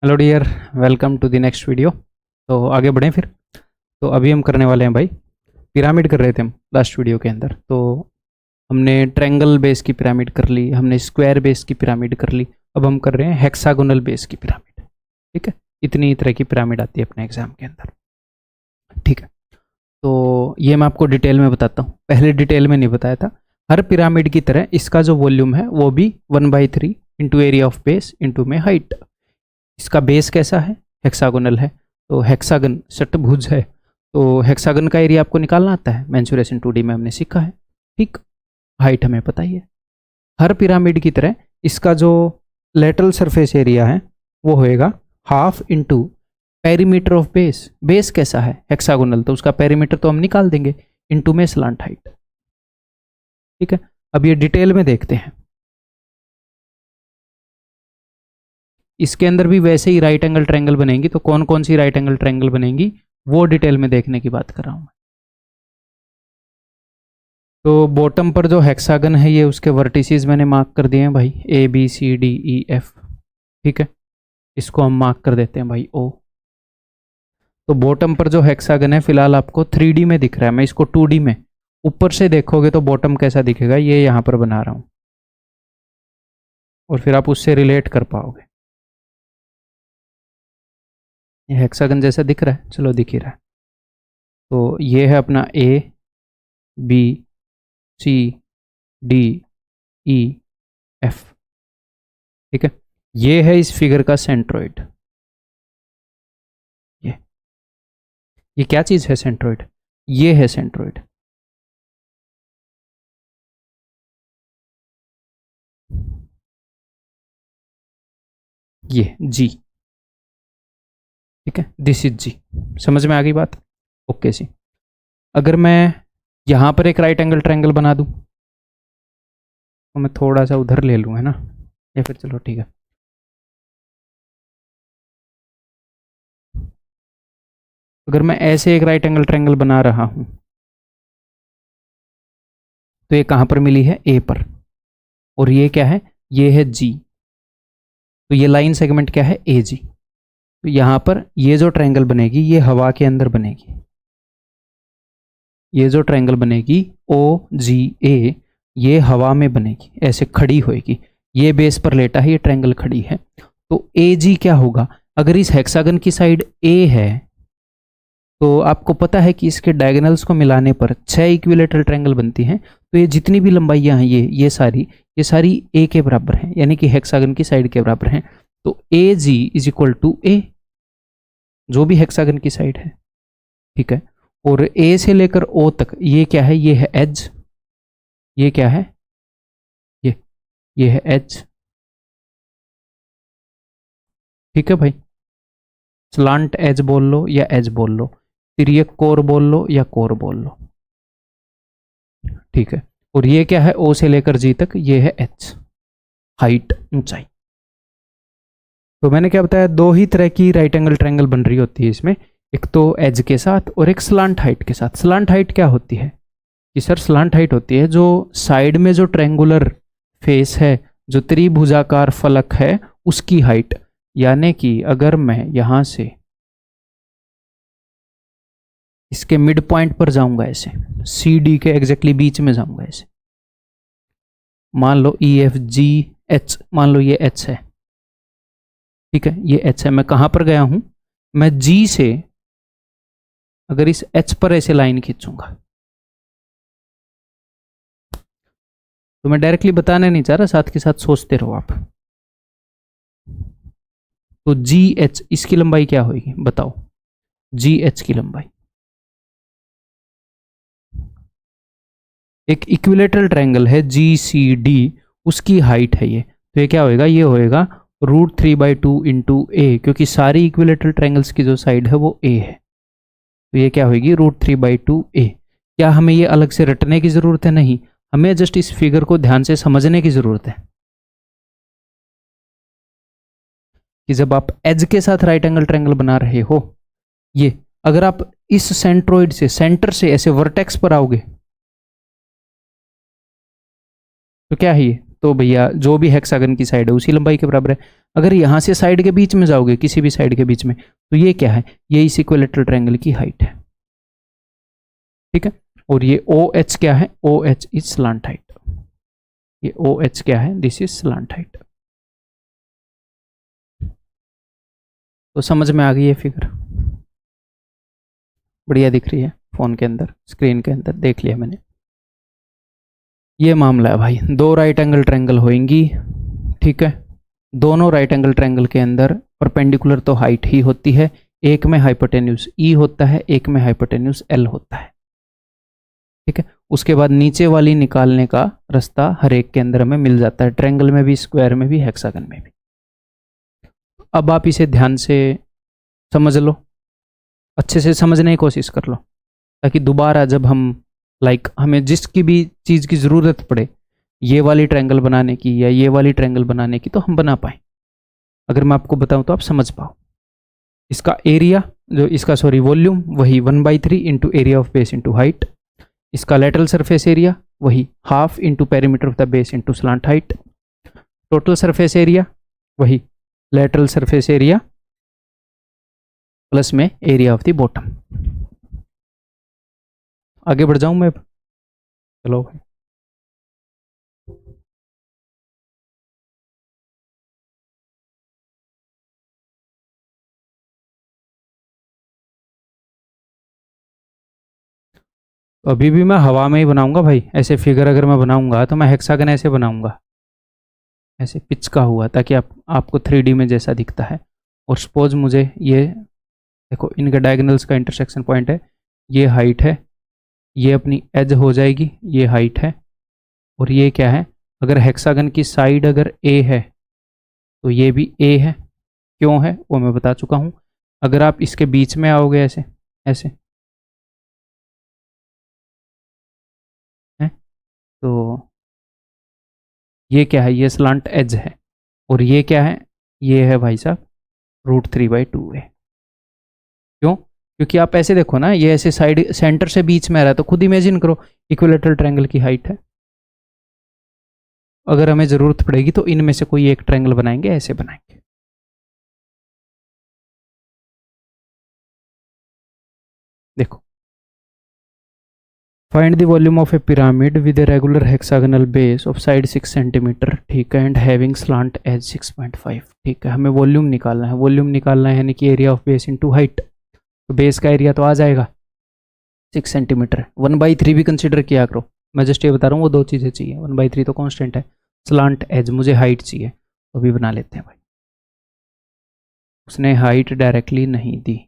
Hello dear, welcome to the next video. तो आगे बढ़ें फिर। तो अभी हम करने वाले हैं भाई, पिरामिड कर रहे थे हम लास्ट वीडियो के अंदर। तो हमने ट्रायंगल बेस की पिरामिड कर ली, हमने स्क्वायर बेस की पिरामिड कर ली। अब हम कर रहे हैं हेक्सागोनल बेस की पिरामिड। ठीक है, इतनी तरह की पिरामिड आती है अपने एग्जाम के अंदर। ठीक है, तो ये मैं आपको डिटेल में बताता हूँ, पहले डिटेल में नहीं बताया था। हर पिरामिड की तरह इसका जो वॉल्यूम है वो भी 1/3 into area of base into में हाइट। इसका बेस कैसा है? हेक्सागोनल है। तो हेक्सागन षटभुज है, तो हेक्सागन का एरिया आपको निकालना आता है, मेंसुरेशन 2D में हमने सीखा है। ठीक, हाइट हमें पता ही है। हर पिरामिड की तरह इसका जो लेटरल सरफेस एरिया है वो होएगा half into perimeter of base. Base कैसा है? हेक्सागोनल, तो उसका पेरीमीटर तो हम निकाल देंगे, इंटू में स्लांट हाइट। ठीक है, अब ये डिटेल में देखते हैं। इसके अंदर भी वैसे ही राइट एंगल ट्रायंगल बनेंगी, तो कौन कौन सी राइट एंगल ट्रायंगल बनेंगी वो डिटेल में देखने की बात कर रहा हूं। तो बॉटम पर जो हेक्सागन है ये उसके वर्टिसेस मैंने मार्क कर दिए हैं भाई, ABCDEF। ठीक है, इसको हम मार्क कर देते हैं भाई O। तो बॉटम पर जो हेक्सागन है फिलहाल आपको 3D में दिख रहा है, मैं इसको 2D में ऊपर से देखोगे तो बॉटम कैसा दिखेगा ये यहाँ पर बना रहा हूँ, और फिर आप उससे रिलेट कर पाओगे। ये हेक्सागन जैसा दिख रहा है, चलो दिख ही रहा है। तो ये है अपना ABCDEF। ठीक है, ये है इस फिगर का सेंट्रोइड। ये क्या चीज है? सेंट्रोइड। ये है सेंट्रोइड। ये जी। ठीक है, दिस इज जी। समझ में आ गई बात? ओके सी। अगर मैं यहां पर एक राइट एंगल ट्रायंगल बना दूं, तो मैं थोड़ा सा उधर ले लूं, है ना? या फिर चलो ठीक है, अगर मैं ऐसे एक राइट एंगल ट्रायंगल बना रहा हूं, तो ये कहां पर मिली है? ए पर। और ये क्या है? ये है जी। तो ये लाइन सेगमेंट क्या है? ए जी। तो यहां पर ये जो ट्रायंगल बनेगी ये हवा के अंदर बनेगी। ये जो ट्रायंगल बनेगी OGA, ये हवा में बनेगी, ऐसे खड़ी होएगी। ये बेस पर लेटा है, ये ट्रायंगल खड़ी है। तो AG क्या होगा? अगर इस हेक्सागन की साइड A है, तो आपको पता है कि इसके डायगोनल्स को मिलाने पर 6 इक्विलेटरल ट्रायंगल बनती हैं। तो ये जितनी भी लंबाइयां हैं ये सारी A के बराबर हैं, यानी कि हेक्सागन की साइड के बराबर हैं। तो AG is equal to A, जो भी हेक्सागन की साइड है। ठीक है, और A से लेकर O तक ये क्या है? ये है एज। ये क्या है? ये ये है एज। ठीक है भाई, स्लांट एज बोल लो या एज बोल लो, तिर्यक कोर बोल लो या कोर बोल लो। ठीक है, और ये क्या है? O से लेकर G तक ये है H, हाइट, ऊंचाई। तो मैंने क्या बताया? दो ही तरह की राइट एंगल ट्रायंगल बन रही होती है इसमें, एक तो एज के साथ और एक स्लांट हाइट के साथ। स्लांट हाइट क्या होती है? कि सर स्लांट हाइट होती है जो साइड में जो ट्रायंगुलर फेस है, जो त्रिभुजाकार फलक है, उसकी हाइट। यानी कि अगर मैं यहां से इसके मिड पॉइंट पर जाऊंगा, ऐसे CD के एग्जैक्टली बीच में जाऊंगा, ऐसे मान लो EFGH, मान लो ये H है। ठीक है, ये H है। मैं कहां पर गया हूं? मैं G से अगर इस H पर ऐसे लाइन खींचूंगा, तो मैं डायरेक्टली बताने नहीं चाह रहा, साथ के साथ सोचते रहो आप। तो GH, इसकी लंबाई क्या होगी बताओ? GH की लंबाई, एक इक्विलेटरल ट्रायंगल है GCD, उसकी हाइट है ये। तो ये क्या होएगा? ये होएगा √3/2 इंटू A, क्योंकि सारी इक्विलेटरल ट्रायंगल्स की जो साइड है वो A है। तो ये क्या होगी? √3/2 A। क्या हमें ये अलग से रटने की जरूरत है? नहीं, हमें जस्ट इस फिगर को ध्यान से समझने की जरूरत है कि जब आप एज के साथ राइट एंगल ट्रायंगल बना रहे हो, ये अगर आप इस सेंट्रोइड से, सेंटर से ऐसे वर्टेक्स पर आओगे, तो क्या है ये, तो भैया जो भी हेक्सागन की साइड है उसी लंबाई के बराबर है। अगर यहाँ से साइड के बीच में जाओगे, किसी भी साइड के बीच में, तो ये क्या है, ये इस इक्विलेटरल ट्रायंगल की हाइट है, ठीक है। और ये ओ एच क्या है, O H is slant height, ये ओ एच क्या है, दिस इज स्लांट हाइट। तो समझ में आ गई ये फिगर, बढ़िया दिख रही है फोन के अंदर, स्क्रीन के अंदर, देख लिया मैंने। ये मामला है भाई, दो राइट एंगल ट्रायंगल होंगी, ठीक है। दोनों राइट एंगल ट्रायंगल के अंदर परपेंडिकुलर तो हाइट ही होती है, एक में हाइपोटेन्यूज ई होता है, एक में हाइपोटेन्यूज एल होता है, ठीक है। उसके बाद नीचे वाली निकालने का रास्ता हर एक के अंदर हमें मिल जाता है, ट्रायंगल में भी, स्क्वायर में भी, हेक्सागन में भी। अब आप इसे ध्यान से समझ लो, अच्छे से समझने की कोशिश कर लो, ताकि दोबारा जब हम हमें जिसकी भी चीज़ की ज़रूरत पड़े, ये वाली ट्रायंगल बनाने की या ये वाली ट्रायंगल बनाने की, तो हम बना पाए। अगर मैं आपको बताऊं तो आप समझ पाओ। इसका एरिया जो इसका वॉल्यूम वही 1/3 into area of base into height. इसका लेटरल सरफेस एरिया वही half into perimeter of the base into slant height. Total surface area वही लेटरल सरफेस एरिया प्लस में एरिया ऑफ द बॉटम। आगे बढ़ जाऊं मैं अब, चलो भाई। तो अभी भी मैं हवा में ही बनाऊंगा भाई, ऐसे फिगर अगर मैं बनाऊंगा तो मैं हेक्सागन ऐसे बनाऊंगा, ऐसे पिच का हुआ, ताकि आपको 3D में जैसा दिखता है। और सपोज मुझे ये देखो, इनके डायगोनल्स का इंटरसेक्शन पॉइंट है, ये हाइट है, ये अपनी एज हो जाएगी, ये हाइट है, और ये क्या है, अगर हेक्सागन की साइड अगर ए है तो ये भी ए है। क्यों है वो मैं बता चुका हूँ। अगर आप इसके बीच में आओगे ऐसे ऐसे है, तो ये क्या है, ये स्लांट एज है, और ये क्या है, ये है भाई साहब √3/2 है। क्यों, क्योंकि आप ऐसे देखो ना, ये ऐसे साइड सेंटर से बीच में आ रहा है, तो खुद इमेजिन करो इक्विलेटरल ट्रायंगल की हाइट है। अगर हमें ज़रूरत पड़ेगी तो इनमें से कोई एक ट्रायंगल बनाएंगे, ऐसे बनाएंगे। देखो, find the volume of a pyramid with A regular hexagonal base of side 6 centimetre, ठीक है, एंड हैविंग स्लांट एज 6.5, ठीक है। हमें वॉल्यूम निकालना है, वॉल्यूम निकालना है यानी कि area of base into height. तो बेस का एरिया तो आ जाएगा 6 सेंटीमीटर, 1/3 भी कंसिडर किया करो। मैं जस्ट ये बता रहा हूँ, वो दो चीज़ें चाहिए, 1/3 तो कांस्टेंट है, स्लांट एज मुझे हाइट चाहिए, तो अभी बना लेते हैं भाई। उसने हाइट डायरेक्टली नहीं दी,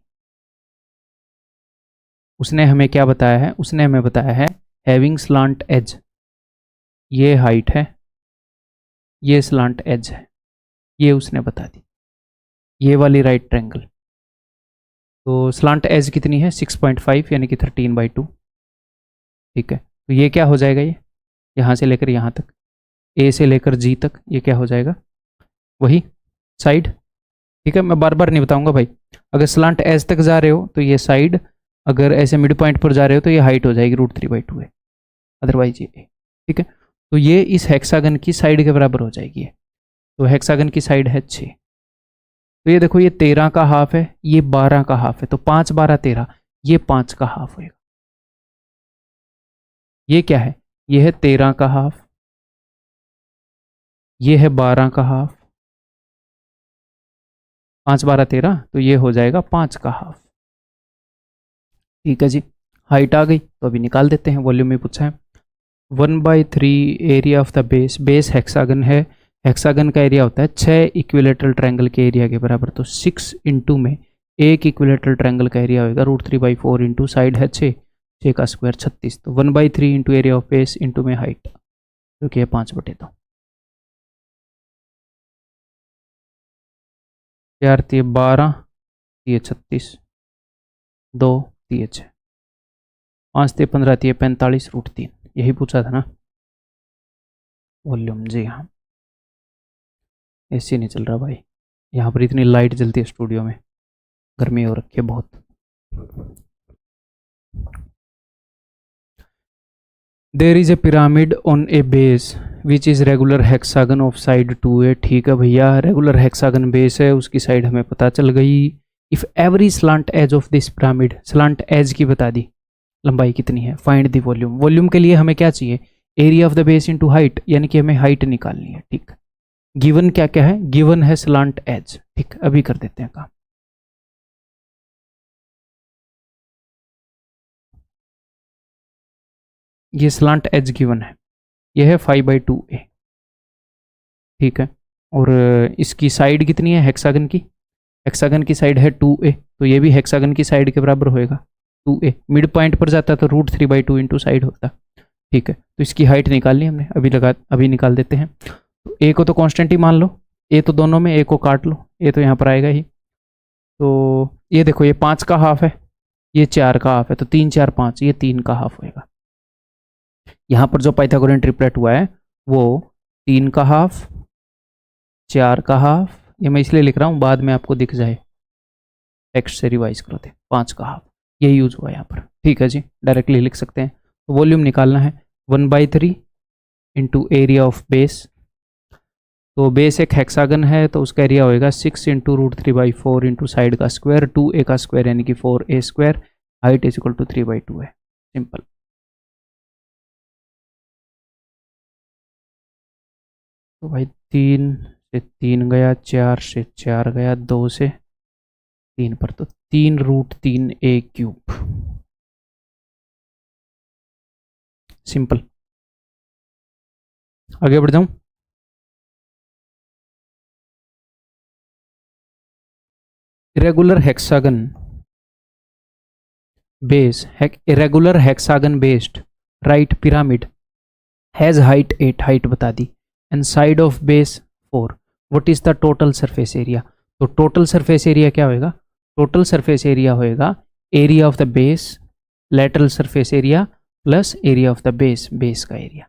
उसने हमें क्या बताया है, उसने हमें बताया है हैविंग स्लांट एज, ये हाइट है, ये स्लांट एज है, ये उसने बता दी, ये वाली राइट ट्रायंगल। तो स्लांट एज कितनी है, 6.5 यानी कि 13/2, ठीक है। तो ये क्या हो जाएगा, ये यहाँ से लेकर यहाँ तक, ए से लेकर जी तक, ये क्या हो जाएगा, वही साइड, ठीक है। मैं बार बार नहीं बताऊंगा भाई, अगर स्लांट एज तक जा रहे हो तो ये साइड, अगर ऐसे मिड पॉइंट पर जा रहे हो तो ये हाइट हो जाएगी √3/2 है, अदरवाइज ये ए, ठीक है। तो ये इस हेक्सागन की साइड के बराबर हो जाएगी। तो हेक्सागन की साइड है 6, तो ये देखो, ये 13 का हाफ है, ये 12 का हाफ है, तो 5 12 13, ये 5 का हाफ होएगा। ये क्या है, ये है 13 का हाफ, ये है 12 का हाफ, 5 12 13, तो ये हो जाएगा 5 का हाफ, ठीक है जी। हाइट आ गई, तो अभी निकाल देते हैं, वॉल्यूम में पूछा है। 1/3 area of the base, base hexagon है, हेक्सागन का एरिया होता है 6 इक्विलेटरल ट्रायंगल के एरिया के बराबर, तो 6 इंटू में एक इक्विलेटरल ट्रायंगल का एरिया होगा √3/4 इंटू साइड है 6, 6 का स्क्वायर 36, तो 1/3 into area of base into में हाइट, जो कि है 5/2। यार 12 36, 2 6, 5 15 45 √3, यही पूछा था ना वॉल्यूम, जी हाँ। एसी नहीं चल रहा भाई, यहाँ पर इतनी लाइट जलती है स्टूडियो में, गर्मी हो रखी है बहुत। There is a pyramid on a base which is regular hexagon of side 2A। ठीक है भैया, रेगुलर हेक्सागन बेस है, उसकी साइड हमें पता चल गई। If every slant edge of this pyramid, slant edge की बता दी, लंबाई कितनी है, फाइंड द वॉल्यूम। वॉल्यूम के लिए हमें क्या चाहिए, area of the base into height, यानी कि हमें हाइट निकालनी है। ठीक, गिवन क्या क्या है, गिवन है स्लांट एज। ठीक, अभी कर देते हैं काम। ये स्लांट एज गिवन है, ये है 5/2A। ठीक है, और इसकी साइड कितनी है हेक्सागन की, हेक्सागन की साइड है 2A, तो ये भी हेक्सागन की साइड के बराबर होएगा 2A। मिड पॉइंट पर जाता तो √3/2 इंटू साइड होता। ठीक है, तो इसकी हाइट निकालनी हमने, अभी निकाल देते हैं। तो ए को तो कांस्टेंट ही मान लो, ए तो दोनों में, ए को काट लो, ए तो यहाँ पर आएगा ही। तो ये देखो, ये 5 का हाफ है, ये 4 का हाफ है, तो 3 4 5, ये 3 का हाफ होएगा। यहाँ पर जो पाइथागोरियन ट्रिपलेट हुआ है वो 3 का हाफ, 4 का हाफ, ये मैं इसलिए लिख रहा हूँ बाद में आपको दिख जाए, टेक्स्ट से रिवाइज करो थे, 5 का हाफ, ये यूज हुआ यहाँ पर। ठीक है जी, डायरेक्टली लिख सकते हैं। तो वॉल्यूम निकालना है 1/3 इंटू एरिया ऑफ बेस। तो बेस एक हेक्सागन है तो उसका एरिया होएगा 6 इंटू √3/4 इंटू साइड का स्क्वायर, 2A का स्क्वायर यानी कि 4A square, height is equal to 3/2 है। सिंपल। तो भाई 3 से 3 गया, 4 से 4 गया, 2 से 3 पर, तो 3√3A³। सिंपल। आगे बढ़ जाऊं, irregular hexagon base, irregular hexagon based right pyramid has height 8, height बता दी, and side of base 4, what is the total surface area। तो total surface area क्या होएगा, total surface area होएगा area of the base lateral surface area plus area of the base, base का area।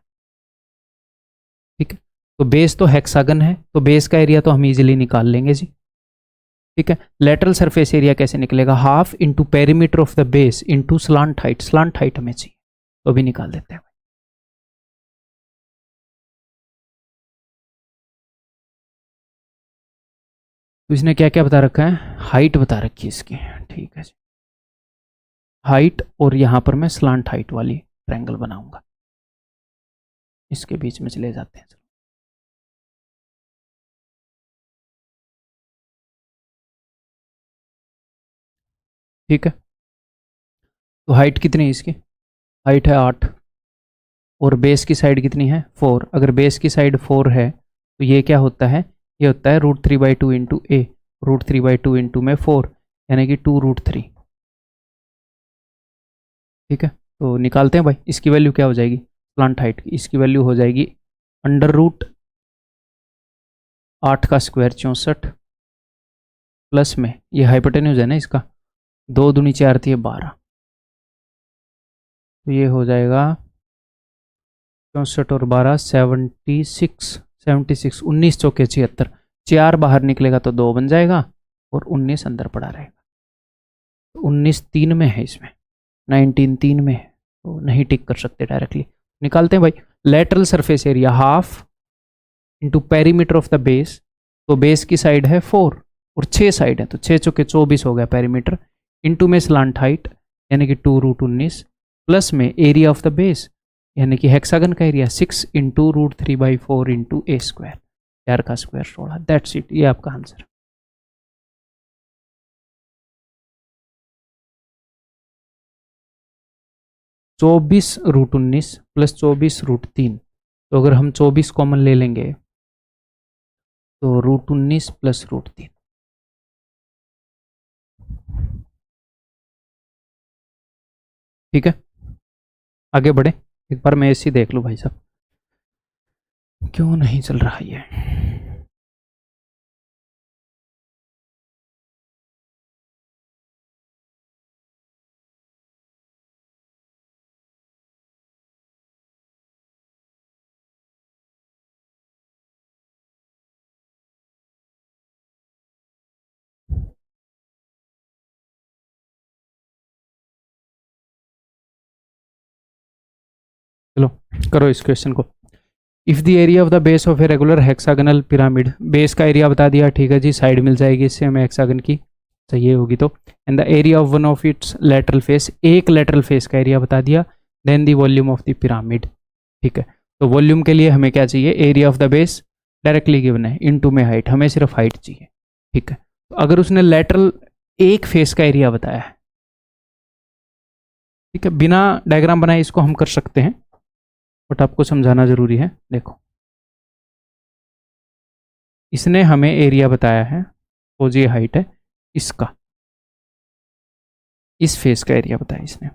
ठीक है, तो base तो hexagon है तो बेस का एरिया तो हम इजीली निकाल लेंगे जी। ठीक है, लेटरल सरफेस एरिया कैसे निकलेगा, half into perimeter of the base into slant height, slant height हमें चाहिए तो भी निकाल देते हैं। तो इसने क्या क्या बता रखा है, हाइट बता रखी है इसकी। ठीक है जी, हाइट, और यहां पर मैं स्लांट हाइट वाली ट्रायंगल बनाऊंगा, इसके बीच में चले जाते हैं। ठीक है, तो हाइट कितनी है इसकी, हाइट है 8, और बेस की साइड कितनी है 4। अगर बेस की साइड 4 है तो ये क्या होता है, ये होता है √3/2 इंटू ए, √3/2 इंटू में 4 यानी कि 2√3। ठीक है, तो निकालते हैं भाई, इसकी वैल्यू क्या हो जाएगी, प्लांट हाइट की इसकी वैल्यू हो जाएगी √8 का स्क्वायर 64, प्लस में ये हाइपोटेन्यूज है ना इसका, 2 दूनी 4 थी 12, तो ये हो जाएगा 64 और 12 76, 76, 19 चौके 76, 4 बाहर निकलेगा तो 2 बन जाएगा और 19 अंदर पड़ा रहेगा। तो 19 3 में है, इसमें 19 3 में है, तो नहीं टिक कर सकते डायरेक्टली। निकालते हैं भाई, lateral surface area half into perimeter of the base, तो बेस की साइड है 4 और 6 साइड है तो 6 चौके 24 हो गया पेरीमीटर, इंटू में स्लांट हाइट यानी कि 2√19, प्लस में एरिया ऑफ द बेस यानी कि हेक्सागन का एरिया 6 इंटू √3/4 इंटू ए स्क्वायर, 4 का स्क्वायर 16, दैट्स इट, ये आपका आंसर। (24√19) प्लस 24√3, तो अगर हम 24 कॉमन ले लेंगे तो √19 प्लस √3। ठीक है, आगे बढ़े, एक बार मैं ऐसे ही देख लूँ भाई साहब क्यों नहीं चल रहा ये। चलो करो इस क्वेश्चन को। If the area of the base of a regular hexagonal pyramid, base का एरिया बता दिया, ठीक है जी, साइड मिल जाएगी इससे हमें हेक्सागन की, सही होगी तो, and the area of one of its lateral face, एक लेटरल फेस का एरिया बता दिया, then the volume of the pyramid, ठीक है। तो वॉल्यूम के लिए हमें क्या चाहिए, area of the base directly given है, इनटू में हाइट, हमें सिर्फ हाइट चाहिए, ठीक है। तो अगर उसने लेटरल एक फेस का एरिया बताया है, ठीक है, बिना डायग्राम बनाए इसको हम कर सकते हैं, बट आपको समझाना जरूरी है। देखो इसने हमें एरिया बताया है, तो ये हाइट है इसका, इस फेस का एरिया बताया इसने,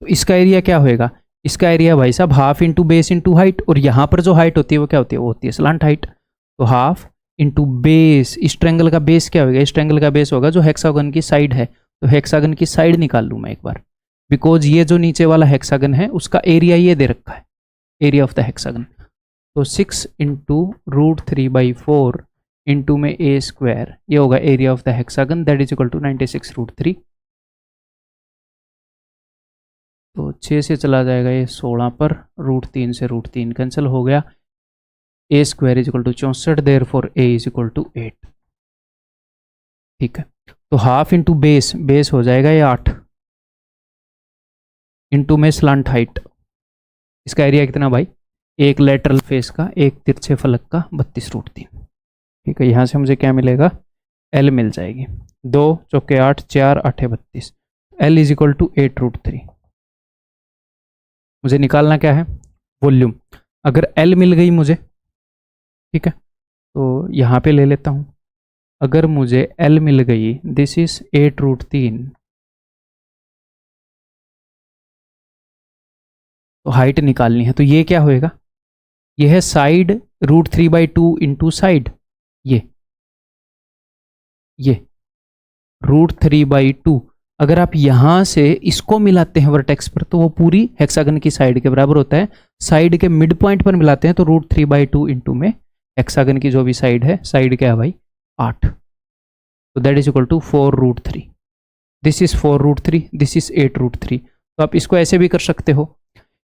तो इसका एरिया क्या होएगा, इसका एरिया भाई साहब half into base into height, और यहाँ पर जो हाइट होती है वो क्या होती है, वो होती है स्लांट हाइट, तो हाफ इंटू बेस, इस ट्रायंगल का बेस क्या होगा, इस ट्रायंगल का बेस होगा जो हेक्सागन की साइड है, तो हेक्सागन की साइड निकाल लूँ मैं एक बार, बिकॉज ये जो नीचे वाला हेक्सागन है उसका एरिया ये दे रखा है, एरिया ऑफ द हेक्सागन, तो 6 इंटू √3/4 इंटू में ए स्क्वायर, ये होगा area of the hexagon, that is equal to 96√3, तो 6 से चला जाएगा ये 16 पर, √3 से √3 कैंसिल हो गया, a square is equal to 64, therefore a is equal to 8, ठीक है। तो हाफ इंटू बेस, बेस हो जाएगा ये 8, इंटू में स्लांट हाइट, इसका एरिया कितना भाई, एक लेटरल फेस का, एक तिरछे फलक का 32√3, ठीक है। यहाँ से मुझे क्या मिलेगा, एल मिल जाएगी, 2 चौके 8, 4 8 32, एल इज इक्वल टू 8√3। मुझे निकालना क्या है, वॉल्यूम, अगर एल मिल गई मुझे, ठीक है, तो यहाँ पे ले लेता हूँ, अगर मुझे एल मिल गई, दिस इज 8√3, तो हाइट निकालनी है, तो ये क्या होएगा, ये है साइड √3/2 इंटू साइड, ये √3/2, अगर आप यहाँ से इसको मिलाते हैं वर्टेक्स पर तो वो पूरी हेक्सागन की साइड के बराबर होता है, साइड के मिड पॉइंट पर मिलाते हैं तो √3/2 इंटू में हेक्सागन की जो भी साइड है, साइड क्या है भाई 8, तो that is equal to 4√3, this is 4√3, this is 8√3। तो आप इसको ऐसे भी कर सकते हो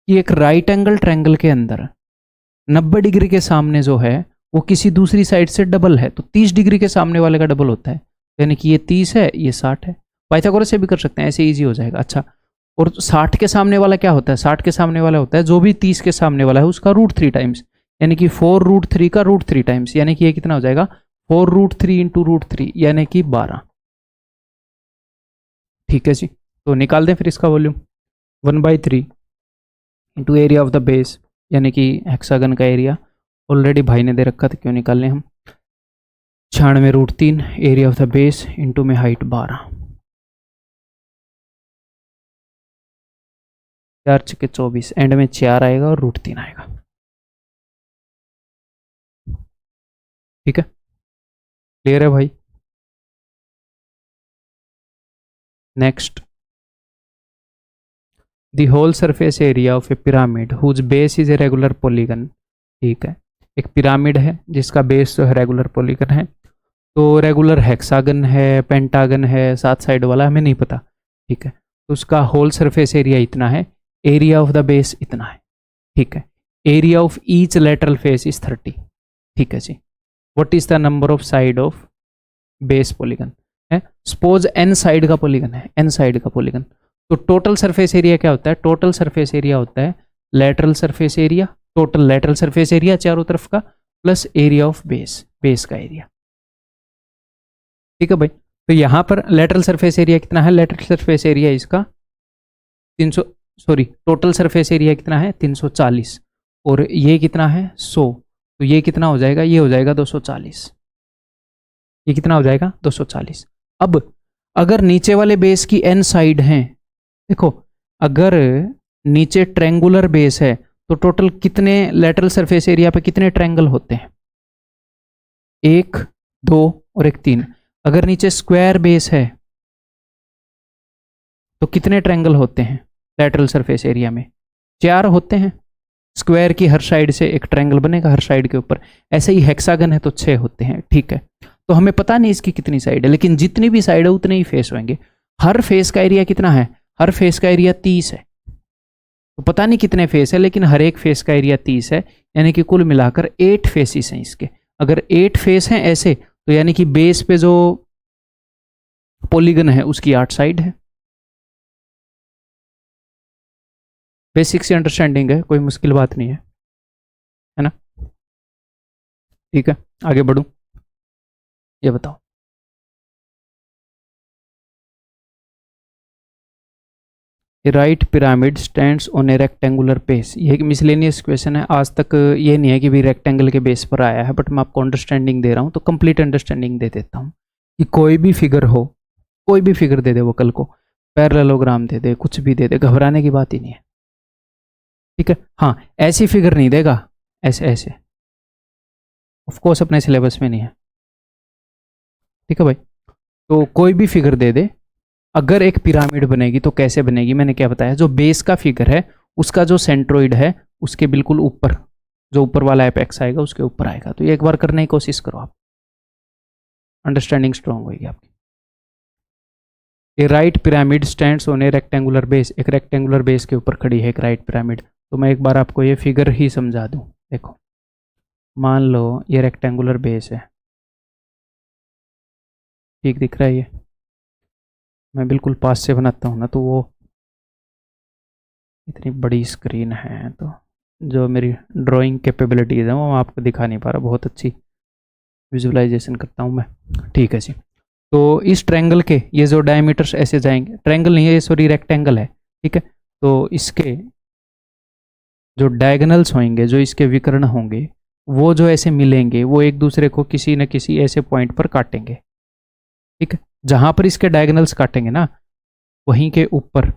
कि एक राइट एंगल ट्रायंगल के अंदर 90 डिग्री के सामने जो है वो किसी दूसरी साइड से डबल है, तो 30 डिग्री के सामने वाले का डबल होता है, यानी कि ये 30 है, ये 60 है, पाइथागोरस से भी कर सकते हैं, ऐसे इजी हो जाएगा। अच्छा, और 60 के सामने वाला क्या होता है, 60 के सामने वाला होता है जो भी 30 के सामने वाला है उसका √3 टाइम्स, यानी कि 4√3 का √3 टाइम्स, यानी कि ये कितना हो जाएगा 4√3 इंटू √3, यानी कि 12, ठीक है जी। तो निकाल दें फिर इसका volume, 1/3 into area of the base, यानी कि हेक्सागन का एरिया ऑलरेडी भाई ने दे रखा था, क्यों निकालने हम, 96√3 area of the base into में हाइट 12, 4 छक्के 24, एंड में 4 आएगा और √3 आएगा, ठीक है, क्लियर है भाई। Next, the whole surface area of a pyramid whose base is a regular polygon, ठीक है, एक पिरामिड है जिसका बेस जो है रेगुलर पॉलीगन है, तो रेगुलर हेक्सागन है, पेंटागन है, 7 साइड वाला हमें नहीं पता, ठीक है, तो उसका होल सरफेस एरिया इतना है, एरिया ऑफ द बेस इतना है, ठीक है, area of each lateral face is 30, ठीक है जी। What is the number of side of base polygon है, सपोज n साइड का पॉलीगन है, n साइड का पॉलीगन, तो टोटल सरफेस एरिया क्या होता है, टोटल सरफेस एरिया होता है lateral surface area, total lateral surface area चारों तरफ का, plus area of base, base का एरिया, ठीक है भाई। तो यहाँ पर लेटरल सरफेस एरिया कितना है, लेटरल सरफेस एरिया इसका 300, सॉरी टोटल सरफेस एरिया कितना है 340, और ये कितना है 100, तो ये कितना हो जाएगा, ये हो जाएगा 240, ये कितना हो जाएगा 240। अब अगर नीचे वाले बेस की n साइड हैं, देखो अगर नीचे ट्रायंगुलर बेस है तो टोटल कितने लेटरल सरफेस एरिया पे कितने ट्रायंगल होते हैं, 1 2 और 1 3। अगर नीचे स्क्वायर बेस है तो कितने ट्रायंगल होते हैं लेटरल सरफेस एरिया में, 4 होते हैं, स्क्वायर की हर साइड से एक ट्रायंगल बनेगा हर साइड के ऊपर, ऐसे ही हेक्सागन है तो 6 होते हैं, ठीक है। तो हमें पता नहीं इसकी कितनी साइड है, लेकिन जितनी भी साइड है उतने ही फेस होंगे। हर फेस का एरिया कितना है, हर फेस का एरिया 30 है, तो पता नहीं कितने फेस है, लेकिन हर एक फेस का एरिया 30 है, यानी कि कुल मिलाकर 8 फेसिस हैं इसके। अगर 8 फेस हैं ऐसे, तो यानी कि बेस पे जो पॉलीगन है उसकी 8 साइड है। बेसिक सी अंडरस्टैंडिंग है, कोई मुश्किल बात नहीं है ना? ठीक है, आगे बढ़ूं। ये बताओ, right pyramid stands on a rectangular base. ये एक मिसलेनियस क्वेश्चन है, आज तक ये नहीं है कि भी रेक्टेंगल के बेस पर आया है, बट मैं आपको अंडरस्टैंडिंग दे रहा हूँ, तो कंप्लीट अंडरस्टैंडिंग दे देता हूँ कि कोई भी फिगर हो, कोई भी फिगर दे दे वो कल को, पैरेललोग्राम दे दे, कुछ भी दे दे, घबराने की बात ही नहीं है। ठीक है, हाँ ऐसी फिगर नहीं देगा, ऐसे ऐसे ऑफ कोर्स अपने सिलेबस में नहीं है। ठीक है भाई, तो कोई भी फिगर दे दे, अगर एक पिरामिड बनेगी तो कैसे बनेगी, मैंने क्या बताया, जो बेस का फिगर है उसका जो सेंट्रोइड है उसके बिल्कुल ऊपर, जो ऊपर वाला एपेक्स आएगा उसके ऊपर आएगा। तो ये एक बार करने की कोशिश करो आप, अंडरस्टैंडिंग स्ट्रांग होगी आपकी। A right pyramid stands on a rectangular base, एक रेक्टेंगुलर बेस के ऊपर खड़ी है एक राइट पिरामिड। तो मैं एक बार आपको ये फिगर ही समझा दूं। देखो, मान लो ये रेक्टेंगुलर बेस है, ठीक दिख रहा है ये, मैं बिल्कुल पास से बनाता हूँ ना, तो वो इतनी बड़ी स्क्रीन है, तो जो मेरी ड्राइंग कैपेबिलिटीज़ है वो मैं आपको दिखा नहीं पा रहा, बहुत अच्छी विजुअलाइजेशन करता हूँ मैं। ठीक है जी, तो इस ट्रायंगल के ये जो डायमीटर्स ऐसे जाएंगे, ट्रायंगल नहीं है ये, सॉरी रेक्टेंगल है। ठीक है, तो इसके जो डायगोनल्स होंगे, जो इसके विकर्ण होंगे, वो जो ऐसे मिलेंगे वो एक दूसरे को किसी न किसी ऐसे पॉइंट पर काटेंगे। ठीक है, जहां पर इसके डायगोनल्स काटेंगे ना, वहीं के ऊपर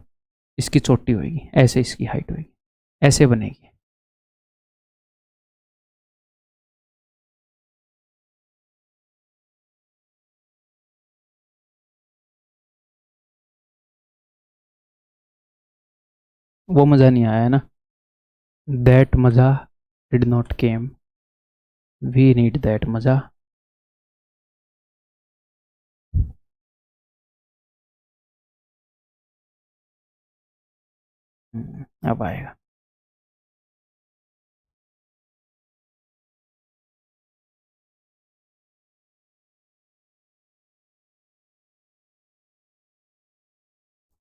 इसकी चोटी होगी, ऐसे इसकी हाइट होगी, ऐसे बनेगी। वो मज़ा नहीं आया ना, दैट मज़ा did not came, we need that मज़ा। अब आएगा।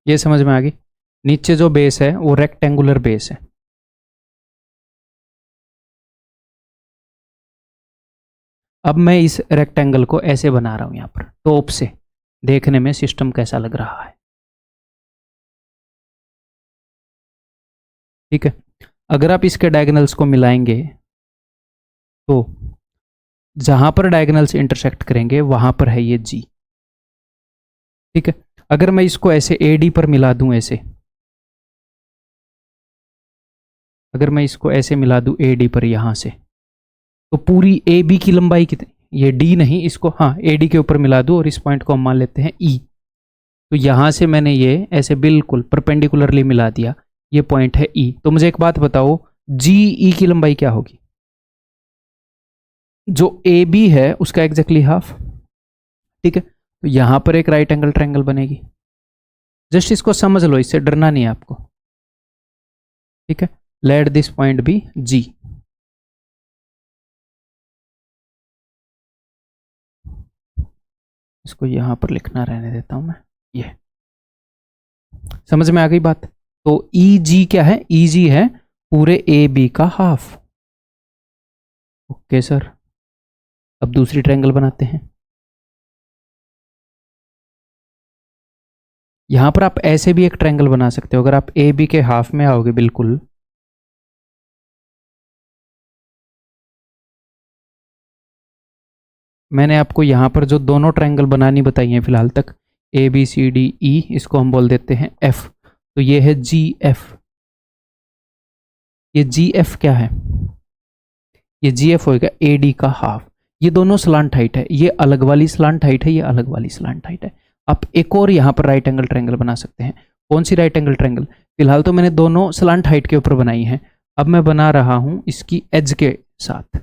ये समझ में आ गई, नीचे जो बेस है वो रेक्टेंगुलर बेस है। अब मैं इस रेक्टेंगल को ऐसे बना रहा हूं यहां पर टॉप से, देखने में सिस्टम कैसा लग रहा है। ठीक है, अगर आप इसके डायगोनल्स को मिलाएंगे तो जहां पर डायगोनल्स इंटरसेक्ट करेंगे वहां पर है ये जी। ठीक है, अगर मैं इसको ऐसे ए डी पर मिला दूं, ऐसे अगर मैं इसको ऐसे मिला दूं ए डी पर यहां से, तो पूरी ए बी की लंबाई कितनी, ये डी नहीं, इसको हाँ ए डी के ऊपर मिला दूं और इस पॉइंट को हम मान लेते हैं ई। तो यहां से मैंने ये ऐसे बिल्कुल परपेंडिकुलरली मिला दिया, ये पॉइंट है ई। तो मुझे एक बात बताओ, जी ई की लंबाई क्या होगी? जो ए बी है उसका एग्जैक्टली हाफ। ठीक है, तो यहां पर एक राइट एंगल ट्रायंगल बनेगी। जस्ट इसको समझ लो, इससे डरना नहीं है आपको। ठीक है, लेट दिस पॉइंट बी जी। इसको यहां पर लिखना रहने देता हूं मैं, ये समझ में आ गई बात? तो ई जी क्या है? ई जी है पूरे ए बी का हाफ। ओके सर, अब दूसरी ट्रायंगल बनाते हैं। यहां पर आप ऐसे भी एक ट्रायंगल बना सकते हो, अगर आप ए बी के हाफ में आओगे बिल्कुल, मैंने आपको यहां पर जो दोनों ट्रायंगल बनानी बताई हैं फिलहाल तक, A B C D E, इसको हम बोल देते हैं एफ। तो ये है जी एफ। ये जी एफ क्या है? ये जी एफ होगा ए डी का हाफ। ये दोनों स्लांट हाइट है, ये अलग वाली स्लांट हाइट है, ये अलग वाली स्लांट हाइट है। आप एक और यहाँ पर राइट एंगल ट्रायंगल बना सकते हैं। कौन सी राइट एंगल ट्रायंगल? फिलहाल तो मैंने दोनों स्लांट हाइट के ऊपर बनाई है, अब मैं बना रहा हूं इसकी एज के साथ।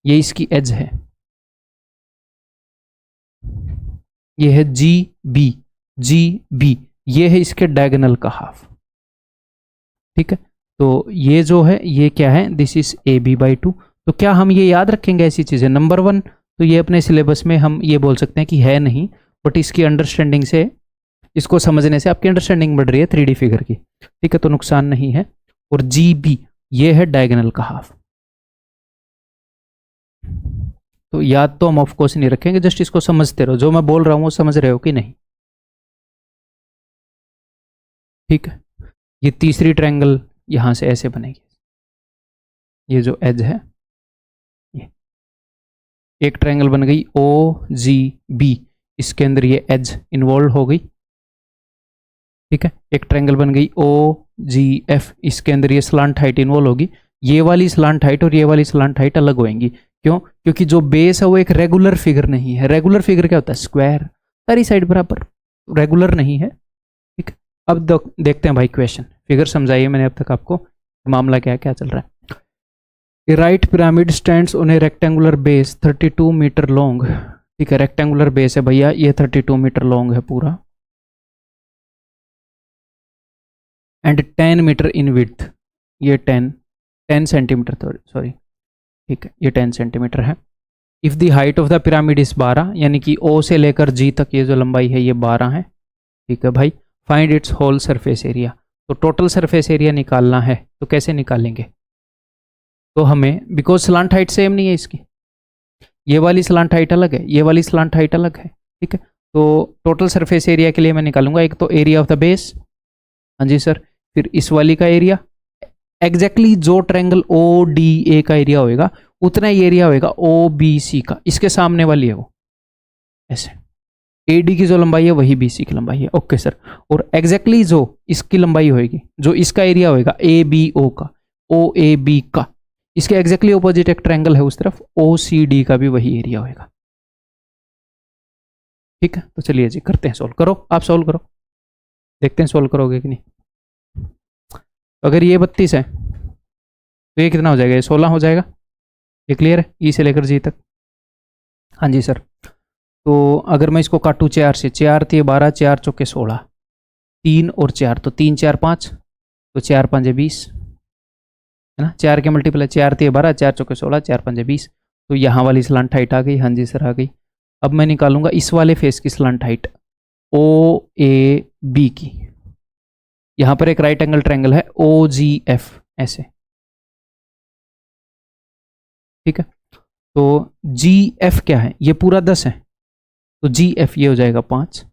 ये इसकी एज है, ये है जी बी। जी बी ये है इसके डायगोनल का हाफ। ठीक है, तो ये जो है ये क्या है, दिस इज AB/2। तो क्या हम ये याद रखेंगे ऐसी चीज़ें? नंबर 1 तो ये अपने सिलेबस में हम ये बोल सकते हैं कि है नहीं, बट इसकी अंडरस्टैंडिंग से, इसको समझने से आपकी अंडरस्टैंडिंग बढ़ रही है 3D फिगर की, ठीक है, तो नुकसान नहीं है। और GB ये है डायगोनल का हाफ। तो याद तो हम ऑफ कोर्स नहीं रखेंगे, जस्ट इसको समझते रहो, जो मैं बोल रहा हूँ वो समझ रहे हो कि नहीं? ठीक है, ये तीसरी ट्रायंगल यहां से ऐसे बनेगी, ये जो एज है, ये एक ट्रायंगल बन गई OGB, इसके अंदर ये एज इन्वॉल्व हो गई, ठीक है। एक ट्रायंगल बन गई OGF, इसके अंदर ये स्लांट हाइट इन्वॉल्व होगी। ये वाली स्लांट हाइट और ये वाली स्लांट हाइट अलग होंगी, क्यों? क्योंकि जो बेस है वो एक रेगुलर फिगर नहीं है। रेगुलर फिगर क्या होता है? स्क्वायर, सारी साइड बराबर, रेगुलर नहीं है, ठीक है। अब देखते हैं भाई क्वेश्चन, फिगर समझाइए मैंने अब तक आपको, मामला क्या क्या चल रहा है। A right pyramid stands on a rectangular base 32 metre long, ठीक है, रेक्टेंगुलर बेस है भैया, ये 32 मीटर लॉन्ग है पूरा, एंड 10 मीटर इन विड्थ, ये 10 सेंटीमीटर, सॉरी, ठीक है, ये 10 सेंटीमीटर है। If the height of the pyramid is 12, यानी कि O से लेकर G तक ये जो लंबाई है ये 12 है, ठीक है भाई। Find its whole surface area, तो टोटल सरफेस एरिया निकालना है, तो कैसे निकालेंगे? तो हमें, बिकॉज स्लांट हाइट सेम नहीं है इसकी, ये वाली स्लांट हाइट अलग है, ये वाली स्लांट हाइट अलग है, ठीक है। तो टोटल सरफेस एरिया के लिए मैं निकालूंगा एक तो एरिया ऑफ द बेस, हाँ जी सर, फिर इस वाली का एरिया, एग्जैक्टली जो ट्रायंगल ODA का एरिया होएगा उतना ही एरिया होएगा OBC का, इसके सामने वाली है वो, ऐसे AD की जो लंबाई है वही BC की लंबाई है, ओके सर। और एग्जैक्टली जो इसकी लंबाई होएगी, जो इसका एरिया होएगा ABO का, OAB का, इसके एग्जैक्टली ऑपोजिट एक ट्रायंगल है उस तरफ, OCD का भी वही एरिया होएगा, ठीक है। तो चलिए जी करते हैं सोल्व, करो आप सोल्व करो, देखते हैं सोल्व करोगे कि नहीं। अगर ये 32 है तो ये कितना हो जाएगा? ये 16 हो जाएगा, ये क्लियर है, E से लेकर G तक, हाँ जी सर। तो अगर मैं इसको काटूँ 4 से, 4 × 12, 4 × 4 = 16, 3 और 4, तो 3 4 5, तो 4 5 = 20, है ना, 4 के मल्टीप्लाई, 4 × 12, 4 × 4 = 16, 4 5 = 20। तो यहाँ वाली स्लांट हाइट आ गई, हाँ जी सर आ गई। अब मैं निकालूंगा इस वाले फेस की स्लांट हाइट OAB की, यहाँ पर एक राइट एंगल ट्रायंगल है OGF, ऐसे, ठीक है। तो GF क्या है? ये पूरा 10 है, तो GF ये हो जाएगा 5,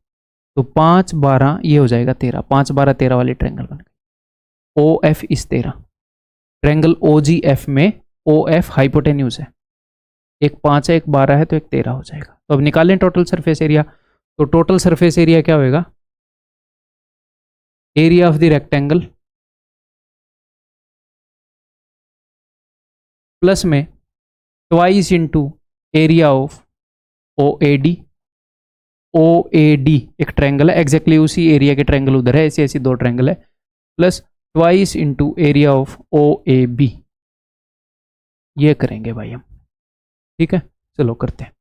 तो 5 12 ये हो जाएगा 13, 5 12 13 वाली ट्रायंगल बन गई। OF इस 13, ट्रायंगल OGF में OF हाइपोटेन्यूज है, एक 5 है एक 12 है, तो एक 13 हो जाएगा। तो अब निकालें टोटल सरफेस एरिया, तो टोटल सरफेस एरिया क्या होएगा? Area of the rectangle plus में twice into area of OAD। OAD एक ट्रायंगल है, एग्जैक्टली उसी एरिया के ट्रायंगल उधर है, ऐसी ऐसी 2 ट्रायंगल है, plus twice into area of OAB, ये करेंगे भाई हम, ठीक है। चलो करते हैं।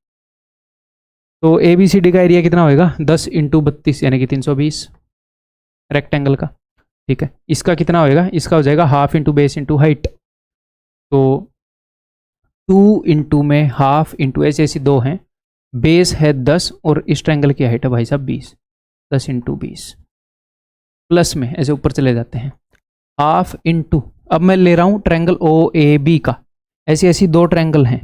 तो ABCD का एरिया कितना होएगा? 10 × 32 यानी कि 320 रेक्टेंगल का, ठीक है। इसका कितना होएगा? इसका हो जाएगा half into base into height, तो 2 इंटू में हाफ इंटू, ऐसे ऐसी 2 हैं, बेस है 10 और इस ट्रायंगल की हाइट है भाई साहब 20, 10 इंटू 20 प्लस में ऐसे ऊपर चले जाते हैं हाफ इंटू, अब मैं ले रहा हूं ट्रायंगल OAB का, ऐसी ऐसी 2 ट्रायंगल हैं,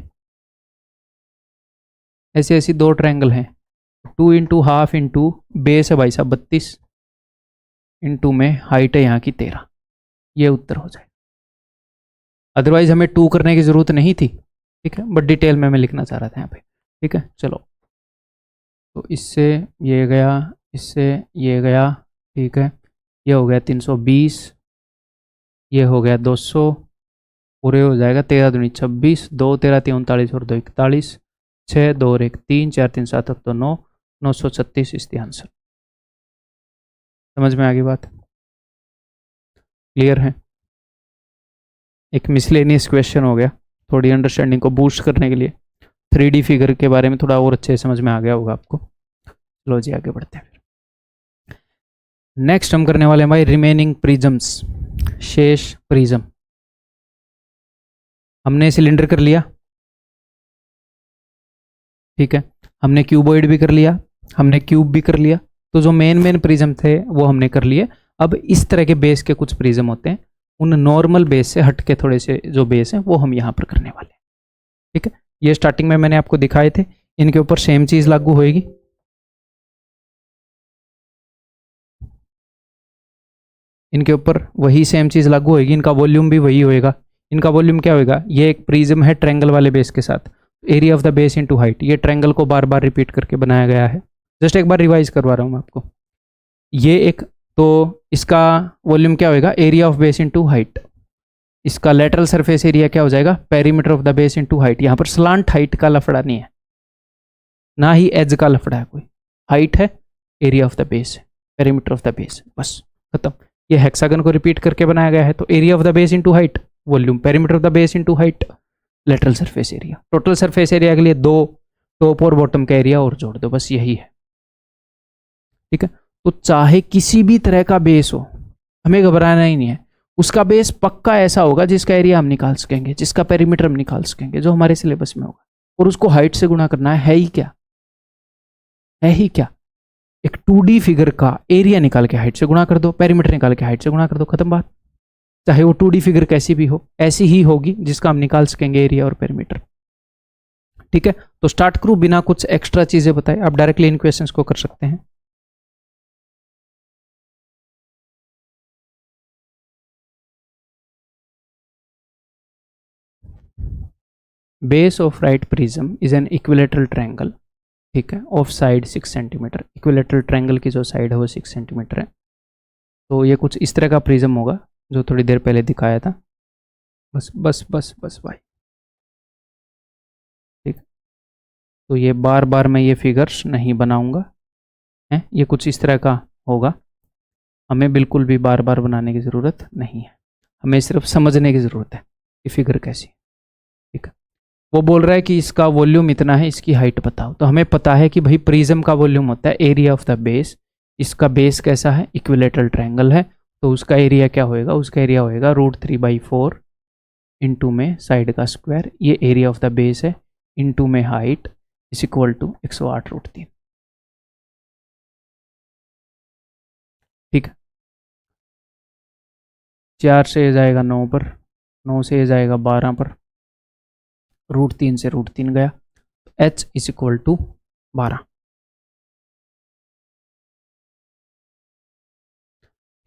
ऐसी ऐसी 2 ट्रायंगल हैं, 2 इंटू हाफ इंटू बेस है भाई साहब 32 इंटू में हाइट है यहाँ की 13, ये उत्तर हो जाए। अदरवाइज हमें 2 करने की जरूरत नहीं थी, ठीक है, बट डिटेल में मैं लिखना चाह रहा था यहाँ पे, ठीक है। चलो तो इससे ये गया, इससे ये गया, ठीक है, ये हो गया 320, ये हो गया 200, पूरे हो जाएगा 13 दूनी 26, 2 13 39 और 2 41, 6 2 और 1 3, 4 3 7 8 तो 9, 936 इस द आंसर। समझ में आ गई बात? क्लियर है? एक मिसलेनियस क्वेश्चन हो गया, थोड़ी अंडरस्टैंडिंग को बूस्ट करने के लिए, 3D फिगर के बारे में थोड़ा और अच्छे समझ में आ गया होगा आपको। चलो जी आगे बढ़ते हैं। नेक्स्ट हम करने वाले हैं भाई रिमेनिंग प्रिज्म्स, शेष प्रिज्म। हमने सिलेंडर कर लिया, ठीक है, हमने क्यूबॉइड भी कर लिया, हमने क्यूब भी कर लिया। तो जो मेन प्रिज्म थे वो हमने कर लिए। अब इस तरह के बेस के कुछ प्रिज्म होते हैं, उन नॉर्मल बेस से हट के थोड़े से जो बेस हैं वो हम यहाँ पर करने वाले हैं, ठीक है। ये स्टार्टिंग में मैंने आपको दिखाए थे, इनके ऊपर सेम चीज लागू होएगी। इनके ऊपर वही सेम चीज लागू होएगी, इनका वॉल्यूम भी वही होएगा। इनका वॉल्यूम क्या होएगा, ये एक प्रिज्म है ट्रायंगल वाले बेस के साथ, area of the base into height. ये ट्रायंगल को बार बार रिपीट करके बनाया गया है, जस्ट एक बार रिवाइज करवा रहा हूँ मैं आपको। ये एक, तो इसका वॉल्यूम क्या होएगा, area of base into height. इसका लेटरल सरफेस एरिया क्या हो जाएगा, perimeter of the base into height. यहाँ पर स्लांट हाइट का लफड़ा नहीं है, ना ही एज का लफड़ा है कोई, हाइट है, एरिया ऑफ द बेस है, पेरीमीटर ऑफ द बेस, बस खत्म। ये हेक्सागन को रिपीट करके बनाया गया है, तो area of the base into height, volume, perimeter of the base into height, lateral surface area. Total surface area के लिए दो टॉप और बॉटम का एरिया और जोड़ दो, बस यही है, ठीक है। तो चाहे किसी भी तरह का बेस हो, हमें घबराना ही नहीं है। उसका बेस पक्का ऐसा होगा जिसका एरिया हम निकाल सकेंगे, जिसका पेरीमीटर हम निकाल सकेंगे, जो हमारे सिलेबस में होगा, और उसको हाइट से गुणा करना है ही क्या, है ही क्या, एक 2D फिगर का एरिया निकाल के हाइट से गुणा कर दो, पेरीमीटर निकाल के हाइट से गुणा कर दो, खत्म बात। चाहे वो 2D फिगर कैसी भी हो, ऐसी ही होगी जिसका हम निकाल सकेंगे एरिया और पेरीमीटर, ठीक है। तो स्टार्ट करूं बिना कुछ एक्स्ट्रा चीजें बताए, आप डायरेक्टली इन क्वेश्चंस को कर सकते हैं। Base of right prism is an equilateral triangle, ठीक है, of side 6 centimetre. Equilateral triangle की जो साइड है वो 6 सेंटीमीटर है। तो ये कुछ इस तरह का प्रिज्म होगा जो थोड़ी देर पहले दिखाया था, बस बस बस बस भाई, ठीक। तो ये बार बार मैं ये फिगर्स नहीं बनाऊंगा, है, ये कुछ इस तरह का होगा। हमें बिल्कुल भी बार बार बनाने की ज़रूरत नहीं है, हमें सिर्फ समझने की ज़रूरत है कि फिगर कैसी, ठीक है। वो बोल रहा है कि इसका वॉल्यूम इतना है, इसकी हाइट बताओ। तो हमें पता है कि भाई प्रिज्म का वॉल्यूम होता है एरिया ऑफ द बेस। इसका बेस कैसा है, इक्विलेटरल ट्रायंगल है, तो उसका एरिया क्या होएगा, उसका एरिया होएगा √3/4 इंटू में साइड का स्क्वायर, ये एरिया ऑफ द बेस है, इंटू में हाइट इज इक्वल टू 108√3, ठीक है। 4 से जाएगा 9 पर, 9 से जाएगा 12 पर, √3 से √3 गया, h इज इक्वल टू 12,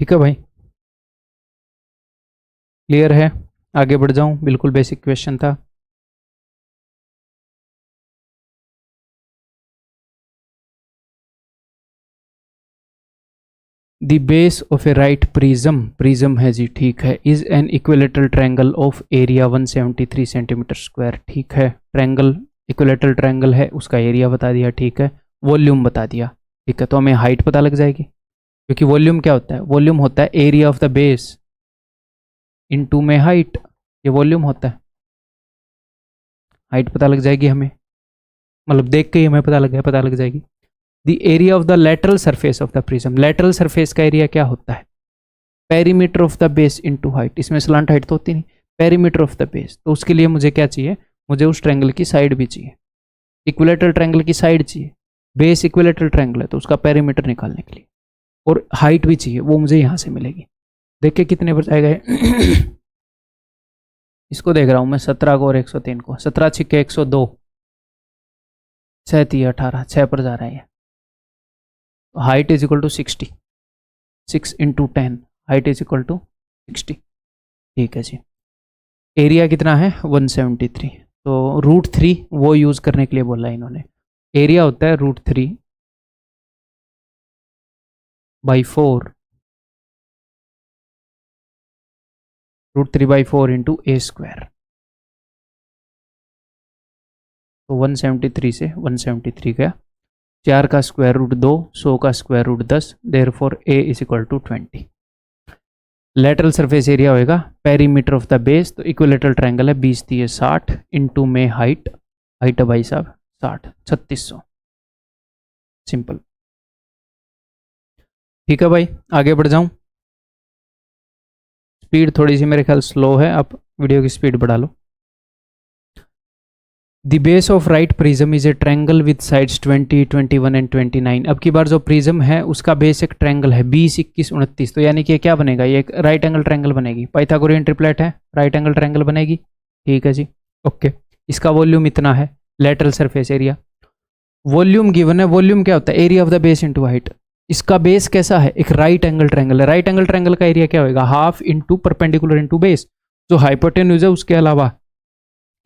ठीक है भाई, क्लियर है। आगे बढ़ जाऊं, बिल्कुल बेसिक क्वेश्चन था। The base of a right prism, prism है जी, ठीक है, is an equilateral triangle of area 173 centimetre square, ठीक है। ट्रायंगल, इक्विलेटरल ट्रायंगल है, उसका एरिया बता दिया, ठीक है, वॉल्यूम बता दिया, ठीक है। तो हमें हाइट पता लग जाएगी, क्योंकि वॉल्यूम क्या होता है, वॉल्यूम होता है area of the base into में हाइट, ये वॉल्यूम होता है। हाइट पता लग जाएगी हमें, मतलब देख के ही हमें पता लग जाएगी। The area of the lateral surface of the prism, lateral surface का एरिया क्या होता है, perimeter of the base into height. इसमें स्लांट हाइट तो होती नहीं, पेरीमीटर ऑफ द बेस। तो उसके लिए मुझे क्या चाहिए, मुझे उस ट्रायंगल की साइड भी चाहिए, इक्विलेटरल ट्रायंगल की साइड चाहिए। बेस इक्विलेटरल ट्रायंगल है तो उसका पेरीमीटर निकालने के लिए, और हाइट भी चाहिए, वो मुझे यहाँ से मिलेगी। देखिए कितने पर जाएगा इसको देख रहा हूँ मैं, 17 को और 103 को, 17 छिक्के 102, 6 3 18, 6 पर जा रहा है। Height is equal to 60, 6 into 10, height is equal to 60, ठीक है जी। एरिया कितना है 173, तो √3 वो यूज करने के लिए बोला है इन्होंने। एरिया होता है √3/4, √3/4 इंटू ए स्क्वायर। तो 173 से 173 गया, 4 का स्क्वायर रूट 2, 100 का square root 10, therefore A is equal to 20। Lateral surface area होएगा पेरीमीटर ऑफ द बेस, तो इक्विलेटरल ट्रायंगल है 20 3 60 इंटू में हाइट, हाइट है भाई साहब 60, 3600, सिंपल, ठीक है भाई। आगे बढ़ जाऊं, स्पीड थोड़ी सी मेरे ख्याल स्लो है, आप वीडियो की स्पीड बढ़ा लो। The base of right prism is a triangle with sides 20, 21 and 29। अब की बार जो प्रिज्म है उसका बेस एक ट्रायंगल है 20, 21, 29। तो यानी कि ये क्या बनेगा, ये एक राइट एंगल ट्रायंगल बनेगी। पाइथागोरियन ट्रिपलेट है, राइट एंगल ट्रायंगल बनेगी। ठीक है जी, ओके। इसका वॉल्यूम इतना है, lateral surface area. Volume given है, वॉल्यूम क्या होता है, area of the base into height. इसका बेस कैसा है, एक राइट एंगल ट्रायंगल है। राइट एंगल ट्रायंगल का एरिया क्या होगा, half into perpendicular into base. जो हाइपोटेन्यूज है उसके अलावा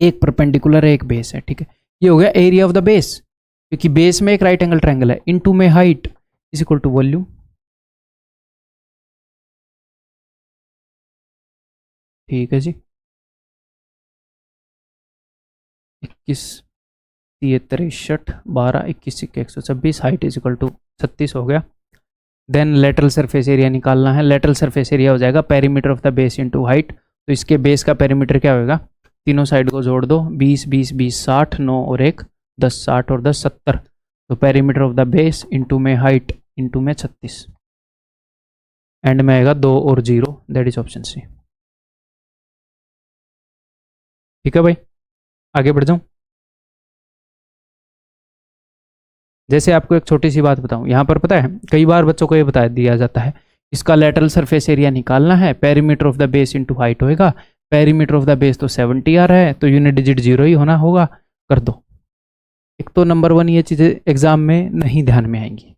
एक परपेंडिकुलर है, एक बेस है। ठीक है, ये हो गया एरिया ऑफ द बेस, क्योंकि बेस में एक राइट एंगल ट्रायंगल है, इनटू में height is equal to volume. ठीक है जी, 21, 63, 12, 21, 126, हाइट इज इक्वल टू 36 हो गया। देन लेटरल सरफेस एरिया निकालना है। लेटरल सरफेस एरिया हो जाएगा perimeter of the base into height. तो इसके बेस का पेरीमीटर क्या होगा, तीनों साइड को जोड़ दो, 20, 20, 20, 60, 9 और 1, 10, 60 और 10, 70। तो perimeter of the base into में हाइट इंटू में 36, एंड में आएगा 2 और 0, दैट इज ऑप्शन सी। ठीक है भाई, आगे बढ़ जाऊं। जैसे आपको एक छोटी सी बात बताऊं, यहाँ पर पता है कई बार बच्चों को ये बता दिया जाता है, इसका लेटरल सरफेस एरिया निकालना है, perimeter of the base into height होएगा। पेरीमीटर ऑफ द बेस तो 70 आ रहा है, तो यूनिट डिजिट 0 ही होना होगा, कर दो। एक तो नंबर 1 ये चीज़ें एग्जाम में नहीं ध्यान में आएंगी,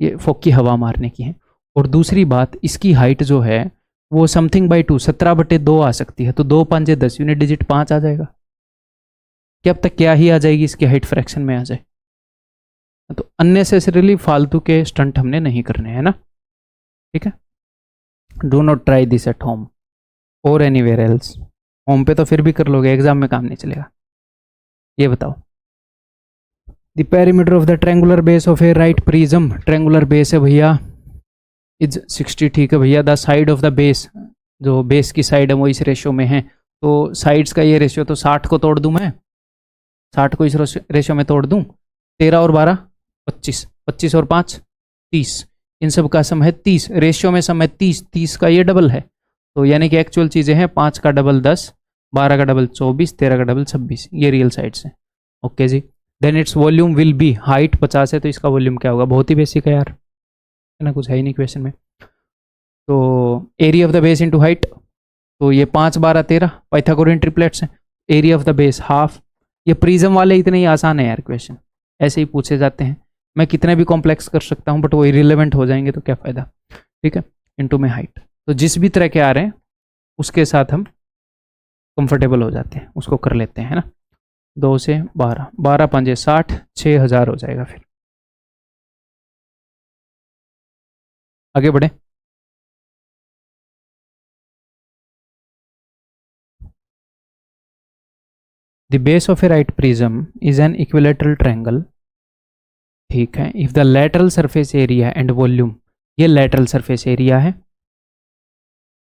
ये फोकी हवा मारने की है। और दूसरी बात, इसकी हाइट जो है वो समथिंग बाई 2, 17/2 आ सकती है। तो 2 5 10, यूनिट डिजिट 5 आ जाएगा। क्या अब तक क्या ही आ जाएगी, इसकी हाइट फ्रैक्शन में आ जाए। तो अननेसेसरीली फालतू के स्टंट हमने नहीं करने हैं ना। ठीक है, do not try this at home और एनीवेयर एल्स। होम पे तो फिर भी कर लोगे, एग्जाम में काम नहीं चलेगा। ये बताओ, the perimeter of the triangular base of a right prism, triangular base है भैया इज 60। ठीक है भैया, the side of the base, जो बेस की साइड है वो इस रेशियो में है। तो साइड्स का ये रेशियो, तो 60 को तोड़ दूं मैं, 60 को इस रेशियो में तोड़ दूं, 13 और 12 25, 25 और 5 30, इन सब का सम है 30, रेशियो में सम है 30, 30 का ये डबल है। तो यानी कि एक्चुअल चीज़ें हैं, 5 का डबल 10, 12 का डबल 24, 13 का डबल 26, ये रियल साइड्स हैं। ओके जी, then its volume will be, height 50 है तो इसका वॉल्यूम क्या होगा, बहुत ही बेसिक है यार, है ना, कुछ है ही नहीं क्वेश्चन में। तो area of the base into height, तो ये 5, 12, 13 पाइथागोरियन ट्रिपलेट्स हैं। Area of the base half. ये प्रिज्म वाले इतने ही आसान है यार क्वेश्चन, ऐसे ही पूछे जाते हैं। मैं कितने भी कॉम्प्लेक्स कर सकता हूँ, बट वो इरिलेवेंट हो जाएंगे तो क्या फ़ायदा। ठीक है, इनटू में हाइट। तो जिस भी तरह के आ रहे हैं उसके साथ हम कंफर्टेबल हो जाते हैं, उसको कर लेते हैं ना। 2 से 12, 12 5 60, 6000 हो जाएगा। फिर आगे बढ़े। The base of a right prism is an equilateral triangle. ठीक है, if the lateral surface area and volume, ये लेटरल सरफेस एरिया है,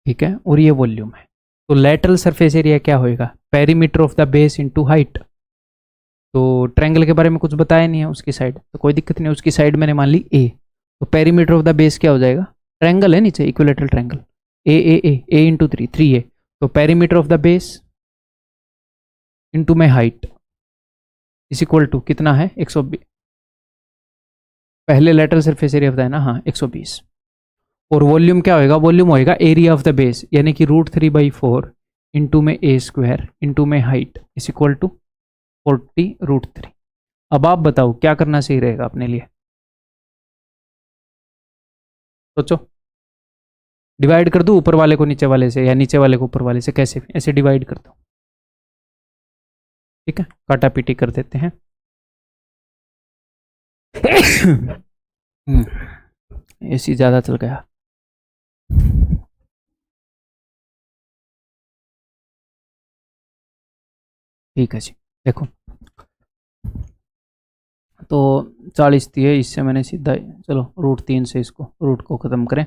ठीक है, और ये वॉल्यूम है। तो लेटरल सरफेस एरिया क्या होएगा, perimeter of the base into height. तो ट्रायंगल के बारे में कुछ बताया नहीं है, उसकी साइड तो कोई दिक्कत नहीं, उसकी साइड मैंने मान ली ए। तो पेरीमीटर ऑफ द बेस क्या हो जाएगा, ट्रायंगल है नीचे इक्विलेटरल ट्रायंगल, ए इंटू 3, 3a। तो perimeter of the base into में हाइट इज इक्वल टू कितना है, 120। पहले लेटरल सरफेस एरिया बताया ना, हाँ 120। और वॉल्यूम क्या होएगा, वॉल्यूम होएगा एरिया ऑफ द बेस, यानी कि √3/4 इंटू में a स्क्वायर इंटू में हाइट इज इक्वल टू 40√3। अब आप बताओ क्या करना सही रहेगा अपने लिए, सोचो। डिवाइड कर दूं ऊपर वाले को नीचे वाले से, या नीचे वाले को ऊपर वाले से, कैसे, ऐसे डिवाइड कर दो। ठीक है, काटा पीटी कर देते हैं। एसी ज़्यादा चल गया। ठीक है जी, देखो तो 40 थी है, इससे मैंने सीधा, चलो √3 से इसको रूट को ख़त्म करें।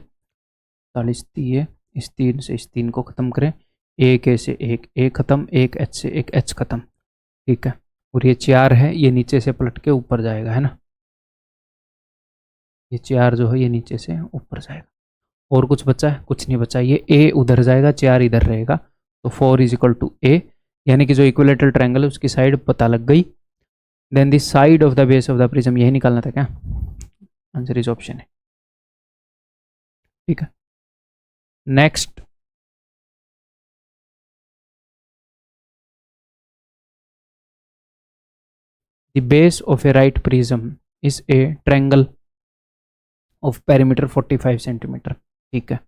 40 थी है, इस 3 से इस 3 को ख़त्म करें। एक ए से एक ए ख़त्म, एक एच से एक एच ख़त्म। ठीक है, और ये 4 है, ये नीचे से पलट के ऊपर जाएगा, है ना। ये 4 जो है ये नीचे से ऊपर जाएगा। और कुछ बचा है? कुछ नहीं बचा। ये ए उधर जाएगा, 4 इधर रहेगा, तो 4 इज इक्वल टू ए, यानी कि जो इक्विलेटरल ट्रायंगल है उसकी साइड पता लग गई। Then the side of the base of the prism, यही निकालना था क्या? आंसर इज ऑप्शन है। ठीक है, next. The base of a right prism is a triangle of perimeter 45 centimetre. ठीक है,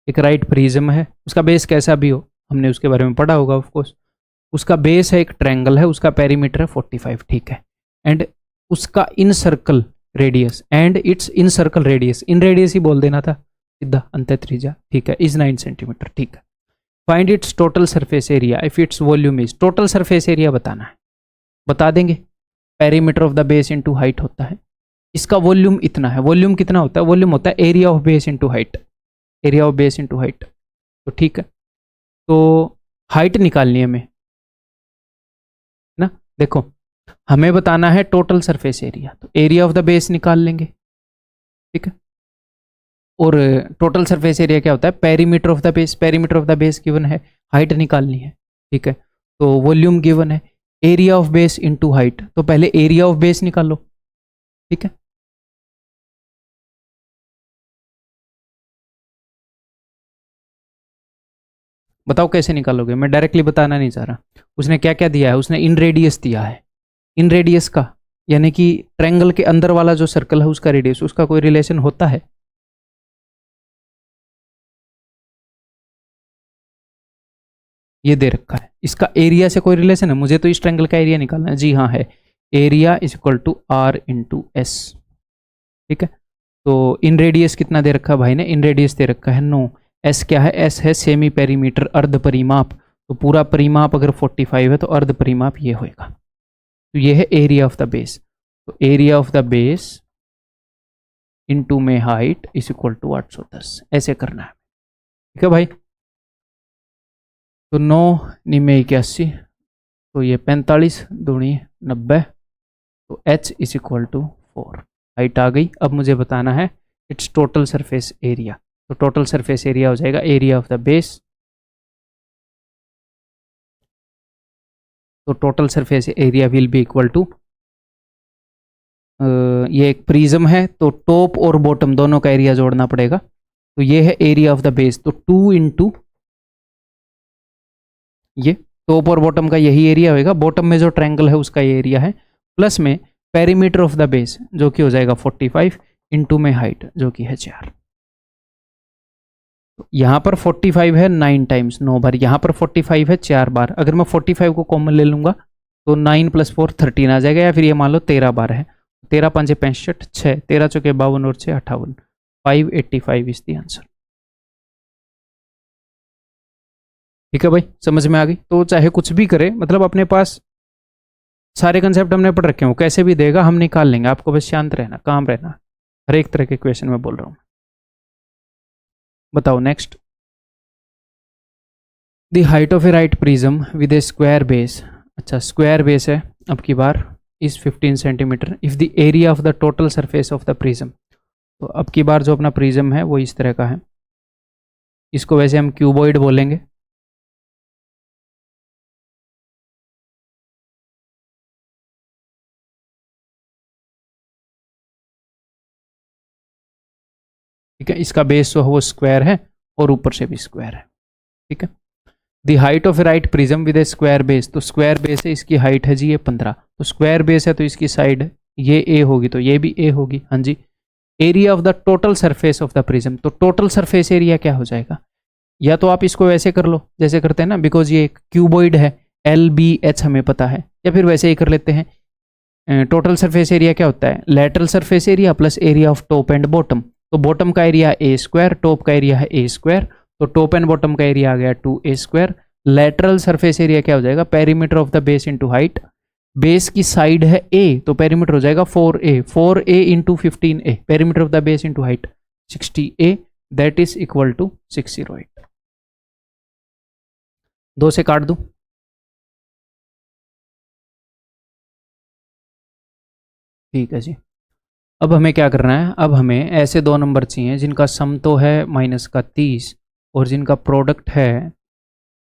एक राइट प्रिज्म है, उसका बेस कैसा भी हो, हमने उसके बारे में पढ़ा होगा ऑफ कोर्स। उसका बेस है एक ट्रायंगल है, उसका पेरीमीटर है 45। ठीक है, एंड उसका in circle radius, and its in circle radius, in radius ही बोल देना था सीधा, अंत त्रिज्या। ठीक है, इज 9 सेंटीमीटर। ठीक है, find its total surface area if its volume is, total surface area बताना है, बता देंगे। Perimeter of the base into height होता है, इसका वॉल्यूम इतना है। वॉल्यूम कितना होता है? वॉल्यूम होता है area of base into height, area of base into height. तो ठीक है, तो हाइट निकालनी है हमें ना। देखो, हमें बताना है टोटल सरफेस एरिया, तो एरिया ऑफ द बेस निकाल लेंगे। ठीक है, और टोटल सरफेस एरिया क्या होता है? Perimeter of the base, perimeter of the base given है, हाइट निकालनी है। ठीक है, तो वॉल्यूम गिवन है, area of base into height, तो पहले एरिया ऑफ बेस निकालो। ठीक है, बताओ कैसे निकालोगे? मैं डायरेक्टली बताना नहीं चाह रहा। उसने क्या क्या दिया है? उसने इन रेडियस दिया है, इन रेडियस का, यानी कि ट्रायंगल के अंदर वाला जो सर्कल है उसका रेडियस, उसका कोई रिलेशन होता है? ये दे रखा है, इसका एरिया से कोई रिलेशन है? मुझे तो इस ट्रायंगल का एरिया निकालना है। जी हाँ है, area is equal to R into S. ठीक है, तो इन रेडियस कितना दे रखा है भाई ने? इन रेडियस दे रखा है 9। एस क्या है? एस है सेमी पेरीमीटर, अर्ध परिमाप। तो पूरा परिमाप अगर 45 है तो अर्ध परिमाप ये होएगा। तो ये है एरिया ऑफ द बेस। तो area of the base into में हाइट इज इक्वल टू 810, ऐसे करना है। ठीक है भाई, तो 9 निमे 81, तो ये 45 दूनी 90, तो h is equal to 4। Height आ गई। अब मुझे बताना है इट्स टोटल सरफेस एरिया। तो टोटल सरफेस एरिया हो जाएगा एरिया ऑफ द बेस, तो total surface area will be equal to, ये एक प्रिज्म है तो टॉप और बॉटम दोनों का एरिया जोड़ना पड़ेगा। तो ये है एरिया ऑफ द बेस, तो 2 इंटू ये टॉप और बॉटम का यही एरिया होगा, बॉटम में जो ट्रायंगल है उसका ये एरिया है, प्लस में पेरीमीटर ऑफ द बेस जो कि हो जाएगा 45 इंटू में हाइट जो कि है 4। तो यहाँ पर 45 है 9 टाइम्स 9 बार, यहाँ पर 45 है 4 बार। अगर मैं 45 को कॉमन ले लूँगा तो 9 + 4 13 आ जाएगा, या फिर ये मान लो 13 बार है। 13 5 65, 6 13 चौके 52 और 6 58, 585 इज द आंसर। ठीक है भाई, समझ में आ गई? तो चाहे कुछ भी करे, मतलब अपने पास सारे कंसेप्ट हमने पढ़ रखे हो, कैसे भी देगा हम निकाल लेंगे। आपको बस शांत रहना, काम रहना। हर एक तरह के क्वेश्चन में बोल रहा हूँ। बताओ next. The height of a right prism with a square base, अच्छा स्क्वायर बेस है अब की बार, is 15 centimetre if the area of the total surface of the prism. तो अब की बार जो अपना प्रिज्म है वो इस तरह का है, इसको वैसे हम क्यूबॉइड बोलेंगे। ठीक है, इसका बेस जो है वो स्क्वायर है और ऊपर से भी स्क्वायर है। ठीक है, दी height of a right prism with a square base, तो स्क्वायर बेस है, इसकी हाइट है जी ये 15, तो स्क्वायर बेस है तो इसकी साइड ये ए होगी, तो ये भी ए होगी। हाँ जी, area of the total surface of the prism, तो टोटल सरफेस एरिया क्या हो जाएगा? या तो आप इसको वैसे कर लो जैसे करते हैं ना, बिकॉज ये एक क्यूबॉइड है, एल बी एच हमें पता है, या फिर वैसे ही कर लेते हैं। टोटल सरफेस एरिया क्या होता है? Lateral surface area plus area of top and bottom. तो बॉटम का एरिया ए स्क्वायर, टॉप का एरिया है ए स्क्वायर, तो टॉप एंड बॉटम का एरिया आ गया 2a square. Lateral surface area क्या हो जाएगा? Perimeter of the base into height, base की साइड है ए तो पेरीमीटर हो जाएगा 4a, 4a into 15a, perimeter of the base into height 60a, that is equal to 608। 2 से काट दूं, ठीक है जी। अब हमें क्या करना है, अब हमें ऐसे दो नंबर चाहिए जिनका सम तो है -30 और जिनका प्रोडक्ट है,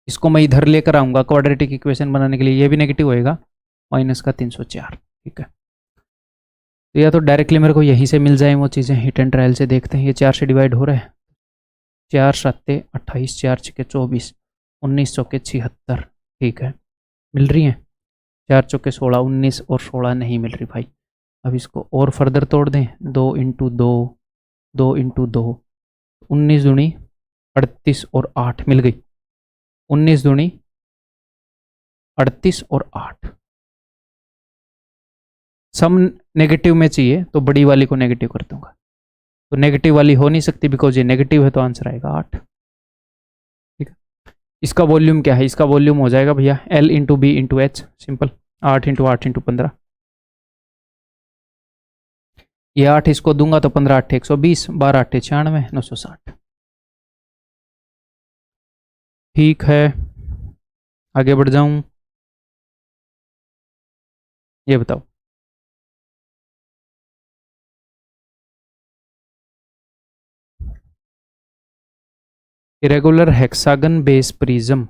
इसको मैं इधर लेकर आऊँगा क्वाड्रेटिक इक्वेशन बनाने के लिए, ये भी नेगेटिव होएगा, -304। ठीक है, तो या तो डायरेक्टली मेरे को यहीं से मिल जाए वो चीज़ें, हिट एंड ट्रायल से देखते हैं। ये 4 से डिवाइड हो रहा है, 4 सत्ते 28, 4 छके 24, 19 चौके 76। ठीक है, मिल रही हैं। 4 चौके 16, 19 और 16 नहीं मिल रही भाई। अब इसको और फर्दर तोड़ दें, 2 इंटू 2, 2 इंटू 2, 19 दूनी 38 और 8 मिल गई। 19 दूनी 38 और 8। सम नेगेटिव में चाहिए तो बड़ी वाली को नेगेटिव कर दूंगा, तो नेगेटिव वाली हो नहीं सकती बिकॉज ये नेगेटिव है, तो आंसर आएगा 8। ठीक है, इसका वॉल्यूम क्या है, इसका वॉल्यूम हो जाएगा भैया L into B into H, simple 8 into 8 into 15। ये 8 इसको दूंगा तो 15 8 120, 12 8 96, 960। ठीक है, आगे बढ़ जाऊं, ये बताओ इरेगुलर हेक्सागन बेस प्रिज्म,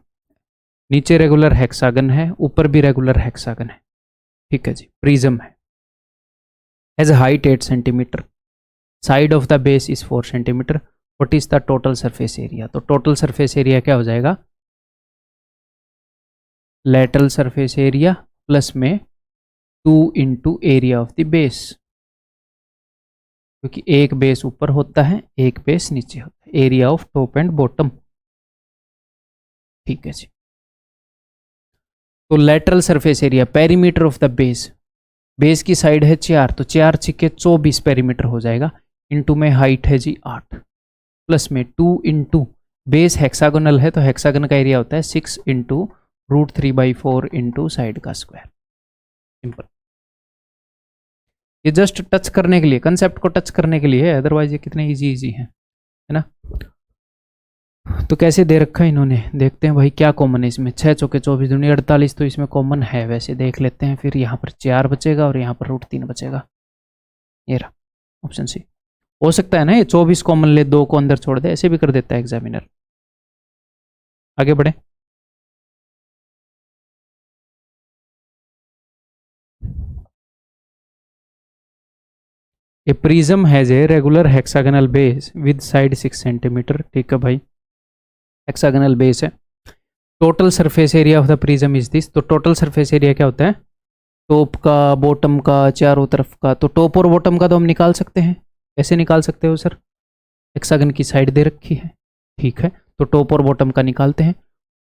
नीचे रेगुलर हेक्सागन है, ऊपर भी रेगुलर हेक्सागन है। ठीक है जी, प्रिज्म है, has height 8 centimetre, side of the base is 4 centimetre, what is the total surface area. तो टोटल सरफेस एरिया क्या हो जाएगा, लेटरल सरफेस एरिया प्लस में 2 into area of the base, क्योंकि एक बेस ऊपर होता है एक बेस नीचे होता है, area of top and bottom. ठीक है जी, तो lateral surface area perimeter of the base, base की साइड है 4, तो 4 छिके 24 पेरीमीटर हो जाएगा, इंटू में हाइट है जी 8, प्लस में 2 इंटू बेस हेक्सागोनल है तो हेक्सागन का एरिया होता है 6 इंटू √3/4 इंटू साइड का स्क्वायर। सिंपल, ये जस्ट टच करने के लिए, कंसेप्ट को टच करने के लिए है, अदरवाइज ये कितने इजी इजी है ना। तो कैसे दे रखा है इन्होंने, देखते हैं भाई क्या कॉमन है इसमें। 6 चौके 24 दूनी 48, तो इसमें कॉमन है, वैसे देख लेते हैं। फिर यहाँ पर 4 बचेगा और यहाँ पर √3 बचेगा, ये रहा ऑप्शन सी। हो सकता है ना ये 24 कॉमन ले, 2 को अंदर छोड़ दे, ऐसे भी कर देता है एग्जामिनर। आगे बढ़े, a prism has a regular hexagonal base with side 6 centimetre. ठीक है भाई, हेक्सागोनल बेस है। Total surface area of the prism is this, तो टोटल सरफेस एरिया क्या होता है, टॉप का बॉटम का चारों तरफ का। तो टॉप और बॉटम का तो हम निकाल सकते हैं, कैसे निकाल सकते हो सर, हेक्सागन की साइड दे रखी है। ठीक है, तो टॉप और बॉटम का निकालते हैं।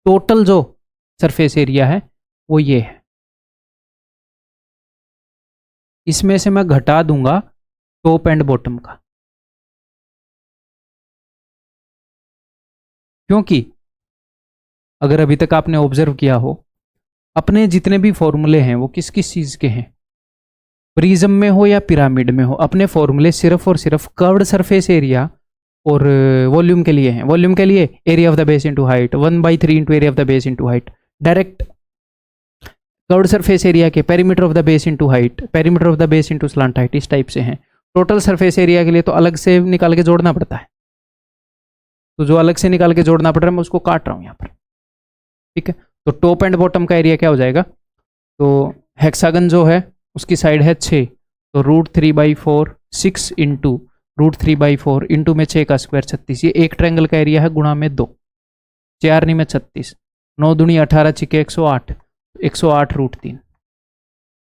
टोटल जो सरफेस एरिया है वो ये है, इसमें से मैं घटा दूंगा टॉप एंड बॉटम का, क्योंकि अगर अभी तक आपने ऑब्जर्व किया हो, अपने जितने भी फॉर्मूले हैं वो किस किस चीज के हैं, प्रिज्म में हो या पिरामिड में हो, अपने फॉर्मूले सिर्फ और सिर्फ कर्व्ड सरफेस एरिया और वॉल्यूम के लिए हैं। वॉल्यूम के लिए area of the base into height, 1/3 into area of the base into height. Direct curved surface area के perimeter of the base into height, perimeter of the base into slant height, इस type से हैं। Total surface area के लिए तो अलग से निकाल के जोड़ना पड़ता है, तो जो अलग से निकाल के जोड़ना पड़ रहा है मैं उसको काट रहा हूं यहाँ पर। ठीक है, तो टॉप एंड बॉटम का एरिया क्या हो जाएगा, तो हेक्सागन जो है उसकी साइड है 6, तो √3/4 6 इंटू √3/4 इंटू में 6 का स्क्वायर 36, ये एक ट्रायंगल का एरिया है, गुणा में 2, 4 नहीं में 36, 9 दूनी 18 छिके 108, 108√3,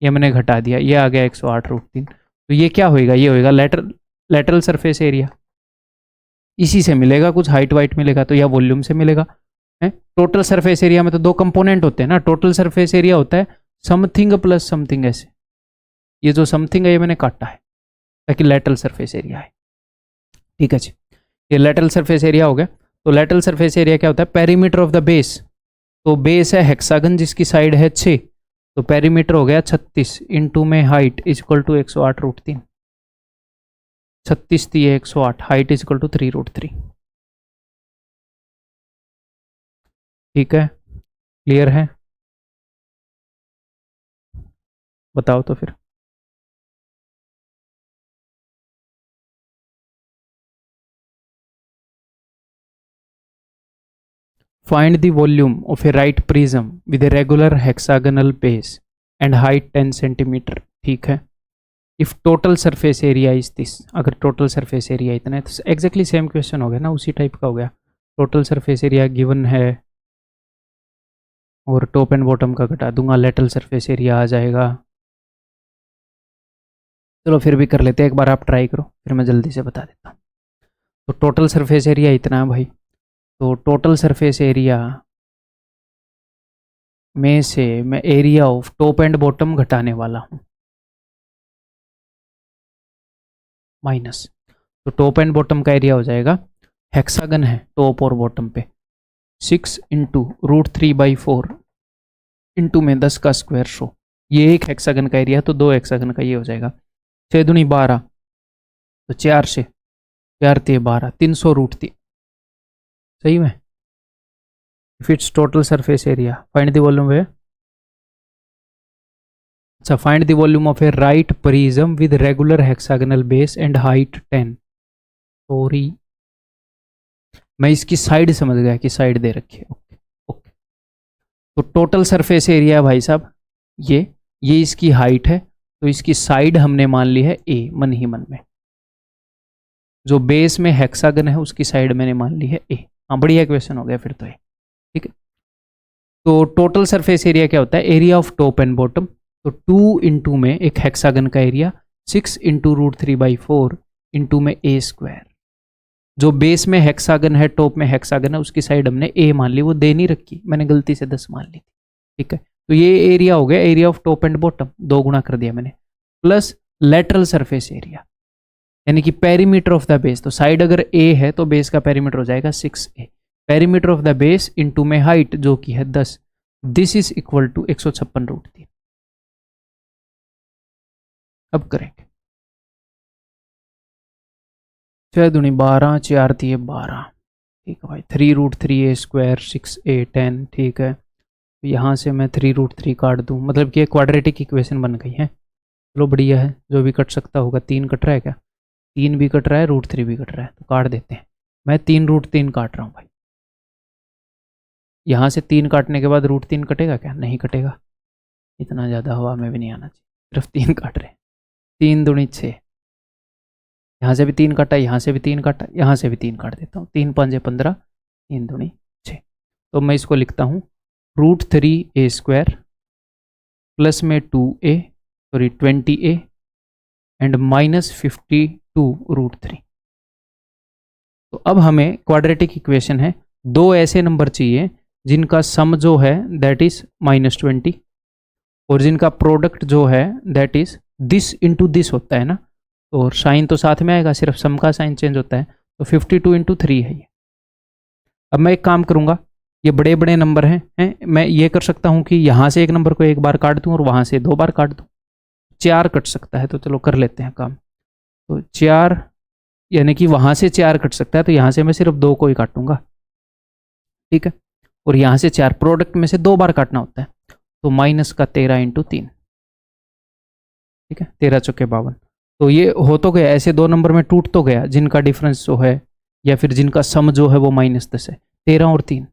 ये मैंने घटा दिया, ये आ गया 108√3। तो ये क्या होएगा, ये होएगा लेटरल सरफेस एरिया, इसी से मिलेगा, कुछ हाइट वाइट मिलेगा तो या वॉल्यूम से मिलेगा। है टोटल सरफेस एरिया में तो 2 कंपोनेंट होते हैं ना, टोटल सरफेस एरिया होता है समथिंग प्लस समथिंग, ऐसे ये जो समथिंग है ये मैंने काटा है ताकि लेटरल सरफेस एरिया है। ठीक है जी, ये लेटरल सरफेस एरिया हो गया। तो लेटरल सरफेस एरिया क्या होता है, पेरीमीटर ऑफ द बेस, तो बेस है हेक्सागन जिसकी साइड है 6, तो पेरीमीटर हो गया 36 इंटू में हाइट इज इक्वल टू 108√3, 36 थी 108, हाइट इज इक्वल टू 3√3। ठीक है, क्लियर है, बताओ तो फिर। Find the volume of a right prism with A regular hexagonal base and height 10 centimetre. ठीक है, if total surface area is this, अगर टोटल सरफेस एरिया इतना है तो एग्जैक्टली सेम क्वेश्चन हो गया ना, उसी टाइप का हो गया। टोटल सरफेस एरिया गिवन है और टॉप एंड बॉटम का घटा दूंगा, लेटरल सरफेस एरिया आ जाएगा। चलो फिर भी कर लेते हैं, एक बार आप ट्राई करो फिर मैं जल्दी से बता देता हूँ। तो टोटल सरफेस एरिया इतना है भाई, तो टोटल सरफेस एरिया में से मैं area of top and bottom घटाने वाला हूँ, माइनस। तो टॉप एंड बॉटम का एरिया हो जाएगा, हेक्सागन है टॉप और बॉटम पे, 6 इंटू √3/4 इंटू में 10 का स्क्वायर 100। ये एक हेक्सागन का एरिया, तो 2 हेक्सागन का ये हो जाएगा। 6 दूनी 12, तो 4 से 4 ते 12, 300√3। सही में, if it's total surface area find the volume है। अच्छा, find the volume of a right prism with regular hexagonal base and height 10। Sorry, मैं इसकी साइड समझ गया कि साइड दे रखी है। ओके ओके, तो टोटल सरफेस एरिया भाई साहब ये इसकी हाइट है, तो इसकी साइड हमने मान ली है ए, मन ही मन में। जो बेस में हेक्सागन है उसकी साइड मैंने मान ली है ए। हाँ, बढ़िया क्वेश्चन हो गया फिर तो ये। ठीक है, तो टोटल सरफेस एरिया क्या होता है, area of top and bottom. तो 2 इंटू में एक हेक्सागन का एरिया, 6 इंटू √3/4 इंटू में ए स्क्वायर। जो बेस में हेक्सागन है, टॉप में हेक्सागन है, उसकी साइड हमने ए मान ली, वो दे नहीं रखी, मैंने गलती से 10 मान ली थी। ठीक है, तो ये एरिया हो गया, area of top and bottom, 2 गुना कर दिया मैंने, प्लस लेटरल सरफेस एरिया यानी कि पेरीमीटर ऑफ द बेस। तो साइड अगर ए है तो बेस का पेरीमीटर हो जाएगा 6a, perimeter of the base into में हाइट जो कि है 10, दिस इज इक्वल टू 156√3। अब करेंगे 6 दूनी 12, 4 तिये 12। ठीक है भाई, 3√3a² 6a 10। ठीक है, यहाँ से मैं 3√3 काट दूँ, मतलब कि एक क्वाड्रेटिक इक्वेशन बन गई है। चलो बढ़िया है, जो भी कट सकता होगा। 3 कट रहा है क्या, 3 भी कट रहा है, √3 भी कट रहा है, तो काट देते हैं। मैं 3√3 काट रहा हूँ भाई। यहाँ से 3 काटने के बाद √3 कटेगा क्या, नहीं कटेगा, इतना ज़्यादा हवा में भी नहीं आना चाहिए, सिर्फ 3 काट रहे हैं। 3 दूनी 6, यहाँ से भी 3 काटा, यहाँ से भी 3 काटा, यहाँ से भी 3 काट देता हूँ। 3 5 15, 3 दूनी 6। तो मैं इसको लिखता हूँ √3a² प्लस में 2a, sorry 20a and minus 52√3। तो अब हमें क्वाड्रेटिक इक्वेशन है, 2 ऐसे नंबर चाहिए जिनका सम जो है दैट इज -20 और जिनका प्रोडक्ट जो है that is this into this होता है ना, और साइन तो साथ में आएगा, सिर्फ सम का साइन चेंज होता है। तो 52 इंटू 3 है ये। अब मैं एक काम करूंगा, ये बड़े बड़े नंबर हैं, मैं ये कर सकता हूँ कि यहाँ से एक नंबर को एक बार काट दूँ और वहाँ से 2 बार काट दूँ, 4 कट सकता है। तो चलो कर लेते हैं काम। तो 4 यानी कि वहाँ से 4 कट सकता है, तो यहाँ से मैं सिर्फ 2 को ही काटूंगा। ठीक है, और यहाँ से 4, प्रोडक्ट में से 2 बार काटना होता है, तो माइनस का 13 इंटू 3। ठीक है, 13 चौके 52। तो ये हो तो गया, ऐसे 2 नंबर में टूट तो गया जिनका डिफरेंस जो है या फिर जिनका सम जो है वो -10 है, 13 और 3।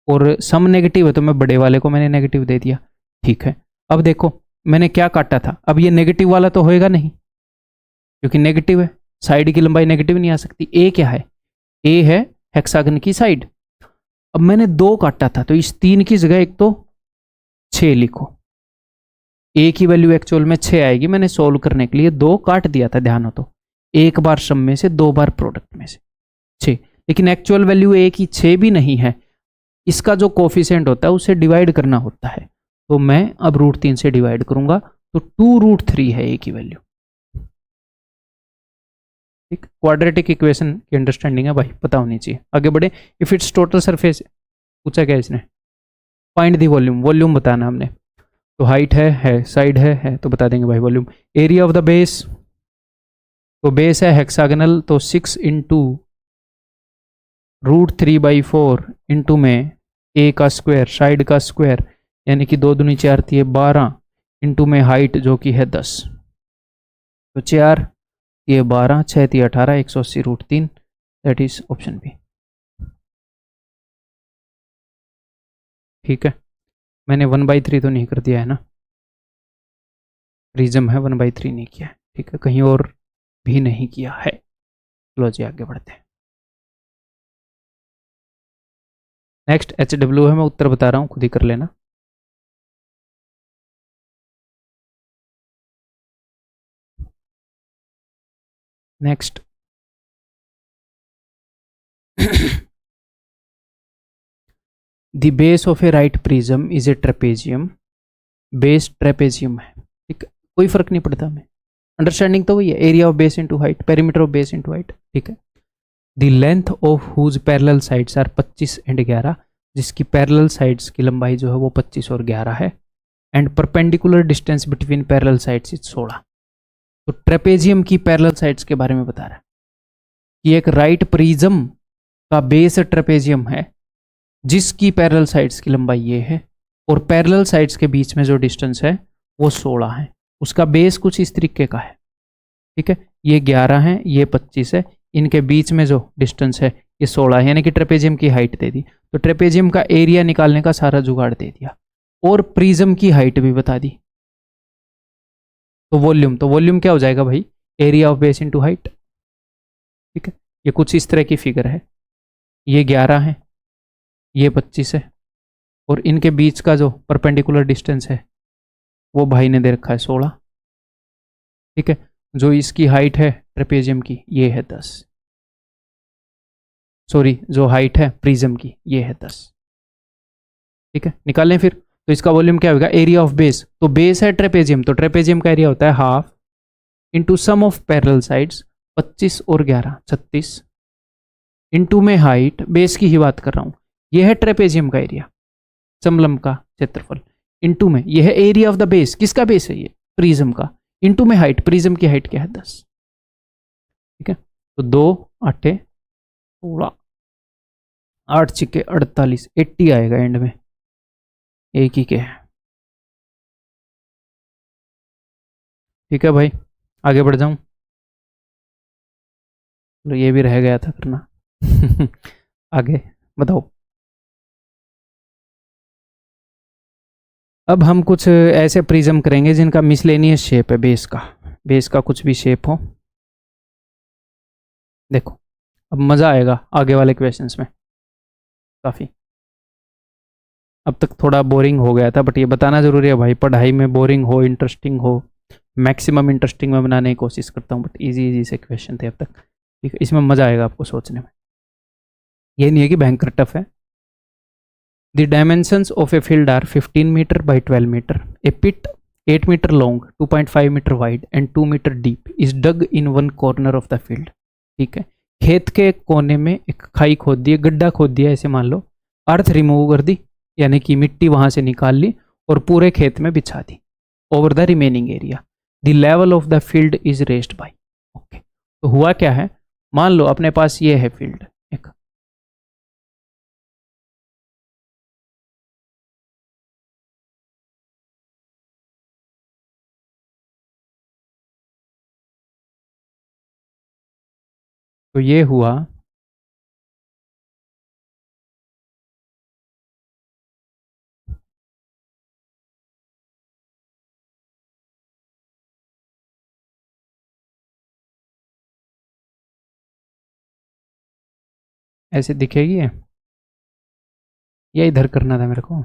और सम नेगेटिव है तो मैं बड़े वाले को मैंने नेगेटिव दे दिया। ठीक है, अब देखो मैंने क्या काटा था, अब ये नेगेटिव वाला तो होएगा नहीं क्योंकि नेगेटिव है, साइड की लंबाई नेगेटिव नहीं आ सकती। ए क्या है, ए है हेक्सागन की साइड। अब मैंने 2 काटा था, तो इस 3 की जगह एक तो 6 लिखो। ए की वैल्यू एक्चुअल में 6 आएगी, मैंने सोल्व करने के लिए 2 काट दिया था, ध्यान हो तो, एक बार सम में से 2 बार प्रोडक्ट में से 6, लेकिन एक्चुअल वैल्यू ए की 6 भी नहीं है, इसका जो कोफिशिएंट होता है उसे डिवाइड करना होता है। तो मैं अब √3 से डिवाइड करूंगा, तो 2√3 है ए की वैल्यू। ठीक, क्वाड्रेटिक इक्वेशन की अंडरस्टैंडिंग है भाई, पता होनी चाहिए। आगे बढ़े, इफ इट्स टोटल सरफेस, पूछा क्या इसने, फाइंड दी वॉल्यूम, वॉल्यूम बताना हमने। तो हाइट है, साइड है, तो बता देंगे भाई volume. Area of the base, तो बेस है हेक्सागोनल, तो 6 इंटू √3/4 इंटू में ए का स्क्वायर, साइड का स्क्वायर यानी कि 2 दूनी 4 थी 12 इंटू में हाइट जो कि है 10। तो 4 ये 12, 6 थी 18, 180√3, दैट इज ऑप्शन बी। ठीक है, मैंने 1/3 तो नहीं कर दिया है ना, प्रिज्म है 1/3 नहीं किया है, ठीक है, कहीं और भी नहीं किया है। चलो जी आगे बढ़ते हैं। नेक्स्ट HW है, मैं उत्तर बता रहा हूँ, खुद ही कर लेना। Next the base of a right prism is A trapezium, base trapezium है, ठीक है, कोई फर्क नहीं पड़ता हमें, अंडरस्टैंडिंग तो वही है, area of base into height, perimeter of base into height, ठीक है। The length of whose parallel sides are 25 and 11, जिसकी पैरेलल साइड्स की लंबाई जो है वो 25 और 11 है, and perpendicular distance between parallel sides is 16। तो ट्रेपेजियम की पैरेलल साइड्स के बारे में बता रहा है कि एक राइट प्रिज्म का बेस ट्रेपेजियम है जिसकी पैरेलल साइड्स की लंबाई ये है, और पैरेलल साइड्स के बीच में जो डिस्टेंस है वो 16 है, उसका बेस कुछ इस तरीके का है, ठीक है, ये 11 है, ये 25 है, इनके बीच में जो डिस्टेंस है ये 16 है, यानी कि ट्रेपेजियम की हाइट दे दी। तो ट्रेपेजियम का एरिया निकालने का सारा जुगाड़ दे दिया, और प्रिज्म की हाइट भी बता दी। तो वॉल्यूम क्या हो जाएगा भाई, area of base into height, ठीक है। ये कुछ इस तरह की फिगर है, ये 11 है, ये 25 है, और इनके बीच का जो परपेंडिकुलर डिस्टेंस है वो भाई ने दे रखा है 16, ठीक है। जो इसकी हाइट है ट्रेपेजियम की ये है 10, सॉरी जो हाइट है प्रिज्म की ये है 10, ठीक है, निकाल लें फिर। तो इसका वॉल्यूम क्या होगा, एरिया ऑफ बेस, तो बेस है ट्रेपेजियम, तो ट्रेपेजियम का एरिया होता है half into sum of parallel sides, 25 और 11 36, इंटू में हाइट, बेस की ही बात कर रहा हूँ, यह है ट्रेपेजियम का एरिया, समलंब का क्षेत्रफल, इंटू में यह है एरिया ऑफ द बेस, किसका बेस है ये, प्रिज्म का, इंटू में हाइट, प्रिज्म की हाइट क्या है 10, ठीक है। तो 2 8 16, 8 छिके 48, 80 आएगा एंड में, एक ही के, ठीक है भाई, आगे बढ़ जाऊं, तो ये भी रह गया था करना। आगे बताओ। अब हम कुछ ऐसे प्रिज्म करेंगे जिनका मिसलेनियस शेप है, बेस का कुछ भी शेप हो। देखो अब मज़ा आएगा आगे वाले क्वेश्चंस में काफ़ी, अब तक थोड़ा बोरिंग हो गया था, बट ये बताना ज़रूरी है भाई, पढ़ाई में बोरिंग हो इंटरेस्टिंग हो, मैक्सिमम इंटरेस्टिंग में बनाने की कोशिश करता हूँ, बट इजी इजी से क्वेश्चन थे अब तक, ठीक है, इसमें मज़ा आएगा आपको सोचने में, ये नहीं है कि भयंकर टफ है। The dimensions of a field are 15 metre by 12 metre, a pit 8 metre long, 2.5 metre wide and 2 metre deep is dug in one corner of the field, ठीक है, खेत के एक कोने में एक खाई खोद दी, गड्ढा खोद दिया, ऐसे मान लो, अर्थ रिमूव कर दी, यानी कि मिट्टी वहां से निकाल ली और पूरे खेत में बिछा दी, over the remaining area the level of the field is raised by, okay. तो हुआ क्या है, मान लो अपने पास ये है फील्ड एक, तो ये हुआ, ऐसे दिखेगी ये इधर करना था मेरे को,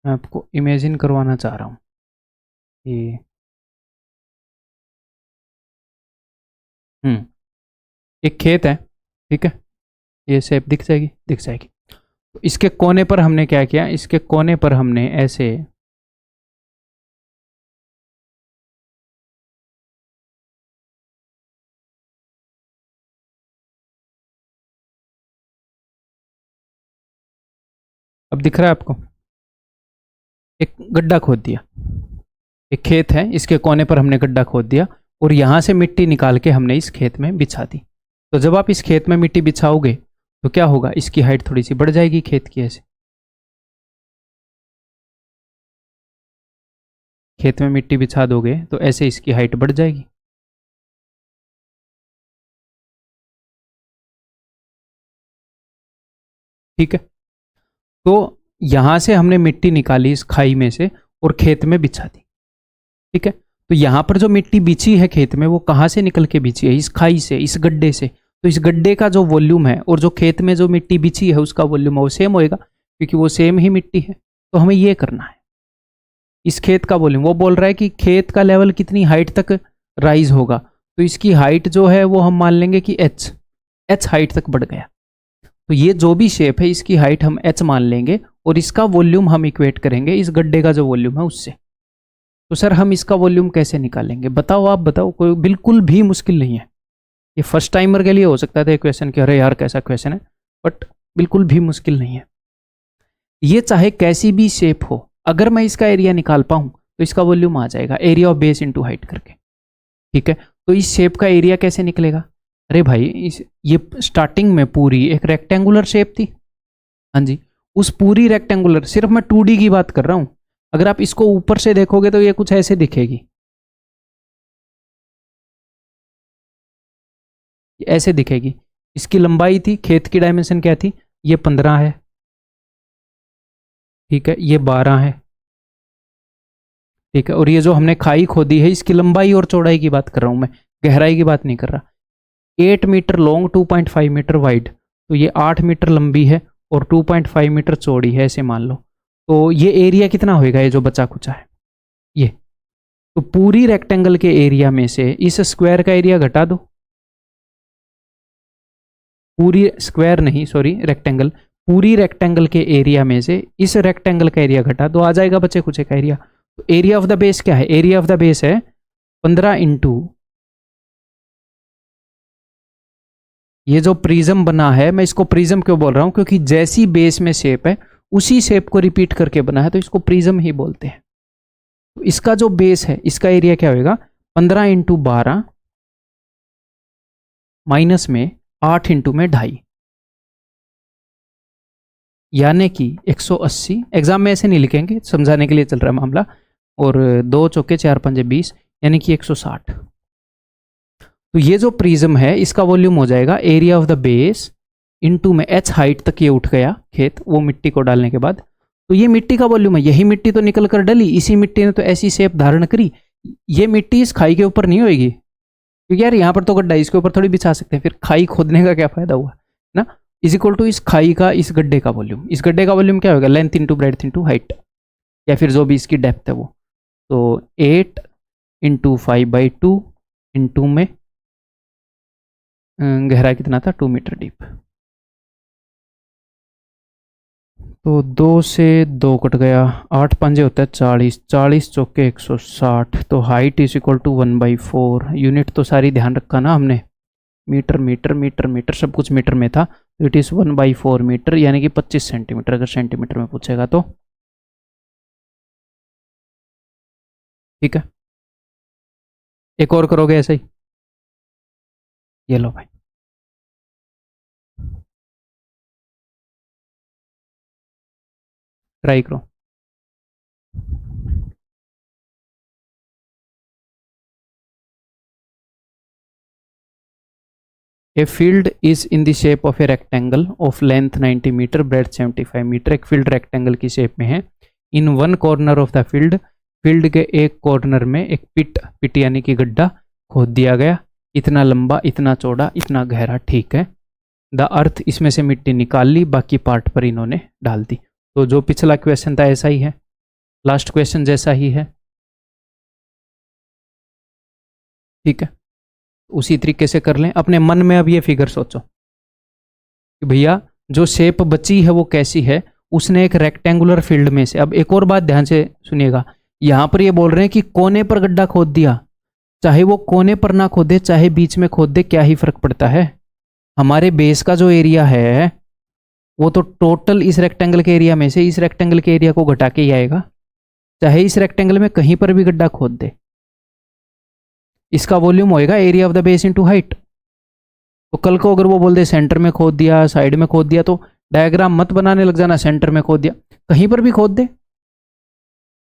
मैं आपको इमेजिन करवाना चाह रहा हूँ ये, एक खेत है, ठीक है, ये शेप दिख जाएगी, दिख जाएगी। तो इसके कोने पर हमने क्या किया, इसके कोने पर हमने ऐसे अब दिख रहा है आपको, एक गड्ढा खोद दिया, एक खेत है, इसके कोने पर हमने गड्ढा खोद दिया और यहां से मिट्टी निकाल के हमने इस खेत में बिछा दी। तो जब आप इस खेत में मिट्टी बिछाओगे तो क्या होगा, इसकी हाइट थोड़ी सी बढ़ जाएगी खेत की, ऐसे खेत में मिट्टी बिछा दोगे तो ऐसे इसकी हाइट बढ़ जाएगी, ठीक है। तो यहां से हमने मिट्टी निकाली इस खाई में से और खेत में बिछा दी। ठीक है, तो यहां पर जो मिट्टी बिछी है खेत में वो कहां से निकल के बिछी है? इस खाई से, इस गड्ढे से। तो इस गड्ढे का जो वॉल्यूम है और जो खेत में जो मिट्टी बिछी है उसका वॉल्यूम वो सेम होएगा, क्योंकि वो सेम ही मिट्टी है। तो हमें ये करना है, इस खेत का वॉल्यूम। वो बोल रहा है कि खेत का लेवल कितनी हाइट तक राइज होगा, तो इसकी हाइट जो है वो हम मान लेंगे कि एच हाइट तक बढ़ गया। तो ये जो भी शेप है इसकी हाइट हम एच मान लेंगे और इसका वॉल्यूम हम इक्वेट करेंगे इस गड्ढे का जो वॉल्यूम है उससे। तो सर हम इसका वॉल्यूम कैसे निकालेंगे? बताओ, आप बताओ। कोई बिल्कुल भी मुश्किल नहीं है। ये फर्स्ट टाइमर के लिए हो सकता था क्वेश्चन कि अरे यार कैसा क्वेश्चन है, बट बिल्कुल भी मुश्किल नहीं है। ये चाहे कैसी भी शेप हो, अगर मैं इसका एरिया निकाल पाऊं तो इसका वॉल्यूम आ जाएगा, area of base into height करके। ठीक है, तो इस शेप का एरिया कैसे निकलेगा? अरे भाई ये स्टार्टिंग में पूरी एक रेक्टेंगुलर शेप थी। हाँ जी, उस पूरी रेक्टेंगुलर, सिर्फ मैं 2D की बात कर रहा हूं। अगर आप इसको ऊपर से देखोगे तो ये कुछ ऐसे दिखेगी, ऐसे दिखेगी। इसकी लंबाई थी, खेत की डायमेंशन क्या थी? ये 15 है। ठीक है, ये 12 है। ठीक है, और ये जो हमने खाई खोदी है इसकी लंबाई और चौड़ाई की बात कर रहा हूं मैं, गहराई की बात नहीं कर रहा। 8 मीटर लॉन्ग, 2.5 मीटर वाइड, तो ये 8 मीटर लंबी है और 2.5 मीटर चौड़ी है, ऐसे मान लो। तो ये एरिया कितना होएगा, ये जो बचा कुचा है ये? तो पूरी रेक्टेंगल के एरिया में से इस स्क्वायर का एरिया घटा दो। पूरी स्क्वायर नहीं, सॉरी, रेक्टेंगल। पूरी रेक्टेंगल के एरिया में से इस रेक्टेंगल का एरिया घटा दो, आ जाएगा बचे कुचे का एरिया। तो एरिया ऑफ द बेस क्या है? एरिया ऑफ द बेस है 15 इंटू ये जो प्रिज्म बना है। मैं इसको प्रिज्म क्यों बोल रहा हूं? क्योंकि जैसी बेस में शेप है उसी शेप को रिपीट करके बना है, तो इसको प्रिज्म ही बोलते हैं। तो इसका जो बेस है इसका एरिया क्या होगा? 15 इंटू 12 माइनस में 8 इंटू में 2.5, यानी कि 180। एग्जाम में ऐसे नहीं लिखेंगे, समझाने के लिए चल रहा है मामला। और 2 चौके 4 पंजे 20, यानी कि 160। तो ये जो प्रिज्म है इसका वॉल्यूम हो जाएगा area of the base into में एच हाइट तक ये उठ गया खेत, वो मिट्टी को डालने के बाद। तो ये मिट्टी का वॉल्यूम है। यही मिट्टी तो निकल कर डली, इसी मिट्टी ने तो ऐसी शेप धारण करी। ये मिट्टी इस खाई के ऊपर नहीं होगी, क्योंकि यार यहाँ पर तो गड्ढा, इसके ऊपर थोड़ी बिछा सकते हैं, फिर खाई खोदने का क्या फायदा हुआ ना। इज इक्वल टू इस खाई का इस गड्ढे का वॉल्यूम। इस गड्ढे का वॉल्यूम क्या होगा? Length into breadth into height, या फिर जो भी इसकी डेप्थ है वो। तो 8 इंटू 5/2 इंटू में गहरा कितना था? 2 मीटर डीप। तो 2 से 2 कट गया, 8 पंजे होता है 40, 40 चौके 160। तो height is equal to 1/4। Unit तो सारी ध्यान रखा ना हमने, मीटर मीटर मीटर मीटर सब कुछ मीटर में था। तो इट इज़ 1/4 मीटर, यानी कि 25 सेंटीमीटर, अगर सेंटीमीटर में पूछेगा तो। ठीक है, एक और करोगे ऐसे ही? ये लो भाई। ट्राई करो। A field is in the shape of a rectangle of length 90 metre, breadth 75 metre. एक फील्ड रेक्टेंगल की शेप में है। In one corner of the field, field के एक कॉर्नर में एक पिट यानी कि गड्ढा खोद दिया गया, इतना लंबा, इतना चौड़ा, इतना गहरा। ठीक है, द अर्थ, इसमें से मिट्टी निकाल ली, बाकी पार्ट पर इन्होंने डाल दी। तो जो पिछला क्वेश्चन था ऐसा ही है, लास्ट क्वेश्चन जैसा ही है। ठीक है, उसी तरीके से कर लें। अपने मन में अब ये फिगर सोचो कि भैया जो शेप बची है वो कैसी है। उसने एक रेक्टेंगुलर फील्ड में से, अब एक और बात ध्यान से सुनिएगा, यहां पर ये बोल रहे हैं कि कोने पर गड्ढा खोद दिया। चाहे वो कोने पर ना खोदे, चाहे बीच में खोद दे, क्या ही फर्क पड़ता है? हमारे बेस का जो एरिया है वो तो टोटल इस रेक्टेंगल के एरिया में से इस रेक्टेंगल के एरिया को घटा के ही आएगा, चाहे इस रेक्टेंगल में कहीं पर भी गड्ढा खोद दे। इसका वॉल्यूम होएगा area of the base into height. तो कल को अगर वो बोल दे सेंटर में खोद दिया, साइड में खोद दिया, तो डायग्राम मत बनाने लग जाना, सेंटर में खोद दिया, कहीं पर भी खोद दे।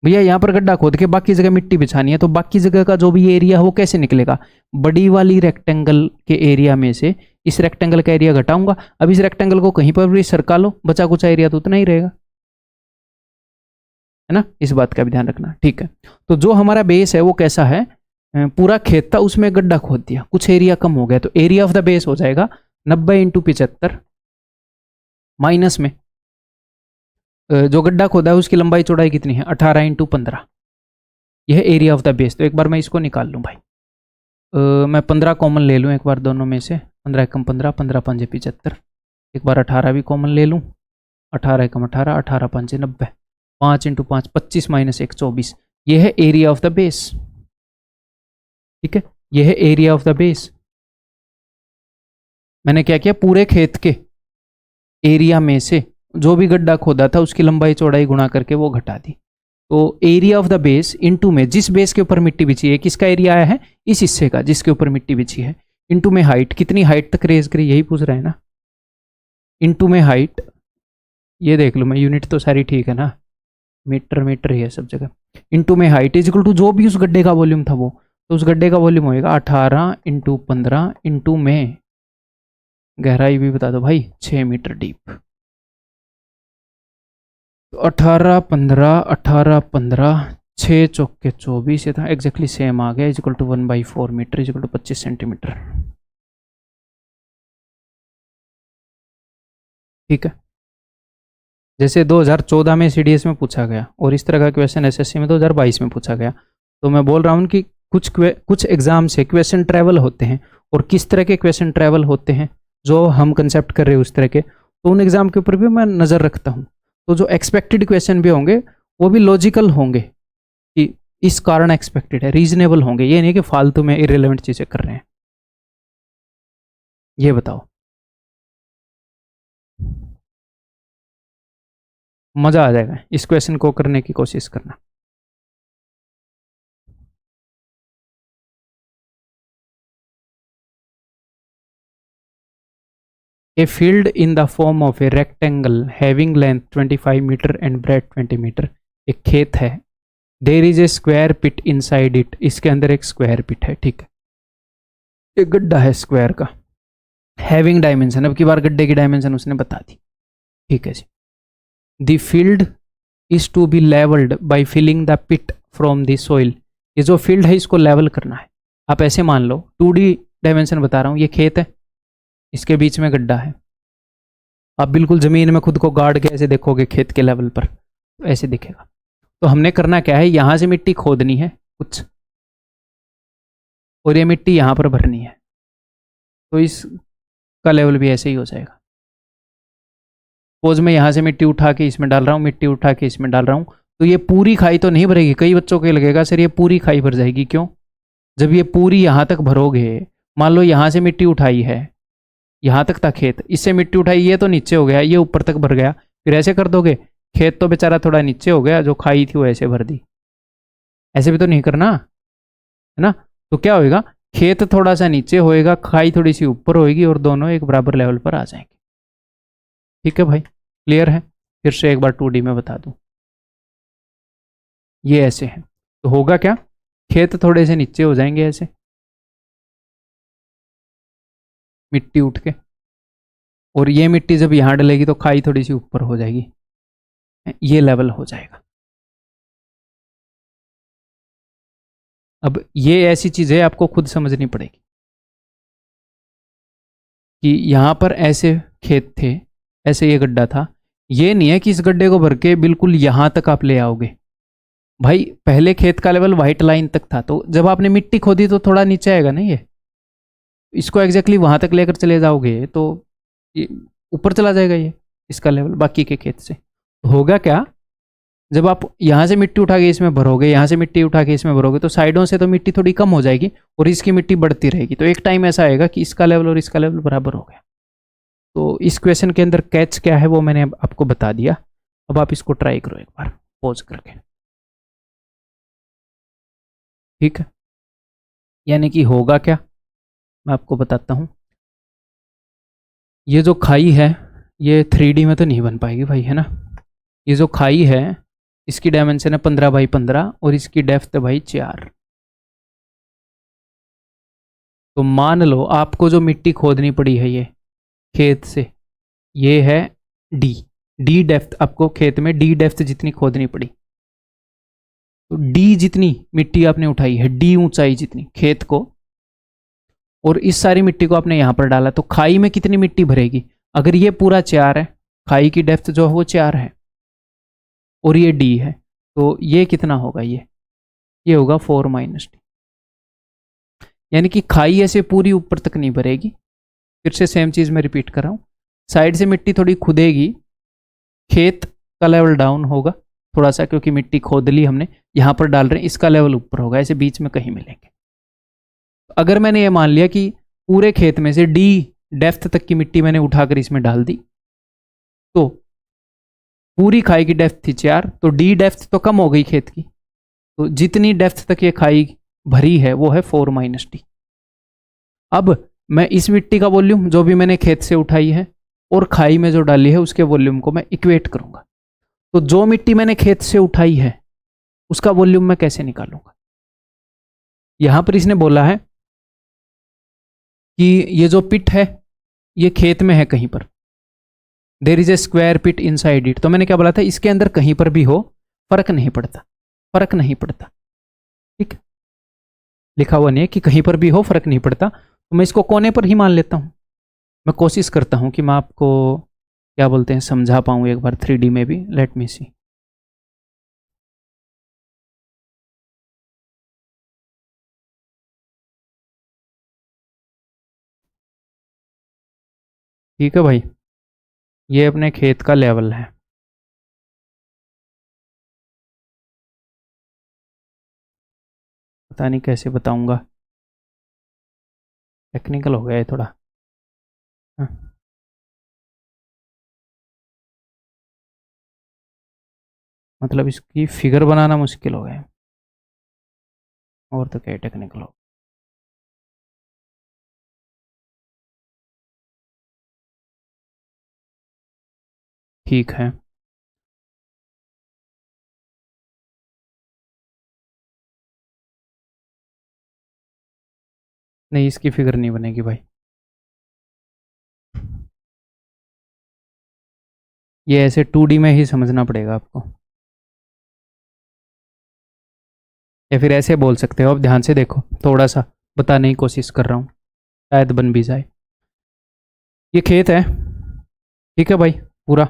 भैया यहाँ पर गड्ढा खोद के बाकी जगह मिट्टी बिछानी है, तो बाकी जगह का जो भी एरिया है वो कैसे निकलेगा? बड़ी वाली रेक्टेंगल के एरिया में से इस रेक्टेंगल का एरिया घटाऊंगा। अब इस रेक्टेंगल को कहीं पर भी सरका लो, बचा कुचा एरिया तो उतना ही रहेगा, है ना? इस बात का भी ध्यान रखना, ठीक है। तो जो हमारा बेस है वो कैसा है? पूरा खेत था, उसमें गड्ढा खोद दिया, कुछ एरिया कम हो गया, तो एरिया ऑफ द बेस हो जाएगा 90 × 75 माइनस में जो गड्ढा खोदा है उसकी लंबाई चौड़ाई कितनी है? 18 × 15। यह एरिया ऑफ द बेस। तो एक बार मैं इसको निकाल लूँ भाई। मैं 15 कॉमन ले लूँ एक बार दोनों में से। 15 × 15, 15 × 5 = 75। एक बार 18 भी कॉमन ले लूँ। 18 × 18, 18 × 5 = 90। 5 × 5 25 - 1 24। यह है एरिया ऑफ द बेस, ठीक है। यह है एरिया ऑफ द बेस। मैंने क्या किया? पूरे खेत के एरिया में से जो भी गड्ढा खोदा था उसकी लंबाई चौड़ाई गुणा करके वो घटा दी। तो area of the base into में जिस बेस के ऊपर मिट्टी बिछी है, किसका एरिया आया है? इस हिस्से का जिसके ऊपर मिट्टी बिछी है, इनटू में हाइट, कितनी हाइट तक रेज करी यही पूछ रहा है ना। इनटू में हाइट, ये देख लो, मैं यूनिट तो सारी ठीक है ना, मीटर मीटर ही है सब जगह। इनटू में हाइट इज इक्वल टू जो भी उस गड्ढे का वॉल्यूम था वो, तो उस गड्ढे का वॉल्यूम होएगा 18 × 15 इनटू में गहराई भी बता दो भाई, 6 मीटर डीप। तो 18 15 18 15 6 चौके 24, ये था एग्जैक्टली सेम आ गया, equal to 1/4 metre equal to 25 centimetre, ठीक है। जैसे 2014 में सीडीएस में पूछा गया और इस तरह का क्वेश्चन एसएससी में 2022 में पूछा गया, तो मैं बोल रहा हूँ कि कुछ एग्जाम से क्वेश्चन ट्रैवल होते हैं, और किस तरह के क्वेश्चन ट्रैवल होते हैं जो हम कंसेप्ट कर रहे हैं उस तरह के, तो उन एग्जाम के ऊपर भी मैं नज़र रखता हूँ। तो जो एक्सपेक्टेड क्वेश्चन भी होंगे वो भी लॉजिकल होंगे कि इस कारण एक्सपेक्टेड है, रीजनेबल होंगे, ये नहीं कि फालतू में इरेलेवेंट चीज़ें कर रहे हैं। ये बताओ, मज़ा आ जाएगा इस क्वेश्चन को करने की कोशिश करना। A field in the form of a rectangle having length 25 meter and breadth 20 meter, एक खेत है, there is a square pit inside it, इसके अंदर एक स्क्वायर पिट है, ठीक है, एक गड्ढा है स्क्वायर का, हैविंग डायमेंशन, अब की बार गड्ढे की डायमेंशन उसने बता दी, ठीक है जी। The field is to be levelled by filling the pit from the soil, ये जो फील्ड है इसको लेवल करना है। आप ऐसे मान लो 2D डायमेंशन बता रहा हूँ, ये खेत है, इसके बीच में गड्ढा है, आप बिल्कुल ज़मीन में खुद को गाड़ के ऐसे देखोगे खेत के लेवल पर, तो ऐसे दिखेगा। तो हमने करना क्या है, यहाँ से मिट्टी खोदनी है कुछ, और ये मिट्टी यहाँ पर भरनी है, तो इसका लेवल भी ऐसे ही हो जाएगा। सपोज मैं यहाँ से मिट्टी उठा के इसमें डाल रहा हूँ, मिट्टी उठा के इसमें डाल रहा हूँ, तो ये पूरी खाई तो नहीं भरेगी। कई बच्चों को लगेगा सर ये पूरी खाई भर जाएगी, क्यों? जब ये पूरी यहाँ तक भरोगे, मान लो यहाँ से मिट्टी उठाई है, यहाँ तक था खेत, इससे मिट्टी उठाई, ये तो नीचे हो गया, ये ऊपर तक भर गया, फिर ऐसे कर दोगे, खेत तो बेचारा थोड़ा नीचे हो गया, जो खाई थी वो ऐसे भर दी। ऐसे भी तो नहीं करना है ना। तो क्या होएगा, खेत थोड़ा सा नीचे होएगा, खाई थोड़ी सी ऊपर होएगी, और दोनों एक बराबर लेवल पर आ जाएंगे। ठीक है भाई, क्लियर है? फिर से एक बार 2D में बता दूं, ये ऐसे है, तो होगा क्या, खेत थोड़े से नीचे हो जाएंगे ऐसे, मिट्टी उठ के, और ये मिट्टी जब यहाँ डलेगी तो खाई थोड़ी सी ऊपर हो जाएगी, ये लेवल हो जाएगा। अब ये ऐसी चीज़ है आपको खुद समझनी पड़ेगी कि यहाँ पर ऐसे खेत थे, ऐसे ये गड्ढा था, ये नहीं है कि इस गड्ढे को भर के बिल्कुल यहाँ तक आप ले आओगे। भाई पहले खेत का लेवल वाइट लाइन तक था, तो जब आपने मिट्टी खोदी तो थोड़ा नीचे आएगा ना, ये इसको एग्जैक्टली वहाँ तक लेकर चले जाओगे तो ये ऊपर चला जाएगा, ये इसका लेवल बाकी के खेत से। तो होगा क्या, जब आप यहाँ से मिट्टी उठा के इसमें भरोगे, यहाँ से मिट्टी उठा के इसमें भरोगे, तो साइडों से तो मिट्टी थोड़ी कम हो जाएगी और इसकी मिट्टी बढ़ती रहेगी, तो एक टाइम ऐसा आएगा कि इसका लेवल और इसका लेवल बराबर हो गया। तो इस क्वेश्चन के अंदर कैच क्या है वो मैंने आपको बता दिया। अब आप इसको ट्राई करो एक बार पॉज करके, ठीक है। यानी कि होगा क्या, मैं आपको बताता हूँ। ये जो खाई है ये 3D में तो नहीं बन पाएगी भाई, है ना। ये जो खाई है इसकी डायमेंशन है 15 बाई 15 और इसकी डेप्थ है भाई 4। तो मान लो आपको जो मिट्टी खोदनी पड़ी है ये खेत से, ये है डी डेप्थ, आपको खेत में डी डेप्थ जितनी खोदनी पड़ी, तो डी जितनी मिट्टी आपने उठाई है, डी ऊंचाई जितनी खेत को, और इस सारी मिट्टी को आपने यहां पर डाला, तो खाई में कितनी मिट्टी भरेगी? अगर ये पूरा 4 है, खाई की डेप्थ जो है वो 4 है और ये डी है, तो ये कितना होगा? ये होगा 4 माइनस डी। यानी कि खाई ऐसे पूरी ऊपर तक नहीं भरेगी। फिर से सेम चीज मैं रिपीट कर रहा हूं, साइड से मिट्टी थोड़ी खुदेगी, खेत का लेवल डाउन होगा थोड़ा सा, क्योंकि मिट्टी खोद ली हमने, यहां पर डाल रहे हैं, इसका लेवल ऊपर होगा, ऐसे बीच में कहीं मिलेंगे। अगर मैंने ये मान लिया कि पूरे खेत में से डी डेप्थ तक की मिट्टी मैंने उठाकर इसमें डाल दी, तो पूरी खाई की डेप्थ थी 4, तो डी डेप्थ तो कम हो गई खेत की, तो जितनी डेप्थ तक ये खाई भरी है वो है 4 माइनस डी। अब मैं इस मिट्टी का वॉल्यूम जो भी मैंने खेत से उठाई है और खाई में जो डाली है उसके वॉल्यूम को मैं इक्वेट करूंगा। तो जो मिट्टी मैंने खेत से उठाई है उसका वॉल्यूम मैं कैसे निकालूंगा? यहां पर इसने बोला है कि ये जो पिट है ये खेत में है कहीं पर, there is a square pit inside it. तो मैंने क्या बोला था, इसके अंदर कहीं पर भी हो फर्क नहीं पड़ता, फर्क नहीं पड़ता, ठीक। लिखा हुआ नहीं है कि कहीं पर भी हो फर्क नहीं पड़ता, तो मैं इसको कोने पर ही मान लेता हूं। मैं कोशिश करता हूं कि मैं आपको क्या बोलते हैं समझा पाऊं एक बार 3D में भी। लेट मी सी। ठीक है भाई, ये अपने खेत का लेवल है। पता नहीं कैसे बताऊंगा, टेक्निकल हो गया है थोड़ा। हाँ। मतलब इसकी फिगर बनाना मुश्किल हो गया, और तो क्या टेक्निकल हो। ठीक है, नहीं इसकी फिगर नहीं बनेगी भाई, ये ऐसे 2D में ही समझना पड़ेगा आपको, या फिर ऐसे बोल सकते हो आप। ध्यान से देखो, थोड़ा सा बताने की कोशिश कर रहा हूँ, शायद बन भी जाए। ये खेत है, ठीक है भाई, पूरा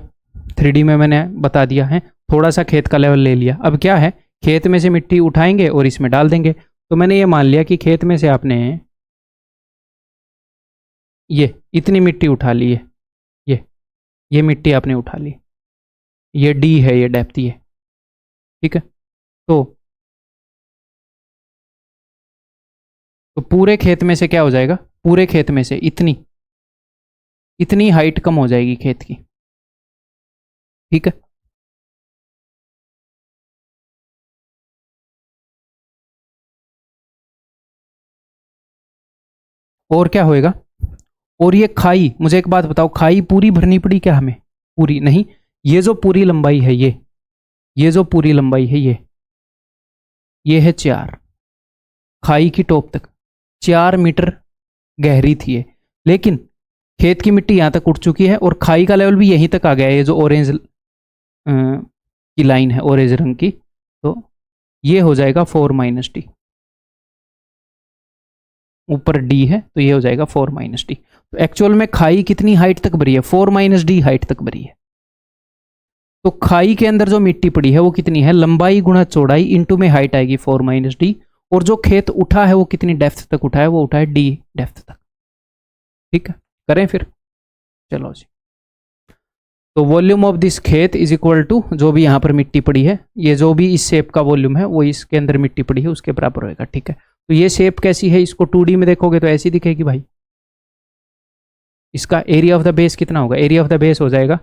3D में मैंने बता दिया है। थोड़ा सा खेत का लेवल ले लिया, अब क्या है, खेत में से मिट्टी उठाएंगे और इसमें डाल देंगे। तो मैंने ये मान लिया कि खेत में से आपने ये इतनी मिट्टी उठा ली है, ये मिट्टी आपने उठा ली, ये डी है, ये डेप्थ है, ठीक है। तो पूरे खेत में से क्या हो जाएगा, पूरे खेत में से इतनी इतनी हाइट कम हो जाएगी खेत की, ठीक है। और क्या होएगा, और ये खाई, मुझे एक बात बताओ, खाई पूरी भरनी पड़ी क्या हमें? पूरी नहीं, ये जो पूरी लंबाई है, ये जो पूरी लंबाई है, ये है 4, खाई की टॉप तक 4 मीटर गहरी थी ये, लेकिन खेत की मिट्टी यहां तक उठ चुकी है और खाई का लेवल भी यहीं तक आ गया है, ये जो ऑरेंज की लाइन है ऑरेंज रंग की, तो ये हो जाएगा 4 माइनस डी। ऊपर डी है तो ये हो जाएगा 4 माइनस डी। तो एक्चुअल में खाई कितनी हाइट तक भरी है? 4 माइनस डी हाइट तक भरी है। तो खाई के अंदर जो मिट्टी पड़ी है वो कितनी है? लंबाई गुणा चौड़ाई इंटू में हाइट आएगी 4 माइनस डी, और जो खेत उठा है वो कितनी डेप्थ तक उठा है? वो उठा है डी डेप्थ तक, ठीक है। करें फिर, चलो जी। तो वॉल्यूम ऑफ दिस खेत इज इक्वल टू जो भी यहाँ पर मिट्टी पड़ी है, ये जो भी इस शेप का वॉल्यूम है वो इसके अंदर मिट्टी पड़ी है उसके बराबर होएगा, ठीक है। तो ये शेप कैसी है, इसको 2D में देखोगे तो ऐसी दिखेगी भाई। इसका एरिया ऑफ द बेस कितना होगा? एरिया ऑफ द बेस हो जाएगा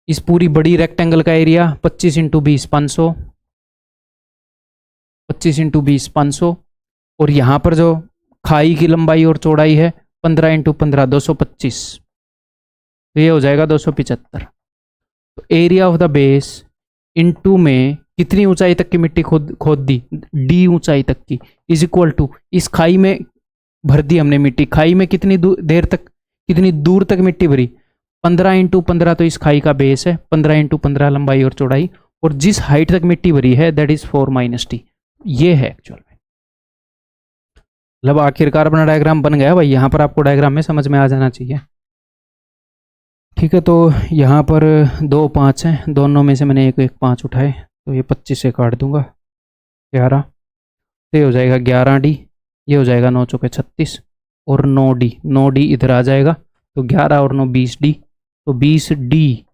इस पूरी बड़ी रेक्टेंगल का एरिया 25 इंटू 20 500, 25 इंटू 20 500, और यहाँ पर जो खाई की लंबाई और चौड़ाई है 15 इंटू 15 225, तो ये हो जाएगा 275। तो area of the base into में कितनी ऊंचाई तक की मिट्टी खोद खोद दी, डी ऊंचाई तक की, इज इक्वल टू इस खाई में भर दी हमने मिट्टी। खाई में कितनी देर तक, कितनी दूर तक मिट्टी भरी, 15 × 15 तो इस खाई का बेस है, 15 × 15 लंबाई और चौड़ाई, और जिस हाइट तक मिट्टी भरी है दैट इज 4 - t। ये है एक्चुअल में। मतलब आखिरकार अपना डायग्राम बन गया भाई। यहाँ पर आपको डायग्राम में समझ में आ जाना चाहिए। ठीक है, तो यहाँ पर 2 5 हैं, दोनों में से मैंने एक 5 उठाए, तो ये 25 से काट दूंगा, 11, तो ये हो जाएगा 11d, ये हो जाएगा 9 × 4 = 36, और 9d इधर आ जाएगा, तो 11 और 9 20d, तो 20d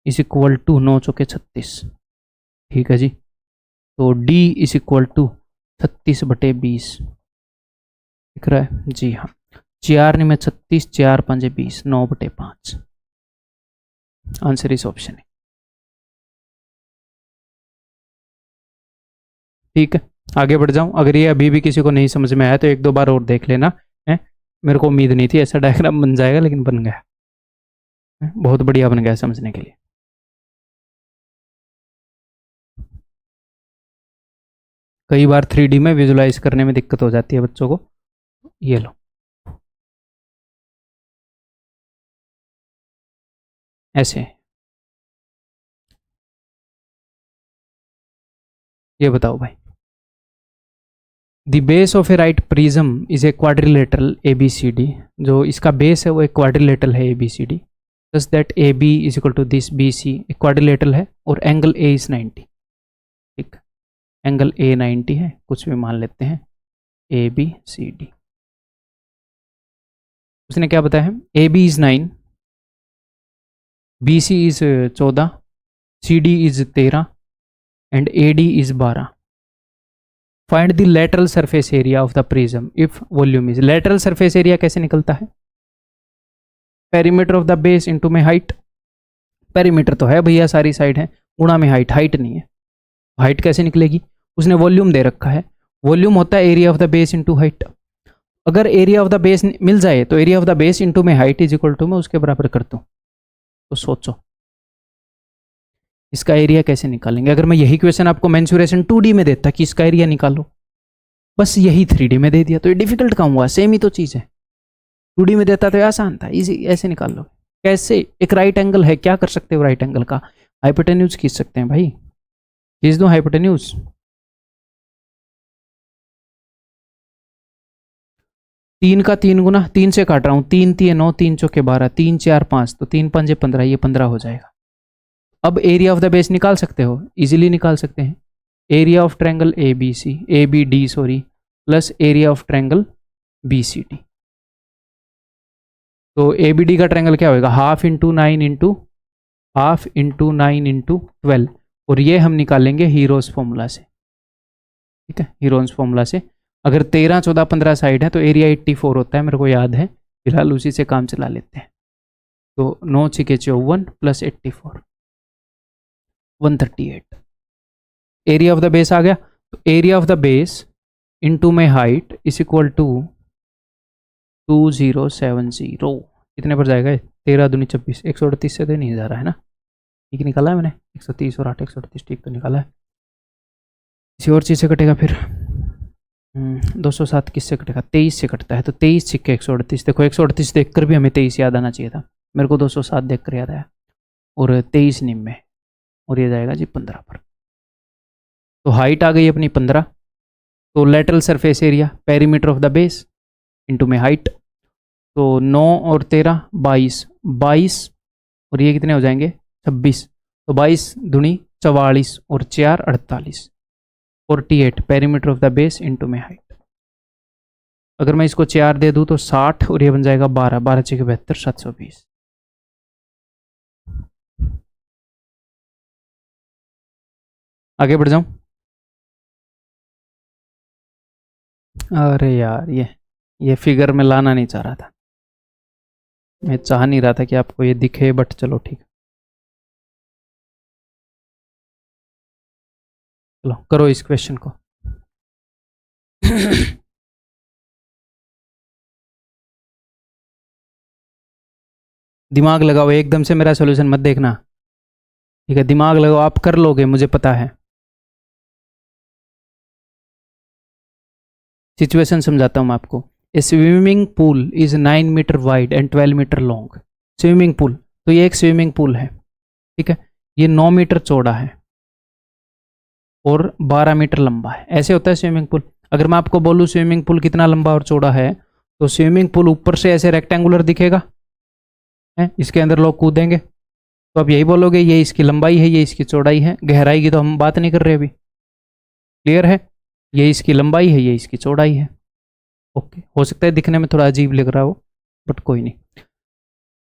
इज इक्वल टू 9 × 4 = 36। ठीक है जी, तो d इज इक्वल टू 36/20 दिख रहा है जी। हाँ, 4 में 36, 4 5 20, 9/5। आंसर इस ऑप्शन है। ठीक है, आगे बढ़ जाऊं। अगर ये अभी भी किसी को नहीं समझ में आया तो 1-2 बार और देख लेना है। मेरे को उम्मीद नहीं थी ऐसा डायग्राम बन जाएगा, लेकिन बन गया, बहुत बढ़िया बन गया समझने के लिए। कई बार 3D में विजुलाइज करने में दिक्कत हो जाती है बच्चों को। ये लो, ऐसे। ये बताओ भाई, the base of a right prism is a quadrilateral ABCD। जो इसका बेस है वो एक क्वाड्रिलेटरल है ABCD, just that AB is equal to this BC, एक क्वाड्रिलेटरल है, और एंगल A इज 90। ठीक, एंगल A 90 है, कुछ भी मान लेते हैं, ABCD। उसने क्या बताया है, AB is 9, BC is 14, CD is 13 and AD is 12। Find the lateral surface area of the prism if volume is. Lateral surface area कैसे निकलता है, perimeter of the base into में हाइट। पेरीमीटर तो है भैया, सारी साइड है, गुणा में हाइट, हाइट नहीं है, हाइट कैसे निकलेगी। उसने वॉल्यूम दे रखा है, वॉल्यूम होता है area of the base into height. अगर एरिया ऑफ द बेस मिल जाए तो area of the base into में हाइट इज इक्वल टू मैं उसके बराबर करता हूँ। तो सोचो इसका एरिया कैसे निकालेंगे। अगर मैं यही क्वेश्चन आपको मेंसुरेशन 2D में देता कि इसका एरिया निकालो, बस यही 3D में दे दिया, तो ये डिफिकल्ट काम हुआ, सेम ही तो चीज़ है। 2D में देता तो आसान था, इजी, ऐसे निकाल लो। कैसे, एक राइट एंगल है, क्या कर सकते हो राइट एंगल का, हाइपोटेन्यूज खींच सकते हैं भाई, खींच दो हाइपोटेन्यूज। 3 का 3 गुना, 3 से काट रहा हूँ, 3 3 9, 3 चौके 12, 3 4 5, तो 3 5 15, ये 15 हो जाएगा। अब एरिया ऑफ द बेस निकाल सकते हो, इजीली निकाल सकते हैं। Area of triangle ABD sorry, plus area of triangle BCD। तो ABD का ट्रायंगल क्या होगा, हाफ इंटू 9 इंटू 12, और ये हम निकालेंगे हीरोज फॉर्मूला से। ठीक है, हीरोज फॉर्मूला से। अगर 13 14 15 साइड है तो एरिया 84 होता है, मेरे को याद है, फिलहाल उसी से काम चला लेते हैं। तो 9 × 6 = 54 plus 84, 138। Area of the base आ गया, तो area of the base into में हाइट इज इक्वल टू 2070। कितने पर जाएगा, 13 दूनी 26, 138 से तो नहीं जा रहा है ना, ठीक निकाला है मैंने, 130 और 8 138, ठीक तो निकाला है। किसी और चीज़ से कटेगा फिर, 207 किससे कटेगा, 23 से कटता है, तो 23 × 138। देखो 138 देखकर भी हमें 23 याद आना चाहिए था, मेरे को 207 देखकर याद आया, और 23 निम में, और ये जाएगा जी 15 पर। तो हाइट आ गई अपनी 15, तो lateral surface area perimeter of the base into में हाइट, तो 9 और 13 22, और ये कितने हो जाएंगे 26, तो 22 दूनी 44 और 4 48, 48 perimeter of the base into में हाइट। अगर मैं इसको 4 दे दूं तो 60, और ये बन जाएगा 12, 12 × 6 = 72, 720। आगे बढ़ जाऊं। अरे यार, ये फिगर में लाना नहीं चाह रहा था, मैं चाह नहीं रहा था कि आपको ये दिखे, बट चलो ठीक है। चलो करो इस क्वेश्चन को। दिमाग लगाओ, एकदम से मेरा सॉल्यूशन मत देखना, ठीक है? दिमाग लगाओ, आप कर लोगे, मुझे पता है। सिचुएशन समझाता हूँ मैं आपको। A swimming pool is 9 metre wide and 12 metre long. Swimming pool, तो ये एक स्विमिंग पूल है, ठीक है? ये 9 मीटर चौड़ा है और 12 मीटर लंबा है। ऐसे होता है स्विमिंग पूल। अगर मैं आपको बोलूँ स्विमिंग पूल कितना लंबा और चौड़ा है, तो स्विमिंग पूल ऊपर से ऐसे रेक्टेंगुलर दिखेगा, है? इसके अंदर लोग कूदेंगे, तो आप यही बोलोगे ये इसकी लंबाई है, ये इसकी चौड़ाई है। गहराई की तो हम बात नहीं कर रहे अभी, क्लियर है? ये इसकी लंबाई है, ये इसकी चौड़ाई है। ओके, हो सकता है दिखने में थोड़ा अजीब लग रहा हो, बट कोई नहीं।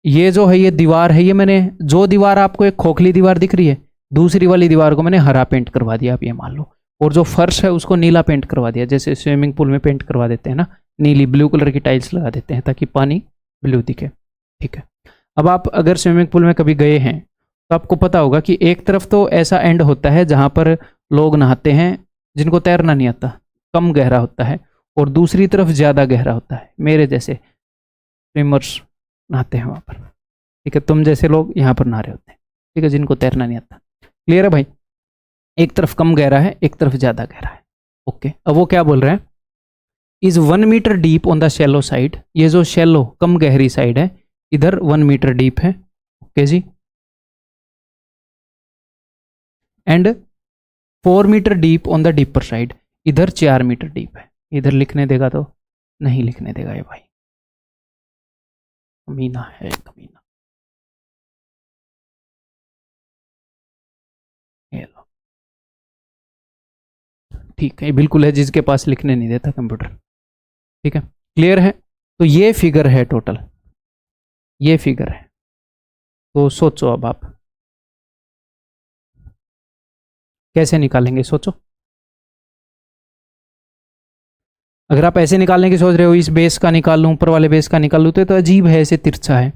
ये जो है ये दीवार है, ये मैंने जो दीवार आपको एक खोखली दीवार दिख रही है, दूसरी वाली दीवार को मैंने हरा पेंट करवा दिया, आप ये मान लो। और जो फर्श है उसको नीला पेंट करवा दिया, जैसे स्विमिंग पूल में पेंट करवा देते हैं ना, नीली ब्लू कलर की टाइल्स लगा देते हैं ताकि पानी ब्लू दिखे, ठीक है? अब आप अगर स्विमिंग पूल में कभी गए हैं तो आपको पता होगा कि एक तरफ तो ऐसा एंड होता है जहाँ पर लोग नहाते हैं जिनको तैरना नहीं आता, कम गहरा होता है, और दूसरी तरफ ज़्यादा गहरा होता है, मेरे जैसे स्विमर्स नहाते हैं वहाँ पर, ठीक है? तुम जैसे लोग यहाँ पर नहा रहे होते हैं, ठीक है, जिनको तैरना नहीं आता। क्लियर है भाई? एक तरफ कम गहरा है, एक तरफ ज़्यादा गहरा है। ओके, अब वो क्या बोल रहे हैं, is 1 metre deep on the shallow side. ये जो शैलो कम गहरी साइड है, इधर 1 मीटर डीप है, ओके जी, and 4 metre deep on the deeper side. इधर 4 मीटर डीप है। इधर लिखने देगा तो नहीं लिखने देगा ये भाई, कमीना है, कमीना। ये लो, ठीक है, बिल्कुल है, जिसके पास लिखने नहीं देता कंप्यूटर, ठीक है? क्लियर है? तो ये फिगर है टोटल, ये फिगर है। तो सोचो अब आप कैसे निकालेंगे, सोचो। अगर आप ऐसे निकालने की सोच रहे हो, इस बेस का निकाल लूँ, ऊपर वाले बेस का निकाल लूँ, तो अजीब है, ऐसे तिरछा है।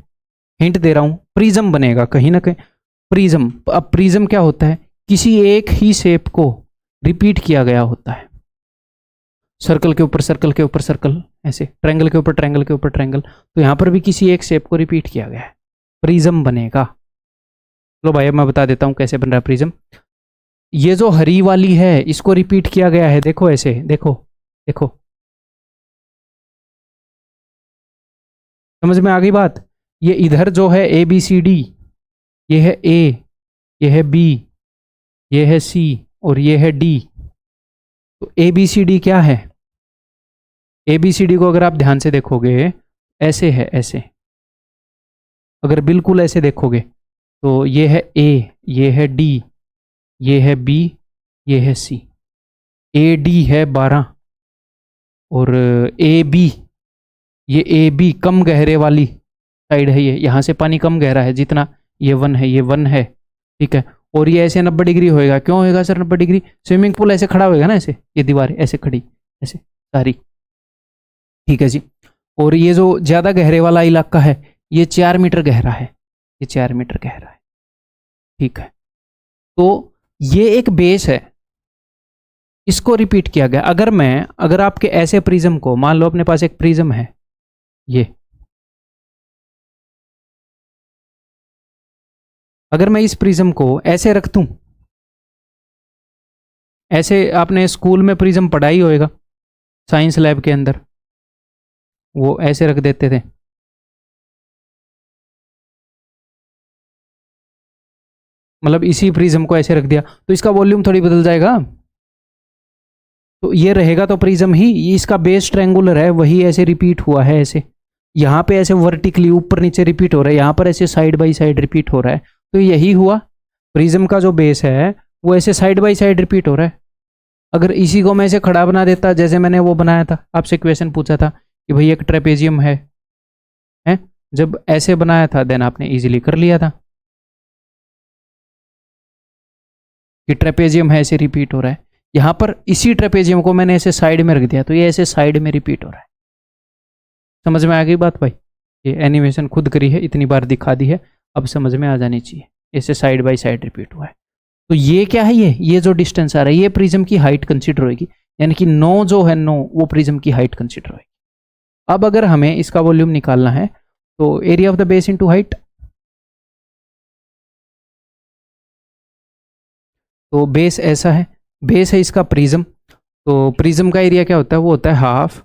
हिंट दे रहा हूँ, प्रिज्म बनेगा कहीं ना कहीं, प्रिज्म। अब प्रिज्म क्या होता है, किसी एक ही शेप को रिपीट किया गया होता है, सर्कल के ऊपर सर्कल के ऊपर सर्कल, ऐसे ट्रायंगल के ऊपर ट्रायंगल के ऊपर ट्रायंगल। तो यहाँ पर भी किसी एक शेप को रिपीट किया गया है, प्रिज्म बनेगा। लो भाई, अब मैं बता देता हूँ कैसे बन रहा है प्रिज्म। ये जो हरी वाली है इसको रिपीट किया गया है, देखो ऐसे, देखो देखो, समझ में आ गई बात? ये इधर जो है ए बी सी डी, ये है ए, ये है बी, ये है सी, और ये है डी। तो ए बी सी डी क्या है? ए बी सी डी को अगर आप ध्यान से देखोगे ऐसे है, ऐसे। अगर बिल्कुल ऐसे देखोगे तो ये है ए, ये है डी, ये है बी, ये है सी। ए डी है 12 और ए बी, ये ए बी कम गहरे वाली साइड है, ये यहाँ से पानी कम गहरा है जितना, ये 1 है, ये 1 है, ठीक है? और ये ऐसे 90 डिग्री होएगा। क्यों होएगा सर 90 डिग्री? स्विमिंग पूल ऐसे खड़ा होएगा ना, ऐसे, ये दीवार ऐसे खड़ी, ऐसे सारी, ठीक है जी। और ये जो ज़्यादा गहरे वाला इलाका है, ये 4 मीटर गहरा है, ये 4 मीटर गहरा है, ठीक है? तो ये एक बेस है, इसको रिपीट किया गया। अगर आपके ऐसे प्रिज्म को, मान लो अपने पास एक प्रिज्म है, ये अगर मैं इस प्रिज्म को ऐसे रख दूं, ऐसे आपने स्कूल में प्रिज्म पढ़ा ही होएगा, साइंस लैब के अंदर वो ऐसे रख देते थे, मतलब इसी प्रिज्म को ऐसे रख दिया तो इसका वॉल्यूम थोड़ी बदल जाएगा, तो ये रहेगा तो प्रिज्म ही, ये इसका बेस ट्रायंगुलर है, वही ऐसे रिपीट हुआ है, ऐसे यहाँ पे ऐसे वर्टिकली ऊपर नीचे रिपीट हो रहा है, यहाँ पर ऐसे साइड बाई साइड रिपीट हो रहा है। तो यही हुआ, प्रिज्म का जो बेस है वो ऐसे साइड बाई साइड रिपीट हो रहा है। अगर इसी को मैं ऐसे खड़ा बना देता, जैसे मैंने वो बनाया था, आपसे क्वेश्चन पूछा था कि भाई एक ट्रेपेजियम है, जब ऐसे बनाया था देन आपने इजीली कर लिया था कि ट्रेपेजियम है, ऐसे रिपीट हो रहा है। यहाँ पर इसी ट्रेपेजियम को मैंने ऐसे साइड में रख दिया तो ये ऐसे साइड में रिपीट हो रहा है। समझ में आ गई बात भाई? ये एनिमेशन खुद करी है, इतनी बार दिखा दी है, अब समझ में आ जानी चाहिए। ऐसे साइड बाय साइड रिपीट हुआ है। तो ये क्या है, ये जो डिस्टेंस आ रहा है ये प्रिज्म की हाइट कंसिडर होगी, यानी कि 9 जो है 9 वो प्रिज्म की हाइट कंसिडर होगी। अब अगर हमें इसका वॉल्यूम निकालना है तो area of the base into height, तो बेस ऐसा है, बेस है इसका प्रिज्म। तो प्रिज्म का एरिया क्या होता है, वो होता है half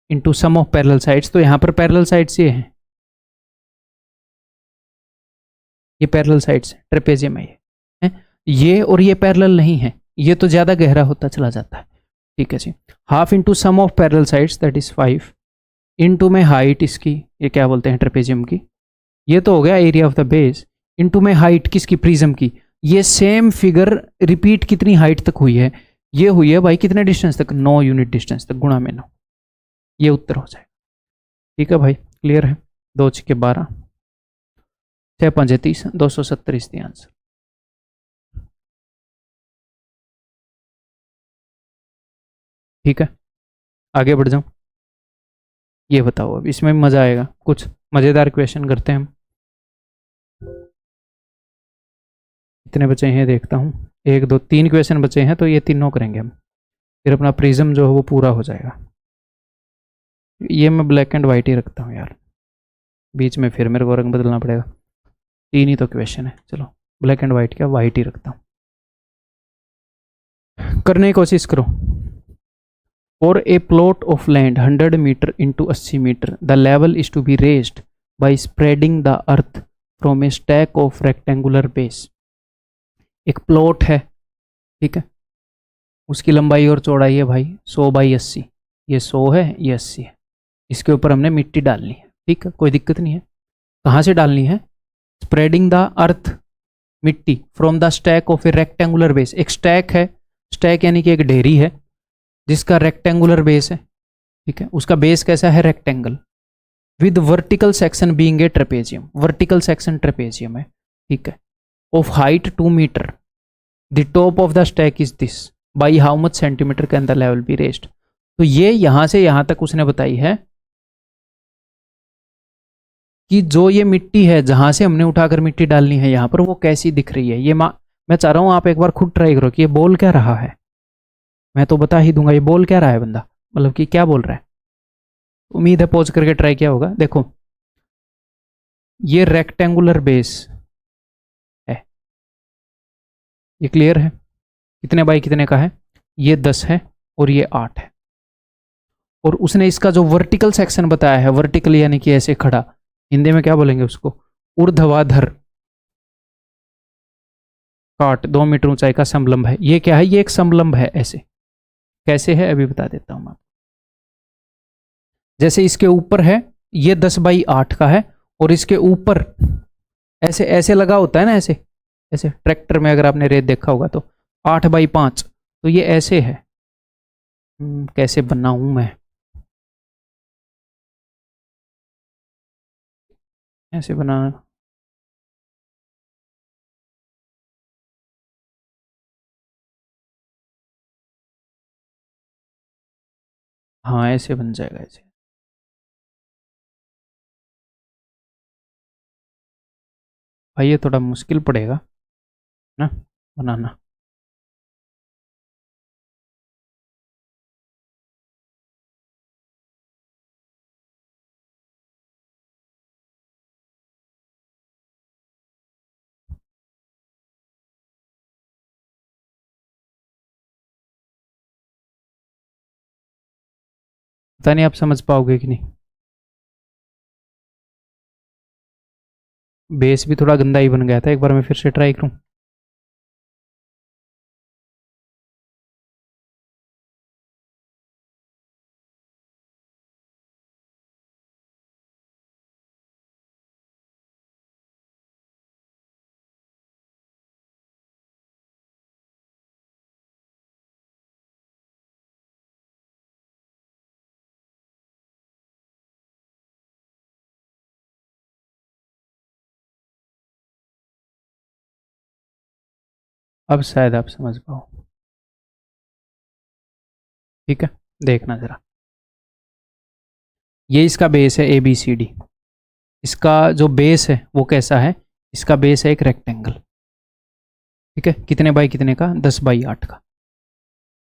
into sum of parallel sides. तो यहाँ पर पैरेलल साइड्स ये हैं, ये पैरेलल साइड्स ट्रेपेजियम है ये और ये पैरेलल नहीं है, ये तो ज़्यादा गहरा होता चला जाता है। ठीक है जी, half into sum of parallel sides that is 5 into में हाइट इसकी, ये क्या बोलते हैं ट्रेपेजियम की, ये तो हो गया area of the base, into में हाइट किसकी, प्रिज्म की। ये सेम फिगर रिपीट कितनी हाइट तक हुई है, ये हुई है भाई कितने डिस्टेंस तक, 9 यूनिट डिस्टेंस तक, गुणा में 9, ये उत्तर हो जाएगा। ठीक है भाई, क्लियर है। 2 × 12 6 × 5 = 30, 270 इज द आंसर। ठीक है, आगे बढ़ जाऊं। ये बताओ, अब इसमें मजा आएगा, कुछ मजेदार क्वेश्चन करते हैं हम। कितने बचे हैं देखता हूँ, 1 2 3 क्वेश्चन बचे हैं, तो ये तीनों करेंगे हम, फिर अपना प्रिज्म जो है वो पूरा हो जाएगा। ये मैं ब्लैक एंड वाइट ही रखता हूँ यार, बीच में फिर मेरे को रंग बदलना पड़ेगा। 3 ही तो क्वेश्चन है, चलो ब्लैक एंड वाइट क्या, वाइट ही रखता हूँ। करने की कोशिश करो। For a plot of land 100 meter into 80 meter, the level is to be raised by spreading the earth from a stack of rectangular base. एक प्लॉट है, ठीक है, उसकी लंबाई और चौड़ाई है भाई 100/80, ये 100 है, ये 80 है। इसके ऊपर हमने मिट्टी डालनी है, ठीक है, कोई दिक्कत नहीं है। कहाँ से डालनी है, स्प्रेडिंग द अर्थ, मिट्टी, from the stack of A rectangular base. एक स्टैक है, स्टैक यानी कि एक ढेरी है जिसका रेक्टेंगुलर बेस है, ठीक है, उसका बेस कैसा है, rectangle, with vertical section being a trapezium, vertical section trapezium है, ठीक है, of height 2 metre, the top of the stack is this, by how much centimetre can the level be raised. तो ये यहां से यहां तक उसने बताई है कि जो ये मिट्टी है जहां से हमने उठाकर मिट्टी डालनी है यहां पर, वो कैसी दिख रही है। ये मैं चाह रहा हूं आप एक बार खुद ट्राई करो कि ये बोल क्या रहा है। मैं तो बता ही दूंगा ये बोल क्या रहा है बंदा, मतलब कि क्या बोल रहा है। उम्मीद है पॉज करके ट्राई किया होगा। देखो ये रेक्टेंगुलर बेस है, ये क्लियर है, कितने बाई कितने का है, ये 10 है और ये 8 है। और उसने इसका जो वर्टिकल सेक्शन बताया है, वर्टिकल यानी कि ऐसे खड़ा, हिंदी में क्या बोलेंगे उसको, ऊर्ध्वाधर काट 2 मीटर ऊंचाई का समलंब है। ये क्या है, ये एक समलंब है। ऐसे कैसे है अभी बता देता हूं मैं। जैसे इसके ऊपर है, ये 10/8 का है, और इसके ऊपर ऐसे ऐसे लगा होता है ना, ऐसे ऐसे ट्रैक्टर में अगर आपने रेत देखा होगा तो 8/5, तो ये ऐसे है। कैसे बनाऊं मैं, ऐसे बनाना, हाँ ऐसे बन जाएगा ऐसे। भाई ये थोड़ा मुश्किल पड़ेगा ना बनाना। पता नहीं आप समझ पाओगे कि नहीं। बेस भी थोड़ा गंदा ही बन गया था, एक बार मैं फिर से ट्राई करूं। अब शायद आप समझ पाओ। ठीक है, देखना जरा, ये इसका बेस है ABCD। इसका जो बेस है वो कैसा है, इसका बेस है एक रेक्टेंगल, ठीक है, कितने बाई कितने का, 10/8 का।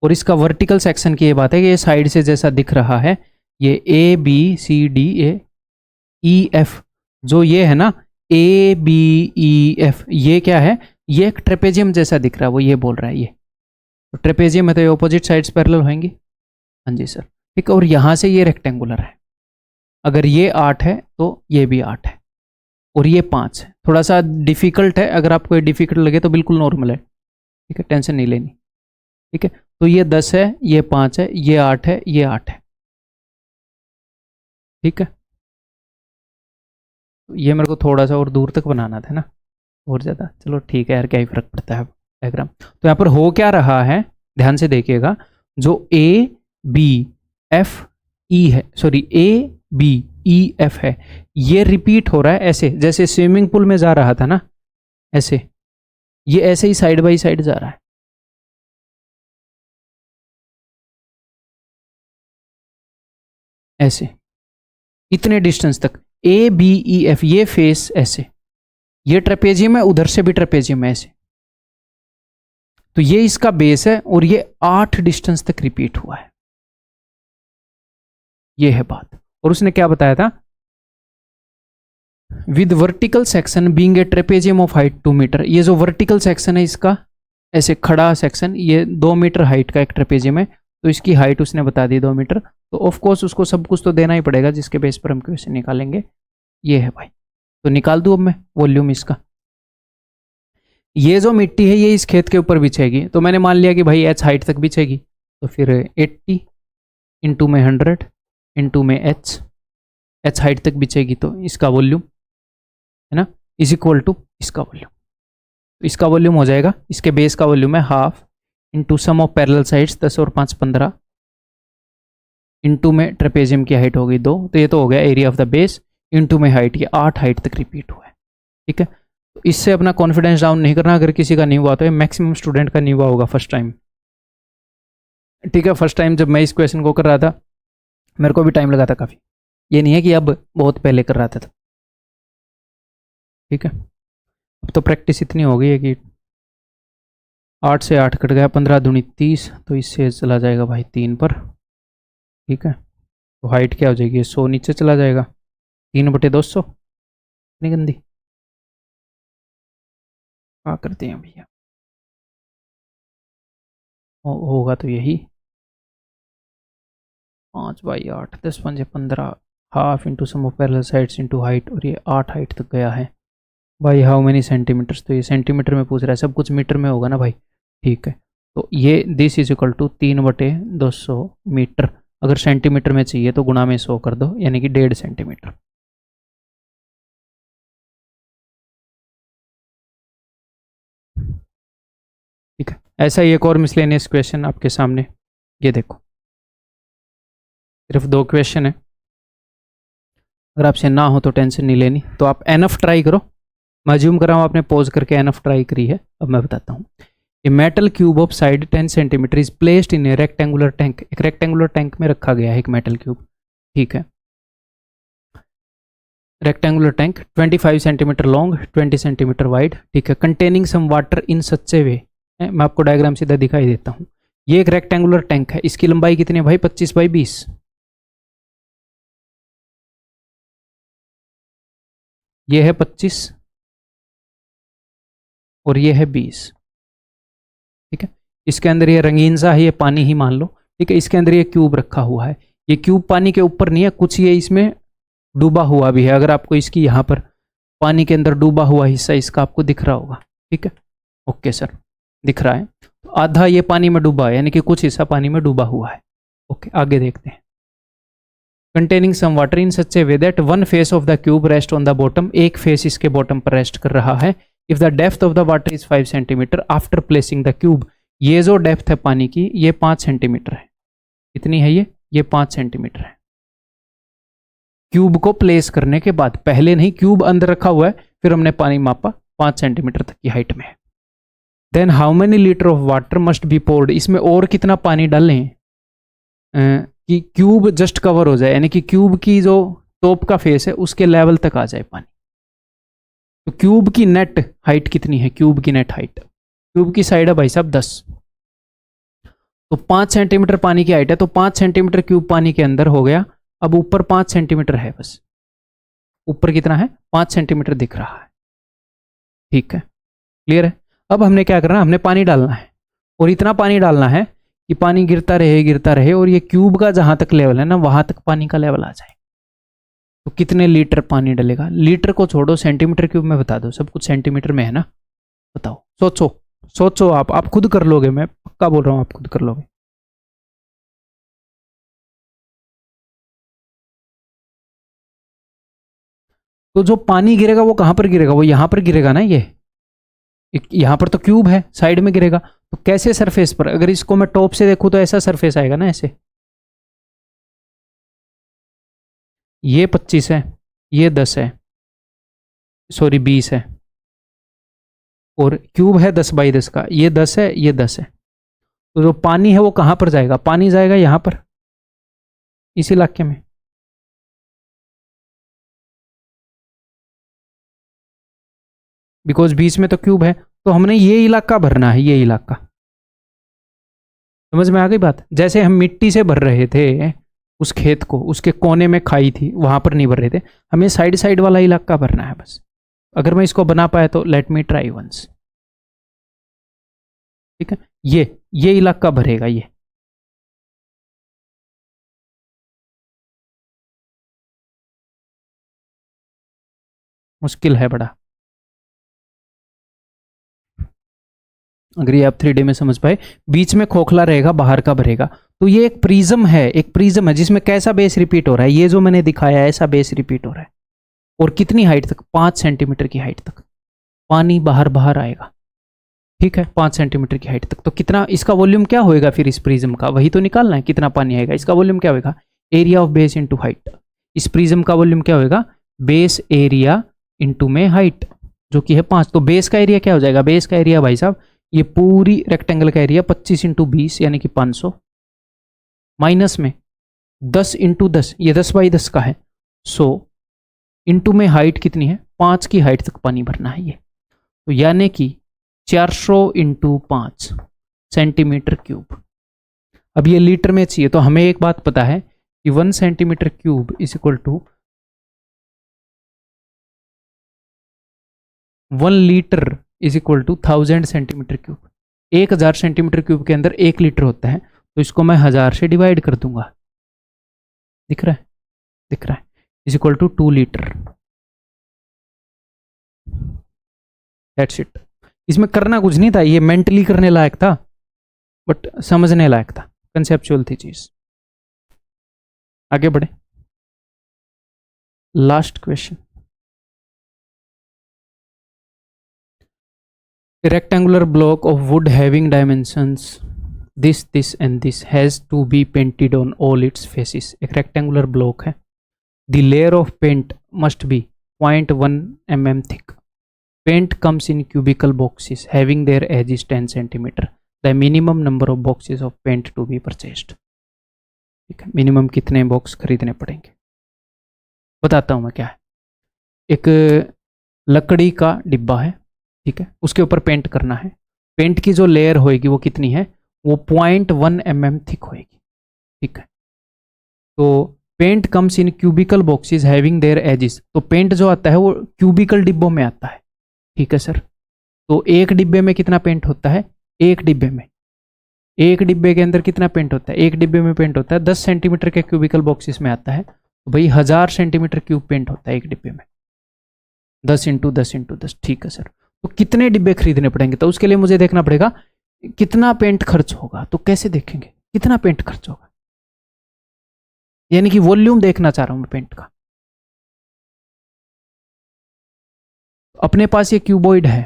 और इसका वर्टिकल सेक्शन की ये बात है कि ये साइड से जैसा दिख रहा है, ये ABCDEF, जो ये है ना ABEF, ये क्या है, ये एक ट्रेपेजियम जैसा दिख रहा है, वो ये बोल रहा है ये तो ट्रेपेजियम है, तो ये ऑपोजिट साइड्स पैरेलल होंगी। हाँ जी सर, ठीक है। और यहाँ से ये रेक्टेंगुलर है, अगर ये 8 है तो ये भी 8 है, और ये 5 है। थोड़ा सा डिफिकल्ट है, अगर आपको ये डिफिकल्ट लगे तो बिल्कुल नॉर्मल है, ठीक है, टेंशन नहीं लेनी, ठीक है। तो ये 10 है, ये 5 है, ये 8 है, ये 8 है, ठीक है। ये मेरे को थोड़ा सा और दूर तक बनाना था ना, और ज़्यादा, चलो ठीक है यार, क्या ही फर्क पड़ता है डायग्राम। तो यहाँ पर हो क्या रहा है, ध्यान से देखिएगा, जो ए बी एफ ई है, sorry A B E F है, ये रिपीट हो रहा है ऐसे, जैसे स्विमिंग पूल में जा रहा था ना, ऐसे ये ऐसे ही साइड बाई साइड जा रहा है, ऐसे इतने डिस्टेंस तक ए बी ई एफ, ये फेस ऐसे, ये ट्रेपेजियम है, उधर से भी ट्रेपेजियम है ऐसे, तो ये इसका बेस है, और ये 8 डिस्टेंस तक रिपीट हुआ है, ये है बात। और उसने क्या बताया था, with vertical section being a trapezium of height 2 metre, ये जो वर्टिकल सेक्शन है इसका ऐसे खड़ा सेक्शन, ये 2 मीटर हाइट का एक ट्रेपेजियम है, तो इसकी हाइट उसने बता दी 2 मीटर, तो ऑफ कोर्स उसको सब कुछ तो देना ही पड़ेगा जिसके बेस पर हम क्वेश्चन निकालेंगे, ये है भाई। तो निकाल दूं अब मैं वॉल्यूम इसका, ये जो मिट्टी है ये इस खेत के ऊपर बिछेगी, तो मैंने मान लिया कि भाई एच हाइट तक बिछेगी, तो फिर 80 इंटू में 100 इंटू में एच हाइट तक बिछेगी, तो इसका वॉल्यूम है ना इज इक्वल टू इसका वॉल्यूम, तो इसका वॉल्यूम हो जाएगा, इसके बेस का वॉल्यूम है half into sum of parallel sides 10 और 5 15 इंटू में ट्रेपेजियम की हाइट होगी 2, तो ये तो हो गया area of the base, into में हाइट, ये 8 हाइट तक रिपीट हुआ है, ठीक है। तो इससे अपना कॉन्फिडेंस डाउन नहीं करना, अगर किसी का नहीं हुआ तो ये मैक्सिमम स्टूडेंट का नहीं हुआ होगा फर्स्ट टाइम, ठीक है। फर्स्ट टाइम जब मैं इस क्वेश्चन को कर रहा था मेरे को भी टाइम लगा था काफ़ी, ये नहीं है कि अब बहुत पहले कर रहा था, ठीक है। अब तो प्रैक्टिस इतनी हो गई है कि 8 से 8 कट गया, 15 दूनी 30, तो इससे चला जाएगा भाई 3 पर, ठीक है। तो हाइट क्या हो जाएगी, 100 नीचे चला जाएगा, 3/200, इतनी गंदी क्या करते हैं भैया, होगा तो यही 5/8, 10 पंजे 15, half into sum of parallel sides into height, और ये 8 हाइट तक गया है भाई। हाउ मेनी सेंटीमीटर्स, तो ये सेंटीमीटर में पूछ रहा है, सब कुछ मीटर में होगा ना भाई, ठीक है। तो ये this is equal to 3/200 metre, अगर सेंटीमीटर में चाहिए तो गुणा में 100 कर दो, यानी कि 1.5 सेंटीमीटर, ठीक है। ऐसा ही एक और मिसलेनियस क्वेश्चन आपके सामने, ये देखो, सिर्फ 2 क्वेश्चन है, अगर आपसे ना हो तो टेंशन नहीं लेनी, तो आप एनफ ट्राई करो, मैं अज्यूम कर रहा हूँ आपने पॉज करके एनफ ट्राई करी है। अब मैं बताता हूँ, a metal cube of side 10 centimetre is placed in A rectangular tank, एक रेक्टेंगुलर टैंक में रखा गया है एक मेटल क्यूब, ठीक है। Rectangular tank 25 centimetre long 20 centimetre wide, ठीक है, containing some water in such a वे, मैं आपको डायग्राम सीधा दिखाई देता हूँ। ये एक रेक्टेंगुलर टैंक है, इसकी लंबाई कितनी है भाई, 25/20, ये है 25 और ये है 20, ठीक है। इसके अंदर ये रंगीन सा है, ये पानी ही मान लो, ठीक है। इसके अंदर ये क्यूब रखा हुआ है, ये क्यूब पानी के ऊपर नहीं है, कुछ ये इसमें डूबा हुआ भी है, अगर आपको इसकी यहाँ पर पानी के अंदर डूबा हुआ हिस्सा इसका आपको दिख रहा होगा, ठीक है, ओके सर, दिख रहा है। तो आधा ये पानी में डूबा है, यानी कि कुछ हिस्सा पानी में डूबा हुआ है, ओके। आगे देखते हैं, containing some water in such a way that one face of the cube rest on the bottom, एक फेस इसके बॉटम पर रेस्ट कर रहा है। If the depth of the water is 5 centimetre after placing the cube, ये जो depth है पानी की ये 5 सेंटीमीटर है, कितनी है ये 5 सेंटीमीटर है। क्यूब को प्लेस करने के बाद, पहले नहीं, क्यूब अंदर रखा हुआ है, फिर हमने पानी मापा 5 सेंटीमीटर तक की हाइट में है। Then how many litre of water must be poured, इसमें और कितना पानी डालें कि क्यूब जस्ट कवर हो जाए, यानी कि क्यूब की जो टॉप का फेस है उसके लेवल तक आ जाए पानी। तो क्यूब की नेट हाइट कितनी है, क्यूब की नेट हाइट, क्यूब की साइड है भाई साहब 10, तो 5 सेंटीमीटर पानी की हाइट है, तो 5 सेंटीमीटर क्यूब पानी के अंदर हो गया। अब ऊपर 5 सेंटीमीटर है, बस ऊपर कितना है 5 सेंटीमीटर दिख रहा है, ठीक है, क्लियर है। अब हमने क्या करना है, हमने पानी डालना है और इतना पानी डालना है कि पानी गिरता रहे और ये क्यूब का जहां तक लेवल है ना वहां तक पानी का लेवल आ जाए। तो कितने लीटर पानी डलेगा? लीटर को छोड़ो, सेंटीमीटर क्यूब में बता दो, सब कुछ सेंटीमीटर में है ना। बताओ, सोचो सोचो, आप खुद कर लोगे, मैं पक्का बोल रहा हूं आप खुद कर लोगे। तो जो पानी गिरेगा वो कहां पर गिरेगा? वो यहां पर गिरेगा ना, ये यहां पर तो क्यूब है, साइड में गिरेगा। तो कैसे सरफेस पर? अगर इसको मैं टॉप से देखूं तो ऐसा सरफेस आएगा ना, ऐसे। ये 25 है, ये 10 है, सॉरी 20 है, और क्यूब है 10 बाई 10 का, ये 10 है, ये 10 है। तो जो पानी है वो कहां पर जाएगा? पानी जाएगा यहां पर, इस इलाके में। बिकॉज बीच में तो क्यूब है, तो हमने ये इलाका भरना है, ये इलाका। समझ में आ गई बात? जैसे हम मिट्टी से भर रहे थे उस खेत को, उसके कोने में खाई थी वहां पर नहीं भर रहे थे, हमें साइड साइड वाला इलाका भरना है बस। अगर मैं इसको बना पाया तो लेट मी ट्राई वंस। ठीक है, ये इलाका भरेगा ये। मुश्किल है बड़ा। अगर ये आप 3D में समझ पाए, बीच में खोखला रहेगा, बाहर का भरेगा। तो ये एक प्रिज्म है, एक प्रिज्म है जिसमें कैसा बेस रिपीट हो रहा है, ये जो मैंने दिखाया है ऐसा बेस रिपीट हो रहा है। और कितनी हाइट तक? 5 सेंटीमीटर की हाइट तक पानी बाहर बाहर आएगा। ठीक है, 5 सेंटीमीटर की हाइट तक। तो कितना इसका वॉल्यूम क्या होएगा फिर इस प्रिज्म का? वही तो निकालना है, कितना पानी आएगा। इसका वॉल्यूम क्या होगा? Area of base into height. इस प्रिज्म का वॉल्यूम क्या होगा? बेस एरिया इंटू में हाइट, जो कि है 5। तो बेस का एरिया क्या हो जाएगा? बेस का एरिया भाई साहब, ये पूरी रेक्टेंगल का एरिया 25 × 20 यानी कि 500, माइनस में 10 × 10, ये 10 बाई 10 का है, 100, इंटू में हाइट कितनी है? 5 की हाइट तक पानी भरना है ये। तो यानी कि 400 × 5 सेंटीमीटर क्यूब। अब ये लीटर में चाहिए, तो हमें एक बात पता है कि 1 centimetre cube is equal to 1 litre is equal to 1000 centimetre cube. 1000 centimetre cube के अंदर 1 लीटर होता है, तो इसको मैं 1000 से डिवाइड कर दूंगा। दिख रहा है? दिख रहा है? Is equal to 2 litre. That's it. इसमें करना कुछ नहीं था, ये मेंटली करने लायक था, बट समझने लायक था, कंसेप्चुअल थी चीज। आगे बढ़े, last question. A rectangular block of wood having dimensions this and this has to be painted on all its faces. एक rectangular block है, the layer of paint must be 0.1 mm thick. Paint comes in cubical boxes having their edges 10 centimeter. The minimum number of boxes of paint to be purchased. ठीक है, minimum कितने box खरीदने पड़ेंगे? बताता हूँ मैं क्या है। एक लकड़ी का डिब्बा है, ठीक है, उसके ऊपर पेंट करना है। पेंट की जो लेयर होएगी वो कितनी है? वो 0.1 mm थिक होएगी। ठीक है, तो paint comes in cubical boxes having their edges. तो पेंट जो आता है वो क्यूबिकल डिब्बों में आता है। ठीक है सर, तो एक डिब्बे में कितना पेंट होता है? एक डिब्बे में, एक डिब्बे के अंदर कितना पेंट होता है? एक डिब्बे में पेंट होता है 10 सेंटीमीटर के क्यूबिकल बॉक्सेस में आता है, तो भाई 1000 सेंटीमीटर क्यूब पेंट होता है एक डिब्बे में। 10 × 10 × 10। ठीक है सर, तो कितने डिब्बे खरीदने पड़ेंगे? तो उसके लिए मुझे देखना पड़ेगा कितना पेंट खर्च होगा। तो कैसे देखेंगे कितना पेंट खर्च होगा? यानी कि वॉल्यूम देखना चाह रहा हूं मैं पेंट का। अपने पास ये क्यूबॉइड है,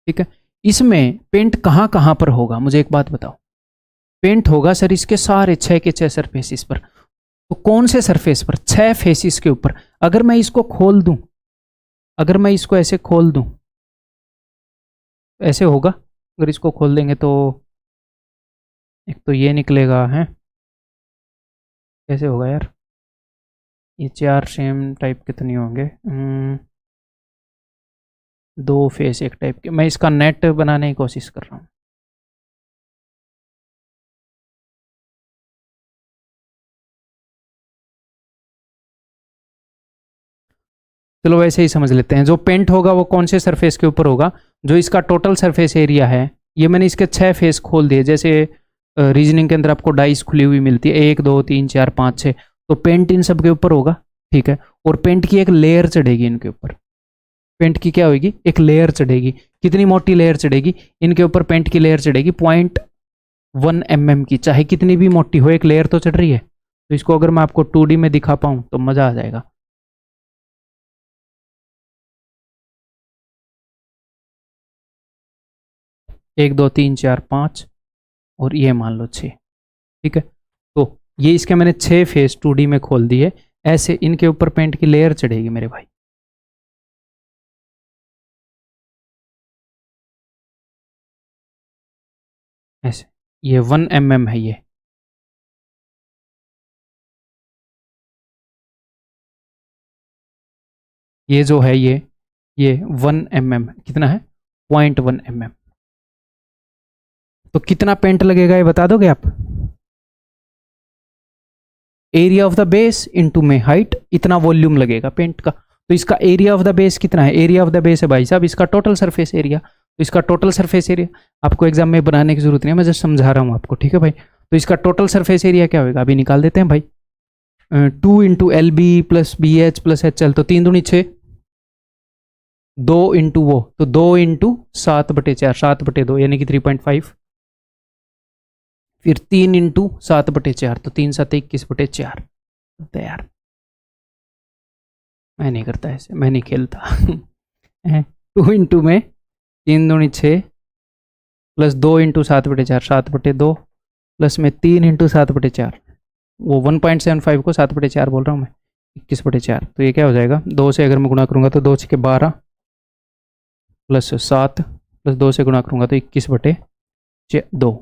ठीक है, इसमें पेंट कहां कहां पर होगा? मुझे एक बात बताओ। पेंट होगा सर इसके सारे 6 के 6 सरफेसिस पर। तो कौन से सरफेस पर? 6 फेसिस के ऊपर। अगर मैं इसको खोल दूं, अगर मैं इसको ऐसे खोल दूं, ऐसे होगा। अगर इसको खोल देंगे तो एक तो ये निकलेगा है, कैसे होगा यार? ये 4 सेम टाइप के तो नहीं होंगे, 2 फेस एक टाइप के। मैं इसका नेट बनाने की कोशिश कर रहा हूँ। चलो वैसे ही समझ लेते हैं। जो पेंट होगा वो कौन से सरफेस के ऊपर होगा, जो इसका टोटल सरफेस एरिया है। ये मैंने इसके 6 फेस खोल दिए, जैसे रीजनिंग के अंदर आपको डाइस खुली हुई मिलती है 1 2 3 4 5 6, तो पेंट इन सब के ऊपर होगा, ठीक है। और पेंट की एक लेयर चढ़ेगी इनके ऊपर, पेंट की क्या होगी, एक लेयर चढ़ेगी। कितनी मोटी लेयर चढ़ेगी इनके ऊपर, पेंट की लेयर चढ़ेगी 0.1 mm की, चाहे कितनी भी मोटी हो एक लेयर तो चढ़ रही है। तो इसको अगर मैं आपको 2D में दिखा पाऊँ तो मजा आ जाएगा। एक दो तीन चार पाँच और ये मान लो 6, ठीक है। तो ये इसके मैंने 6 फेस 2D में खोल दिए। ऐसे इनके ऊपर पेंट की लेयर चढ़ेगी मेरे भाई। ऐसे ये 1 mm है ये जो है ये 1 mm कितना है, 0.1 mm। तो कितना पेंट लगेगा ये बता दोगे आप? Area of the base into में हाइट, इतना वॉल्यूम लगेगा पेंट का। तो इसका एरिया ऑफ द बेस कितना है, एरिया ऑफ द बेस है भाई साहब इसका टोटल सरफेस एरिया। तो इसका टोटल सरफेस एरिया आपको एग्जाम में बनाने की जरूरत नहीं है, मैं जस्ट समझा रहा हूँ आपको, ठीक है भाई। तो इसका टोटल सरफेस एरिया क्या होगा अभी निकाल देते हैं भाई। 2 into L B plus B H plus H L, तो 3 दूनी 6, 2 इंटू वो तो 2 इंटू 7/4, 7/2 यानी कि 3.5, फिर 3 इंटू 7/4 तो 3 7 21/4। यार मैं नहीं करता ऐसे, मैं नहीं खेलता 2 इंटू में 3 दूनी 6 प्लस 2 इंटू 7/4, 7/2 प्लस में 3 इंटू 7/4, वो 1.75 को 7/4 बोल रहा हूँ मैं, 21/4। तो ये क्या हो जाएगा, 2 से अगर मैं गुणा करूँगा तो 2 6 12 प्लस 7 प्लस 2 से गुणा करूँगा तो 21/2,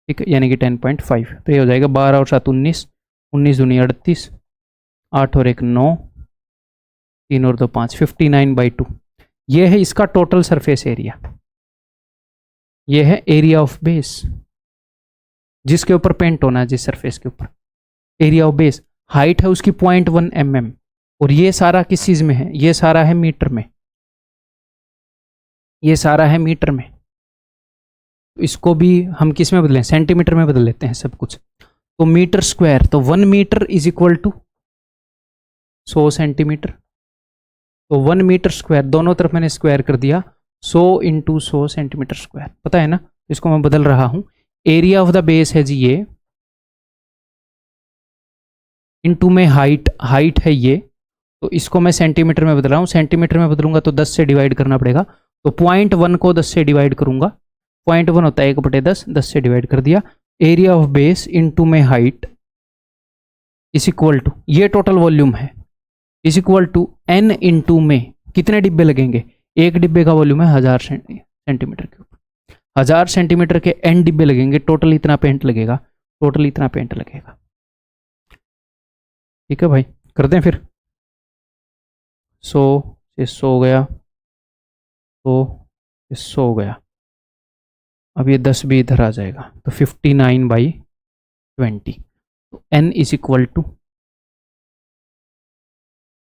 ठीक है, यानी कि 10.5। तो ये हो जाएगा 12 और 7 19, 19 दूनी 38, 8 और 1 9, 3 और 2 5, 59/2। ये है इसका टोटल सरफेस एरिया। ये है एरिया ऑफ बेस जिसके ऊपर पेंट होना है, जिस सरफेस के ऊपर। एरिया ऑफ बेस, हाइट है उसकी 0.1 mm, और ये सारा किस चीज में है, ये सारा है मीटर में, ये सारा है मीटर में। इसको भी हम किस में बदलें, सेंटीमीटर में बदल लेते हैं सब कुछ। तो मीटर स्क्वायर, तो 1 metre is equal to 100 centimetre. तो 1 मीटर स्क्वायर, दोनों तरफ मैंने स्क्वायर कर दिया, 100 इंटू 100 सेंटीमीटर स्क्वायर, पता है ना। इसको मैं बदल रहा हूं, एरिया ऑफ द बेस है जी ये, इंटू में हाइट, हाइट है ये, तो इसको मैं सेंटीमीटर में बदल रहा हूँ। सेंटीमीटर में बदलूंगा तो 10 से डिवाइड करना पड़ेगा, तो 0.1 को 10 से डिवाइड करूंगा, 0.1 होता है 1/10, 10 से डिवाइड कर दिया। एरिया ऑफ बेस इंटू में हाइट इज इक्वल टू, ये टोटल वॉल्यूम है, is equal to n into में कितने डिब्बे लगेंगे, एक डिब्बे का वॉल्यूम है 1000 सेंटीमीटर के ऊपर, 1000 सेंटीमीटर के n डिब्बे लगेंगे, टोटल इतना पेंट लगेगा, टोटल इतना पेंट लगेगा। ठीक है भाई, करते हैं फिर। 100 से 100 गया, 100 से 100 गया, अब ये 10 भी इधर आ जाएगा, तो 59/20। तो n is equal to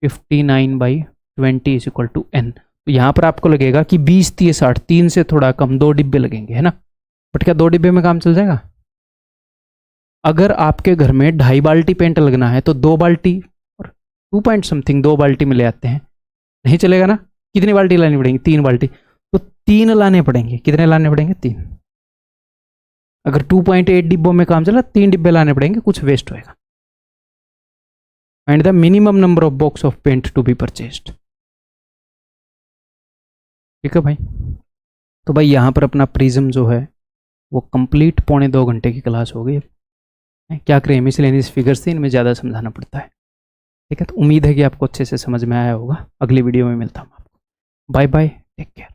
59/20 is equal to n। तो यहाँ पर आपको लगेगा कि 20 30 60, 3 से थोड़ा कम, 2 डिब्बे लगेंगे, है ना। बट क्या 2 डिब्बे में काम चल जाएगा? अगर आपके घर में 2.5 बाल्टी पेंट लगना है तो 2 बाल्टी और 2 पॉइंट समथिंग 2 बाल्टी में ले आते हैं, नहीं चलेगा ना। कितनी बाल्टी लानी पड़ेंगी, 3 बाल्टी, तो 3 लाने पड़ेंगे। कितने लाने पड़ेंगे, 3। अगर 2.8 डिब्बों में काम चला, 3 डिब्बे लाने पड़ेंगे, कुछ वेस्ट होएगा। And the minimum number of box of paint to be purchased. ठीक है भाई। तो भाई यहाँ पर अपना प्रिज्म जो है वो कंप्लीट 1.25 घंटे की क्लास हो गई। क्या करें, मिसलेनियस फिगर्स थे, इनमें ज़्यादा समझाना पड़ता है। ठीक है, तो उम्मीद है कि आपको अच्छे से समझ में आया होगा। अगली वीडियो में मिलता हूँ आपको। Bye bye, take care.